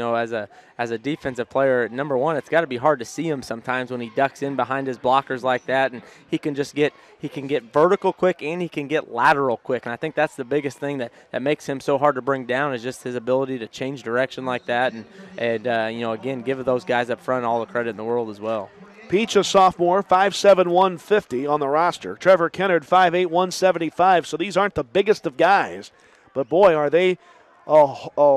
As a defensive player, number one, it's got to be hard to see him sometimes when he ducks in behind his blockers like that, and he can get vertical quick and he can get lateral quick. And I think that's the biggest thing that makes him so hard to bring down is just his ability to change direction like that, and again, give those guys up front all the credit in the world as well. Peach, a sophomore, 5'7", 150 on the roster. Trevor Kennard, 5'8", 175. So these aren't the biggest of guys, but boy, are they a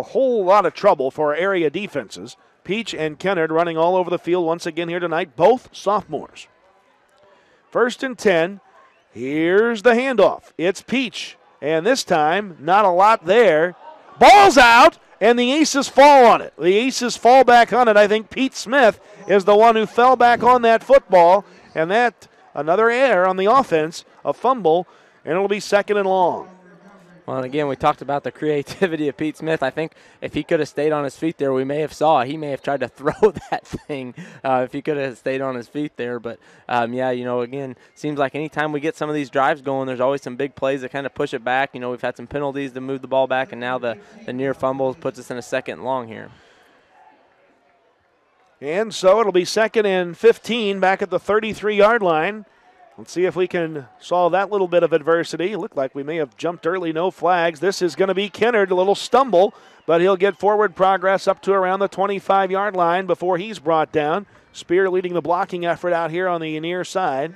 whole lot of trouble for our area defenses. Peach and Kennard running all over the field once again here tonight, both sophomores. 1st and 10. Here's the handoff. It's Peach, and this time not a lot there. Ball's out, and the Aces fall on it. The Aces fall back on it. I think Pete Smith is the one who fell back on that football, and that another error on the offense, a fumble, and it'll be 2nd and long. Well, and again, we talked about the creativity of Pete Smith. I think if he could have stayed on his feet there, we may have saw it. He may have tried to throw that thing if he could have stayed on his feet there. But, again, seems like anytime we get some of these drives going, there's always some big plays that kind of push it back. We've had some penalties to move the ball back, and now the near fumble puts us in a 2nd and long here. And so it'll be 2nd and 15 back at the 33-yard line. Let's see if we can solve that little bit of adversity. It looked like we may have jumped early, no flags. This is going to be Kennard, a little stumble, but he'll get forward progress up to around the 25-yard line before he's brought down. Spear leading the blocking effort out here on the near side.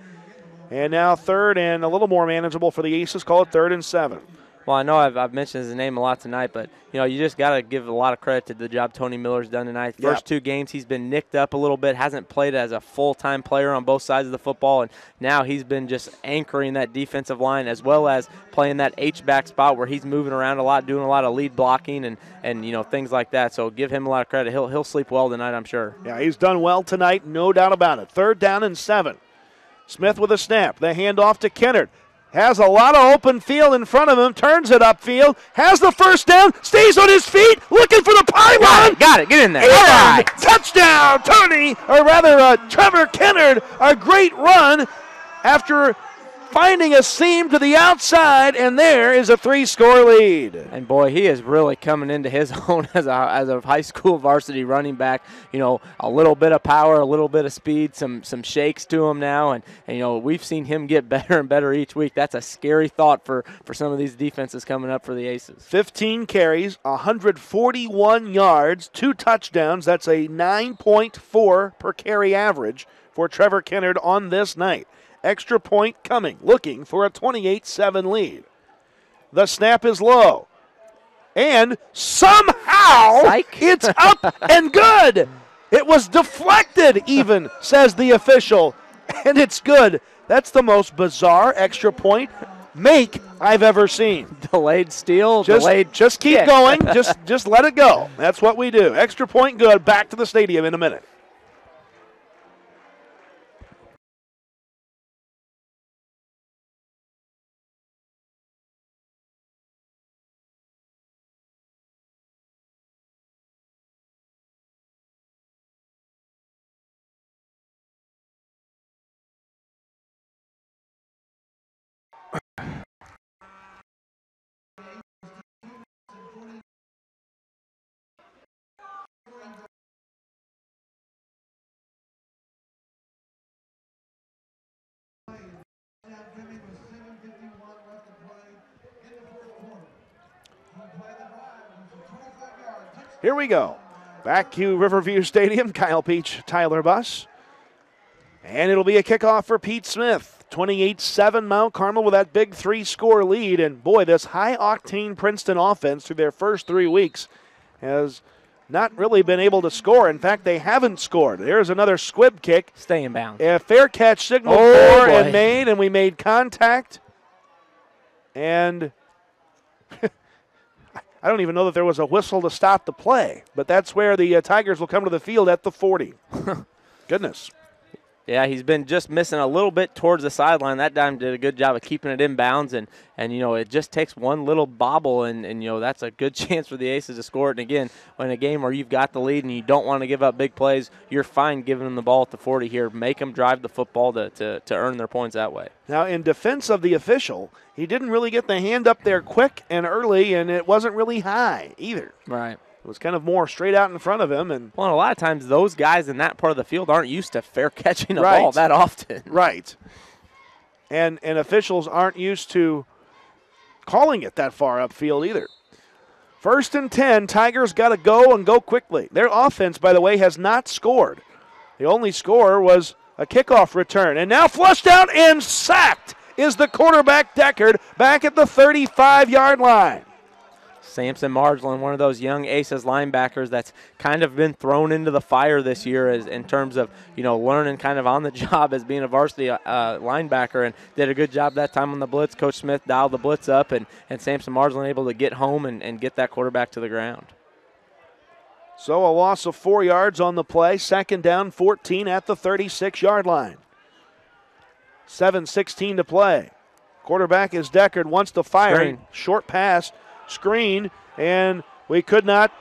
And now 3rd and a little more manageable for the Aces. Call it 3rd and 7. Well, I know I've mentioned his name a lot tonight, but, you just got to give a lot of credit to the job Tony Miller's done tonight. First 2 games, he's been nicked up a little bit, hasn't played as a full-time player on both sides of the football, and now he's been just anchoring that defensive line as well as playing that H-back spot where he's moving around a lot, doing a lot of lead blocking and things like that. So give him a lot of credit. He'll sleep well tonight, I'm sure. Yeah, he's done well tonight, no doubt about it. 3rd down and 7. Smith with a snap. The handoff to Kennard. Has a lot of open field in front of him, turns it upfield, has the first down, stays on his feet, looking for the pylon. Got it. Get in there. All right. Touchdown, Trevor Kennard. A great run after finding a seam to the outside, and there is a 3-score lead. And, boy, he is really coming into his own as a high school varsity running back. A little bit of power, a little bit of speed, some shakes to him now. And we've seen him get better and better each week. That's a scary thought for some of these defenses coming up for the Aces. 15 carries, 141 yards, 2 touchdowns. That's a 9.4 per carry average for Trevor Kennard on this night. Extra point coming, looking for a 28-7 lead. The snap is low. And somehow it's up and good. It was deflected even, says the official. And it's good. That's the most bizarre extra point make I've ever seen. Delayed steal, just keep going. Just let it go. That's what we do. Extra point good. Back to the stadium in a minute. Here we go. Back to Riverview Stadium. Kyle Peach, Tyler Buss. And it'll be a kickoff for Pete Smith. 28-7 Mount Carmel with that big 3-score lead. And boy, this high-octane Princeton offense through their first 3 weeks has not really been able to score. In fact, they haven't scored. There's another squib kick. Stay in bounds. A fair catch signaled for and made, and we made contact. And I don't even know that there was a whistle to stop the play, but that's where the Tigers will come to the field at the 40. Goodness. Yeah, he's been just missing a little bit towards the sideline. That time did a good job of keeping it in bounds, and it just takes one little bobble, and that's a good chance for the Aces to score it. And again, in a game where you've got the lead and you don't want to give up big plays, you're fine giving them the ball at the 40 here. Make them drive the football to earn their points that way. Now, in defense of the official, he didn't really get the hand up there quick and early, and it wasn't really high either. Right. It was kind of more straight out in front of him. And a lot of times those guys in that part of the field aren't used to fair catching a ball that often. Right. And officials aren't used to calling it that far upfield either. 1st and 10, Tigers got to go and go quickly. Their offense, by the way, has not scored. The only score was a kickoff return. And now flushed out and sacked is the quarterback Deckard back at the 35-yard line. Samson Marjolin, one of those young Aces linebackers that's kind of been thrown into the fire this year in terms of, learning kind of on the job as being a varsity linebacker, and did a good job that time on the blitz. Coach Smith dialed the blitz up, and Samson Marjolin able to get home and get that quarterback to the ground. So a loss of 4 yards on the play. 2nd down, 14 at the 36-yard line. 7:16 to play. Quarterback is Deckard, wants to fire. Screen. Short pass. Screen, and we could not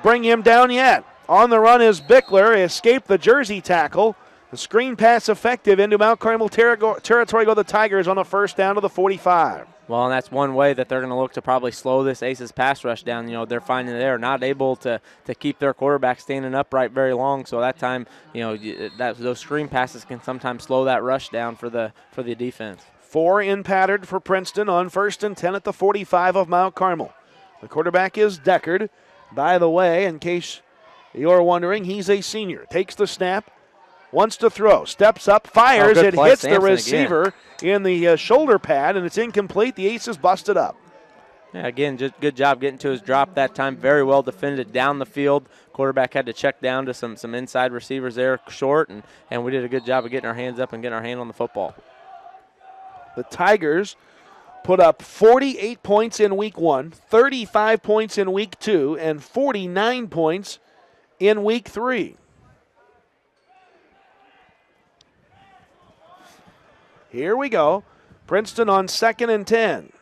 bring him down yet. On the run is Bickler, escaped the jersey tackle. The screen pass effective into Mount Carmel territory. Go the Tigers on the 1st down to the 45. Well, and that's one way that they're going to look to probably slow this Aces pass rush down. They're finding they're not able to keep their quarterback standing upright very long. So that time, those screen passes can sometimes slow that rush down for the defense. 4 in patterned for Princeton on 1st and 10 at the 45 of Mount Carmel. The quarterback is Deckard. By the way, in case you're wondering, he's a senior. Takes the snap, wants to throw, steps up, fires. It hits the receiver in the shoulder pad, and it's incomplete. The Aces busted up. Yeah, again, just good job getting to his drop that time. Very well defended down the field. Quarterback had to check down to some inside receivers there short, and we did a good job of getting our hands up and getting our hand on the football. The Tigers put up 48 points in week 1, 35 points in week 2, and 49 points in week 3. Here we go. Princeton on 2nd and 10.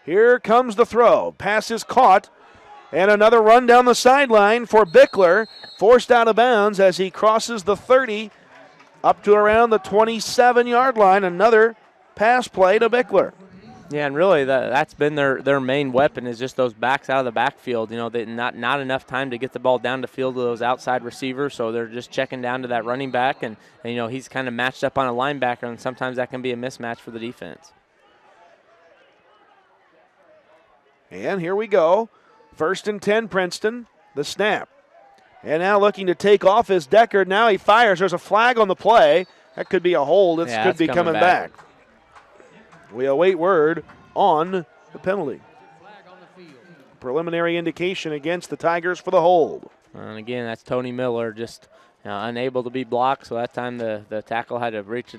Here comes the throw. Pass is caught. And another run down the sideline for Bickler. Forced out of bounds as he crosses the 30 up to around the 27-yard line. Another pass play to Bickler. Yeah, and really that's been their main weapon is just those backs out of the backfield. You know, not enough time to get the ball down the field to those outside receivers, so they're just checking down to that running back, and you know, he's kind of matched up on a linebacker, and sometimes that can be a mismatch for the defense. And here we go. 1st and 10, Princeton. The snap. And now looking to take off is Deckard. Now he fires. There's a flag on the play. That could be a hold. It could be coming back. We await word on the penalty. Preliminary indication against the Tigers for the hold. And again, that's Tony Miller just unable to be blocked. So that time the tackle had to reach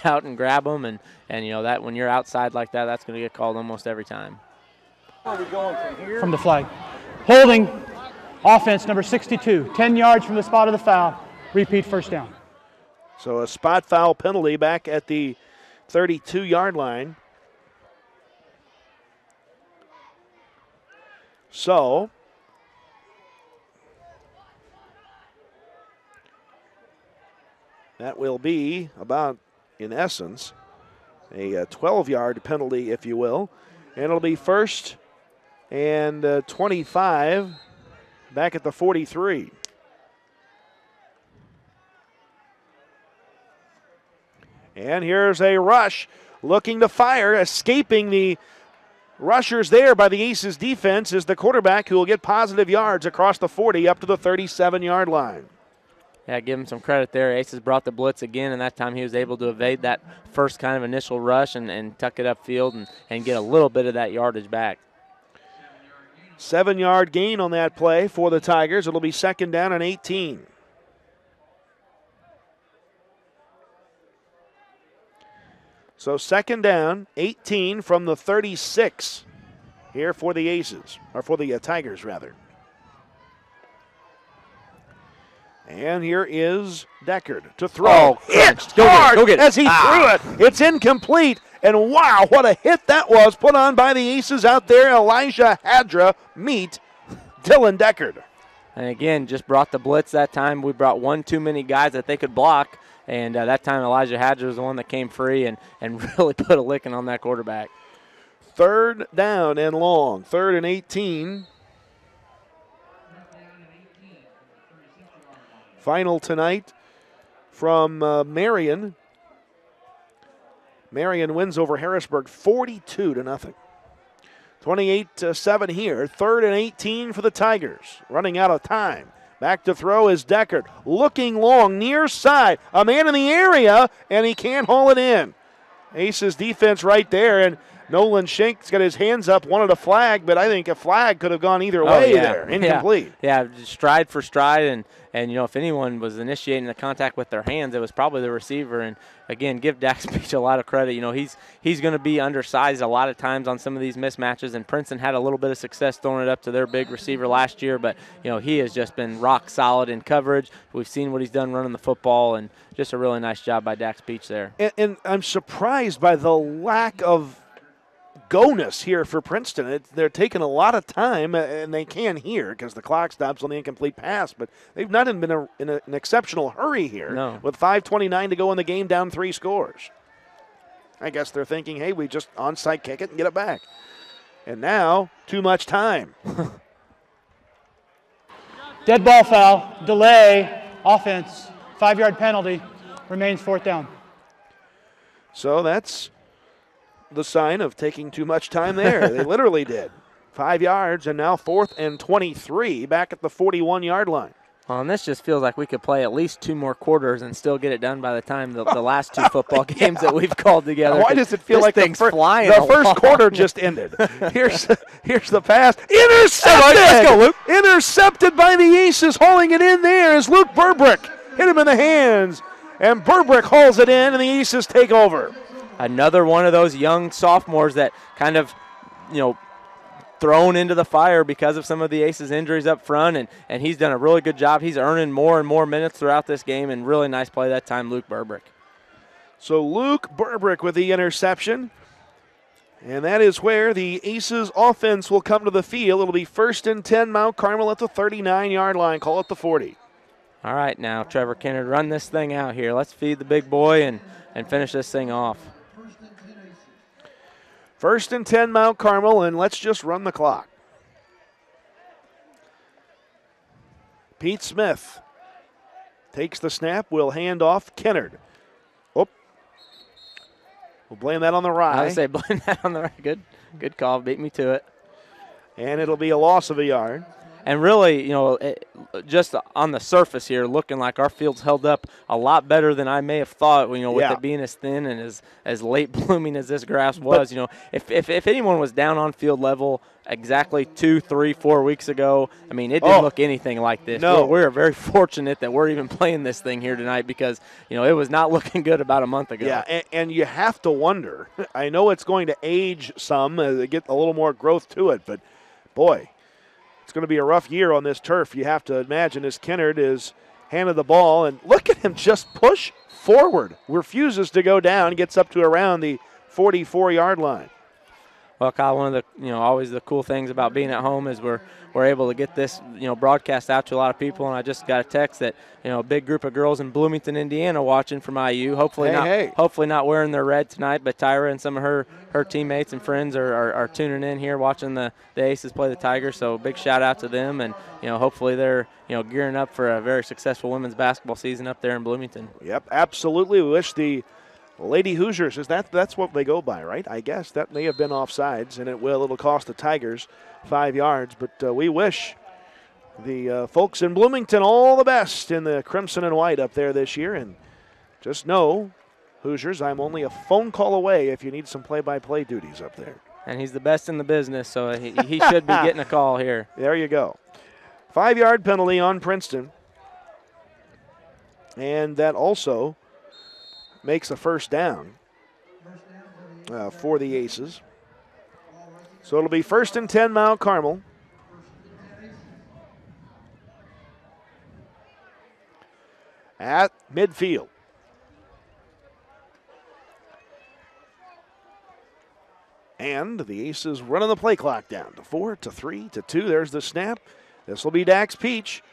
out and grab him. And you know that when you're outside like that, that's going to get called almost every time. Where are we going from here? From the flag. Holding offense number 62, 10 yards from the spot of the foul. Repeat first down. So a spot foul penalty back at the 32-yard line. So that will be about, in essence, a 12-yard penalty, if you will. And it'll be 1st and 25 back at the 43. And here's a rush looking to fire. Escaping the rushers there by the Aces defense is the quarterback, who will get positive yards across the 40 up to the 37-yard line. Yeah, give him some credit there. Aces brought the blitz again, and that time he was able to evade that first kind of initial rush and tuck it upfield and get a little bit of that yardage back. 7-yard gain on that play for the Tigers. It'll be 2nd down and 18. So 2nd down, 18 from the 36 here for the Aces, or for the Tigers, rather. And here is Deckard to throw. Oh, it's go hard get it. As he threw it. It's incomplete. And wow, what a hit that was put on by the Aces out there. Elijah Hadra meet Dylan Deckard. And again, just brought the blitz that time. We brought one too many guys that they could block. And that time Elijah Hadra was the one that came free and really put a licking on that quarterback. 3rd down and long. 3rd and 18. Final tonight from Marion. Marion wins over Harrisburg 42-0. 28-7 here. 3rd and 18 for the Tigers. Running out of time. Back to throw is Deckard. Looking long, near side. A man in the area, and he can't haul it in. Aces defense right there, and Nolan Schenk's got his hands up, wanted a flag, but I think a flag could have gone either way there. Incomplete. Yeah, stride for stride, and you know, if anyone was initiating the contact with their hands, it was probably the receiver. And again, give Dax Beach a lot of credit. You know, he's going to be undersized a lot of times on some of these mismatches, and Princeton had a little bit of success throwing it up to their big receiver last year, but you know, he has just been rock solid in coverage. We've seen what he's done running the football, and just a really nice job by Dax Beach there. And I'm surprised by the lack of go-ness here for Princeton. They're taking a lot of time, and they can here because the clock stops on the incomplete pass, but they've not been in an exceptional hurry here. No. With 5:29 to go in the game, down 3 scores. I guess they're thinking, hey, we just onside kick it and get it back. And now, too much time. Dead ball foul, delay, offense, 5-yard penalty, remains 4th down. So that's the sign of taking too much time there. They literally did. 5 yards, and now 4th and 23 back at the 41-yard line. Well, and this just feels like we could play at least 2 more quarters and still get it done by the time the last 2 football games that we've called together. Why does it feel like thing's flying the along. first quarter just ended? Here's the pass. Intercepted! Let's go, Luke. Intercepted by the Aces. Hauling it in there is Luke Burbrick. Hit him in the hands, and Burbrick hauls it in, and the Aces take over. Another one of those young sophomores that kind of, thrown into the fire because of some of the Aces' injuries up front, and he's done a really good job. He's earning more and more minutes throughout this game, and really nice play that time, Luke Burbrick. So Luke Burbrick with the interception, and that is where the Aces offense will come to the field. It'll be 1st and 10 Mount Carmel at the 39-yard line. Call it the 40. All right, now, Trevor Kennard, run this thing out here. Let's feed the big boy and finish this thing off. 1st and 10 Mount Carmel, and let's just run the clock. Pete Smith takes the snap. We'll hand off Kennard. Oh, we'll blame that on the rye. I would say blame that on the rye. Good call. Beat me to it. And it'll be a loss of a yard. And really, just on the surface here, looking like our field's held up a lot better than I may have thought, with it being as thin and as late blooming as this grass was. If anyone was down on field level exactly 2, 3, 4 weeks ago, it didn't look anything like this. No. We're very fortunate that we're even playing this thing here tonight because, it was not looking good about a month ago. Yeah, and you have to wonder. I know it's going to age some as they get a little more growth to it, but, boy, it's going to be a rough year on this turf. You have to imagine as Kennard is handed the ball, and look at him just push forward. Refuses to go down, gets up to around the 44-yard line. Well, Kyle, one of the always the cool things about being at home is we're able to get this broadcast out to a lot of people. And I just got a text that a big group of girls in Bloomington, Indiana, watching from IU. Hopefully not wearing their red tonight, but Tyra and some of her teammates and friends are tuning in here watching the Aces play the Tigers. So big shout out to them, and hopefully they're gearing up for a very successful women's basketball season up there in Bloomington. Yep, absolutely. We wish the Lady Hoosiers, that's what they go by, right? I guess that may have been offsides, and it'll cost the Tigers 5 yards. But we wish the folks in Bloomington all the best in the crimson and white up there this year. And just know, Hoosiers, I'm only a phone call away if you need some play-by-play duties up there. And he's the best in the business, so he should be getting a call here. There you go. 5-yard penalty on Princeton. And that also makes a first down for the Aces. So it'll be 1st and 10 Mount Carmel. At midfield. And the Aces running the play clock down to 4, to 3, to 2. There's the snap. This will be Dax Peach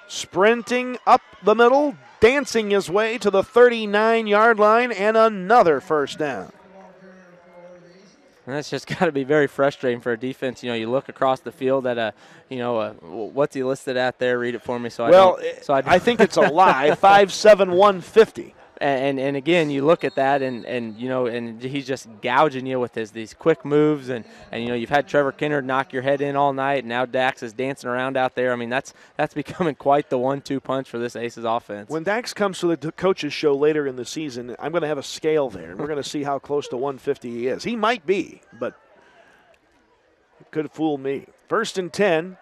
sprinting up the middle, dancing his way to the 39-yard line, and another first down. And that's just got to be very frustrating for a defense. You look across the field at what's he listed at there? Read it for me. I think it's a lie. 5'7", 150. And again, you look at that, and he's just gouging you with these quick moves, and you've had Trevor Kennard knock your head in all night, and now Dax is dancing around out there. That's becoming quite the 1-2 punch for this Aces offense. When Dax comes to the coaches show later in the season, I'm going to have a scale there, and we're going to see how close to 150 he is. He might be, but it could fool me. 1st and 10,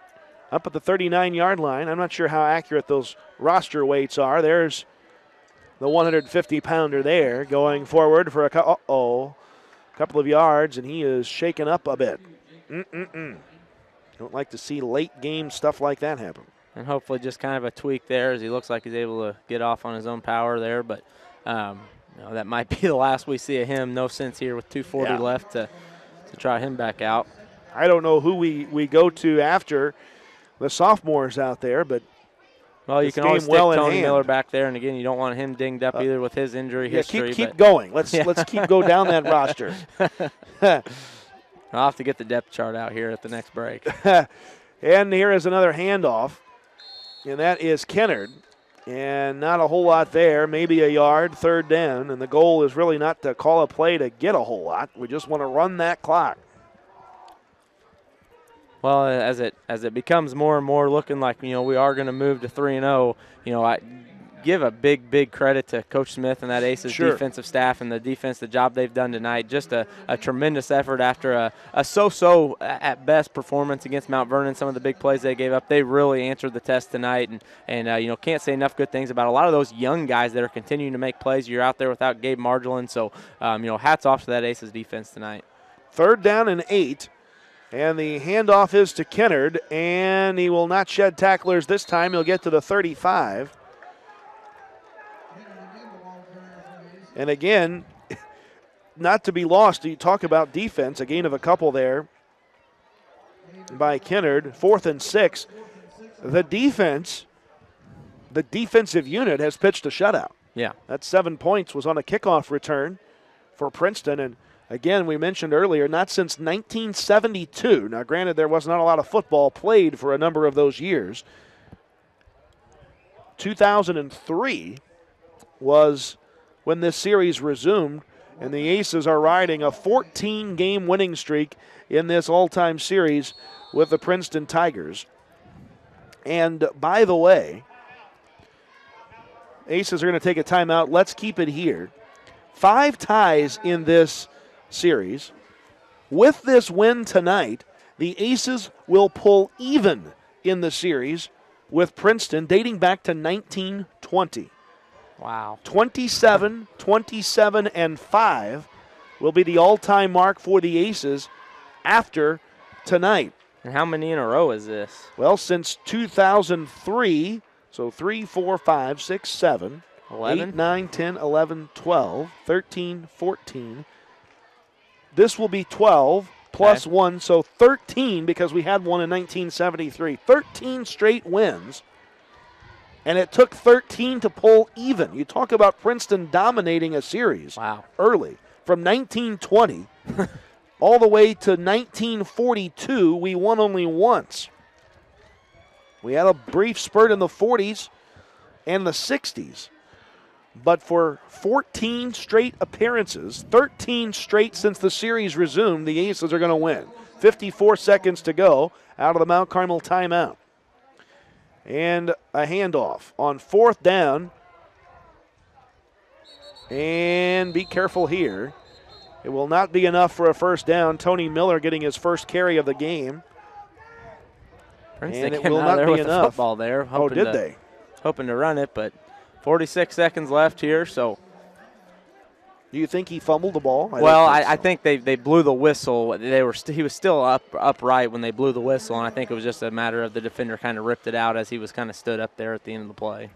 up at the 39-yard line. I'm not sure how accurate those roster weights are. There's the 150-pounder there going forward for a couple of yards, and he is shaken up a bit. Don't like to see late-game stuff like that happen. And hopefully just kind of a tweak there as he looks like he's able to get off on his own power there. But that might be the last we see of him. No sense here with 2:40 left to try him back out. I don't know who we go to after the sophomores out there, but well, you can always stick Tony Miller back there, and again, you don't want him dinged up either with his injury history. Keep going. Let's keep go down that roster. I'll have to get the depth chart out here at the next break. And here is another handoff, and that is Kennard. And not a whole lot there, maybe a yard, 3rd down, and the goal is really not to call a play to get a whole lot. We just want to run that clock. Well, as it becomes more and more looking like, we are going to move to 3-0, I give a big credit to Coach Smith and that Aces defensive staff and the defense, the job they've done tonight. Just a tremendous effort after a so-so at best performance against Mount Vernon. Some of the big plays they gave up, they really answered the test tonight, and can't say enough good things about a lot of those young guys that are continuing to make plays. You're out there without Gabe Margolin, so hats off to that Aces defense tonight. 3rd down and 8. And the handoff is to Kennard, and he will not shed tacklers this time. He'll get to the 35. And again, not to be lost, you talk about defense, a gain of a couple there by Kennard, 4th and 6. The defensive unit has pitched a shutout. Yeah. That 7 points was on a kickoff return for Princeton, and again, we mentioned earlier, not since 1972. Now, granted, there was not a lot of football played for a number of those years. 2003 was when this series resumed, and the Aces are riding a 14-game winning streak in this all-time series with the Princeton Tigers. And by the way, Aces are going to take a timeout. Let's keep it here. 5 ties in this series. With this win tonight, the Aces will pull even in the series with Princeton dating back to 1920. Wow. 27, 27, and 5 will be the all-time mark for the Aces after tonight. And how many in a row is this? Well, since 2003, so 3, 4, 5, 6, 7, 11? 8, 9, 10, 11, 12, 13, 14. This will be 12 plus 1, so 13 because we had one in 1973. 13 straight wins, and it took 13 to pull even. You talk about Princeton dominating a series early. From 1920 all the way to 1942, we won only once. We had a brief spurt in the 40s and the 60s. But for 14 straight appearances, 13 straight since the series resumed, the Aces are going to win. 54 seconds to go out of the Mount Carmel timeout. And a handoff on 4th down. And be careful here. It will not be enough for a first down. Tony Miller getting his first carry of the game. Princeton and it came will out not there be with enough. The football there. Oh, did they? Hoping to run it, but 46 seconds left here, so. Do you think he fumbled the ball? I think they blew the whistle. He was still upright when they blew the whistle, and I think it was just a matter of the defender kind of ripped it out as he was kind of stood up there at the end of the play.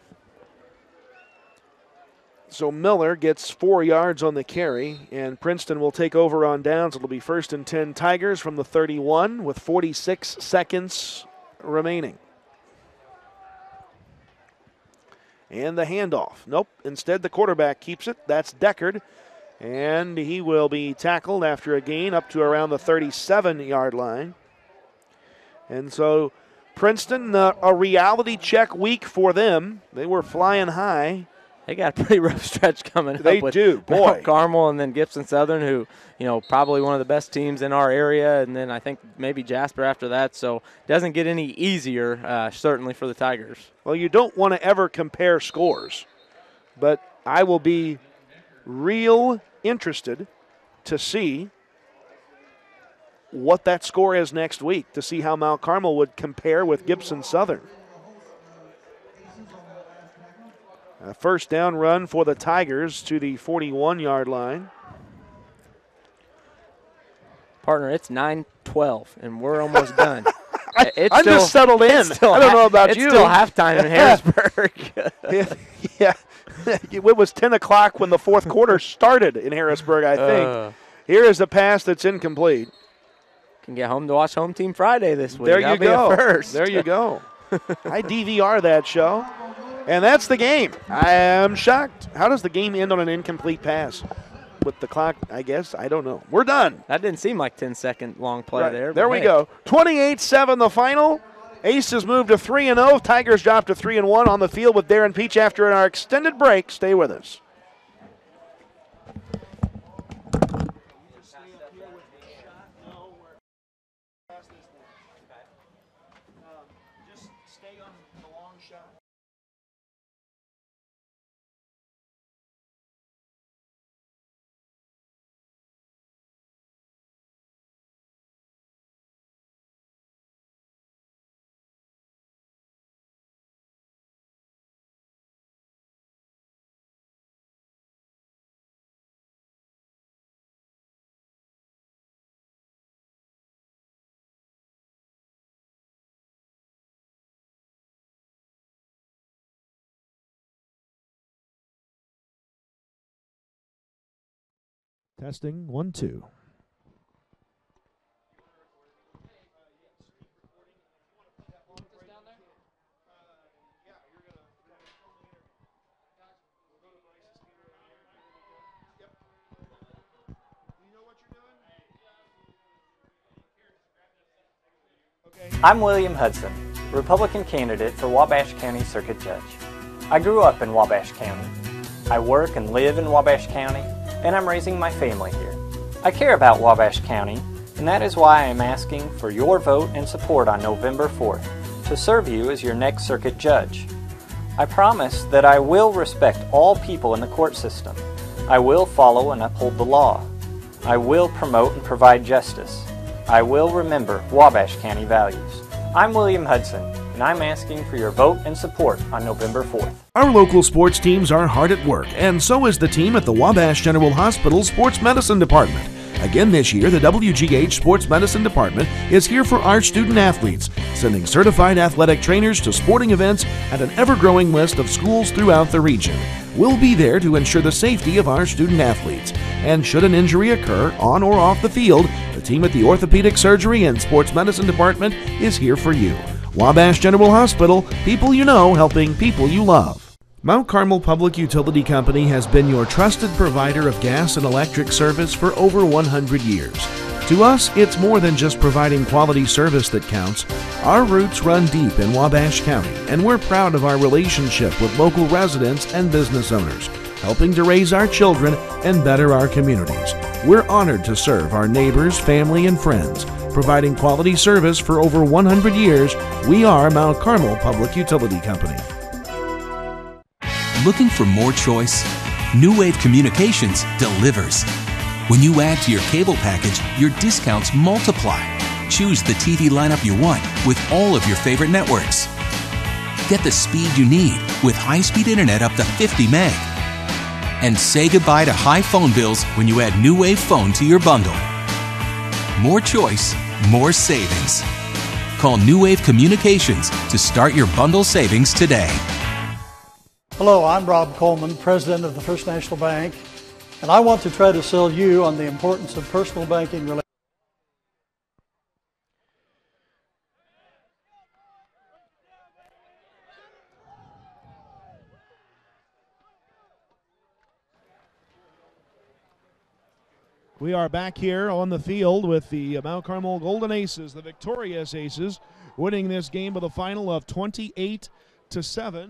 So Miller gets 4 yards on the carry, and Princeton will take over on downs. It'll be 1st and 10 Tigers from the 31 with 46 seconds remaining. And the handoff. Nope, instead the quarterback keeps it. That's Deckard. And he will be tackled after a gain up to around the 37-yard line. And so Princeton, a reality check week for them. They were flying high. They got a pretty rough stretch coming up. They do, boy. Mount Carmel and then Gibson Southern, who, probably one of the best teams in our area, and then I think maybe Jasper after that. So it doesn't get any easier, certainly, for the Tigers. Well, you don't want to ever compare scores, but I will be real interested to see what that score is next week, to see how Mount Carmel would compare with Gibson Southern. A first down run for the Tigers to the 41-yard line. Partner, it's 9-12, and we're almost done. I'm just settled in. I don't know about you. It's still halftime in Harrisburg. Yeah. It was 10 o'clock when the fourth quarter started in Harrisburg, I think. Here is a pass that's incomplete. Can get home to watch Home Team Friday this week. There you go. First. There you go. I DVR that show. And that's the game. I am shocked. How does the game end on an incomplete pass? With the clock, I guess. I don't know. We're done. That didn't seem like 10-second long play there. There we go. 28-7 the final. Aces move to 3-0. Tigers drop to 3-1 on the field with Darren Peach after our extended break. Stay with us. Testing 1, 2. I'm William Hudson, Republican candidate for Wabash County Circuit Judge. I grew up in Wabash County. I work and live in Wabash County, and I'm raising my family here. I care about Wabash County, and that is why I am asking for your vote and support on November 4th to serve you as your next circuit judge. I promise that I will respect all people in the court system. I will follow and uphold the law. I will promote and provide justice. I will remember Wabash County values. I'm William Hudson, and I'm asking for your vote and support on November 4th. Our local sports teams are hard at work, and so is the team at the Wabash General Hospital Sports Medicine Department. Again this year, the WGH Sports Medicine Department is here for our student athletes, sending certified athletic trainers to sporting events at an ever-growing list of schools throughout the region. We'll be there to ensure the safety of our student athletes. And should an injury occur on or off the field, the team at the Orthopedic Surgery and Sports Medicine Department is here for you. Wabash General Hospital, people you know helping people you love. Mount Carmel Public Utility Company has been your trusted provider of gas and electric service for over 100 years. To us, it's more than just providing quality service that counts. Our roots run deep in Wabash County, and we're proud of our relationship with local residents and business owners, helping to raise our children and better our communities. We're honored to serve our neighbors, family, and friends. Providing quality service for over 100 years, we are Mount Carmel Public Utility Company. Looking for more choice? New Wave Communications delivers. When you add to your cable package, your discounts multiply. Choose the TV lineup you want with all of your favorite networks. Get the speed you need with high-speed internet up to 50 meg. And say goodbye to high phone bills when you add New Wave Phone to your bundle. More choice, more savings. Call New Wave Communications to start your bundle savings today. Hello, I'm Rob Coleman, President of the First National Bank, and I want to try to sell you on the importance of personal banking relationships. We are back here on the field with the Mount Carmel Golden Aces, the victorious Aces, winning this game with a final of 28-7,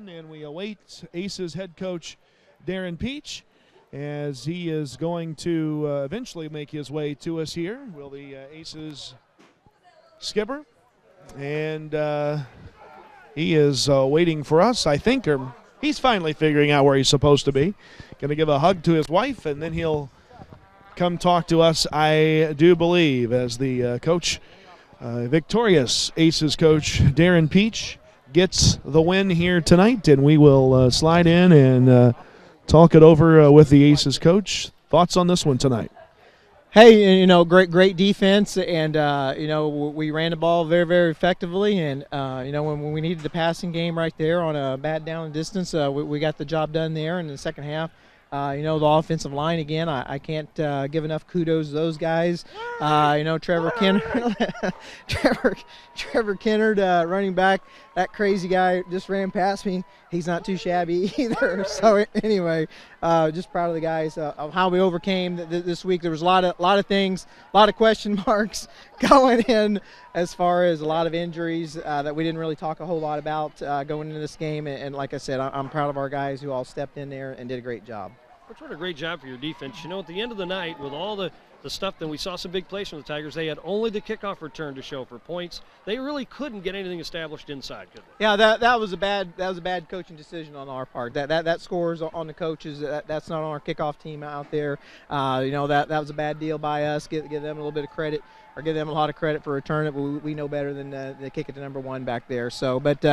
and we await Aces head coach Darren Peach as he is going to eventually make his way to us here. Will the Aces skipper, and he is waiting for us, I think, or he's finally figuring out where he's supposed to be. Going to give a hug to his wife, and then he'll come talk to us, I do believe, as the coach, victorious Aces coach Darren Peach gets the win here tonight, and we will slide in and talk it over with the Aces coach. Thoughts on this one tonight? Hey, you know, great defense, and you know, we ran the ball very, very effectively, and you know, when we needed the passing game right there on a bad down and distance, we got the job done there in the second half. You know, the offensive line, again, I can't give enough kudos to those guys. You know, Trevor Kennard, Trevor Kennard, running back, that crazy guy just ran past me. He's not too shabby either. So anyway, just proud of the guys of how we overcame this week. There was a lot of things, a lot of question marks going in as far as a lot of injuries that we didn't really talk a whole lot about going into this game. And like I said, I'm proud of our guys who all stepped in there and did a great job. What a great job for your defense. You know, at the end of the night, with all the the stuff. Then we saw some big plays from the Tigers. They had only the kickoff return to show for points. They really couldn't get anything established inside, could they? Yeah, that was a bad coaching decision on our part. That scores on the coaches. That's not on our kickoff team out there. That was a bad deal by us. Give them a little bit of credit, or give them a lot of credit for returning it. But we know better than to kick it to number 1 back there. So, but.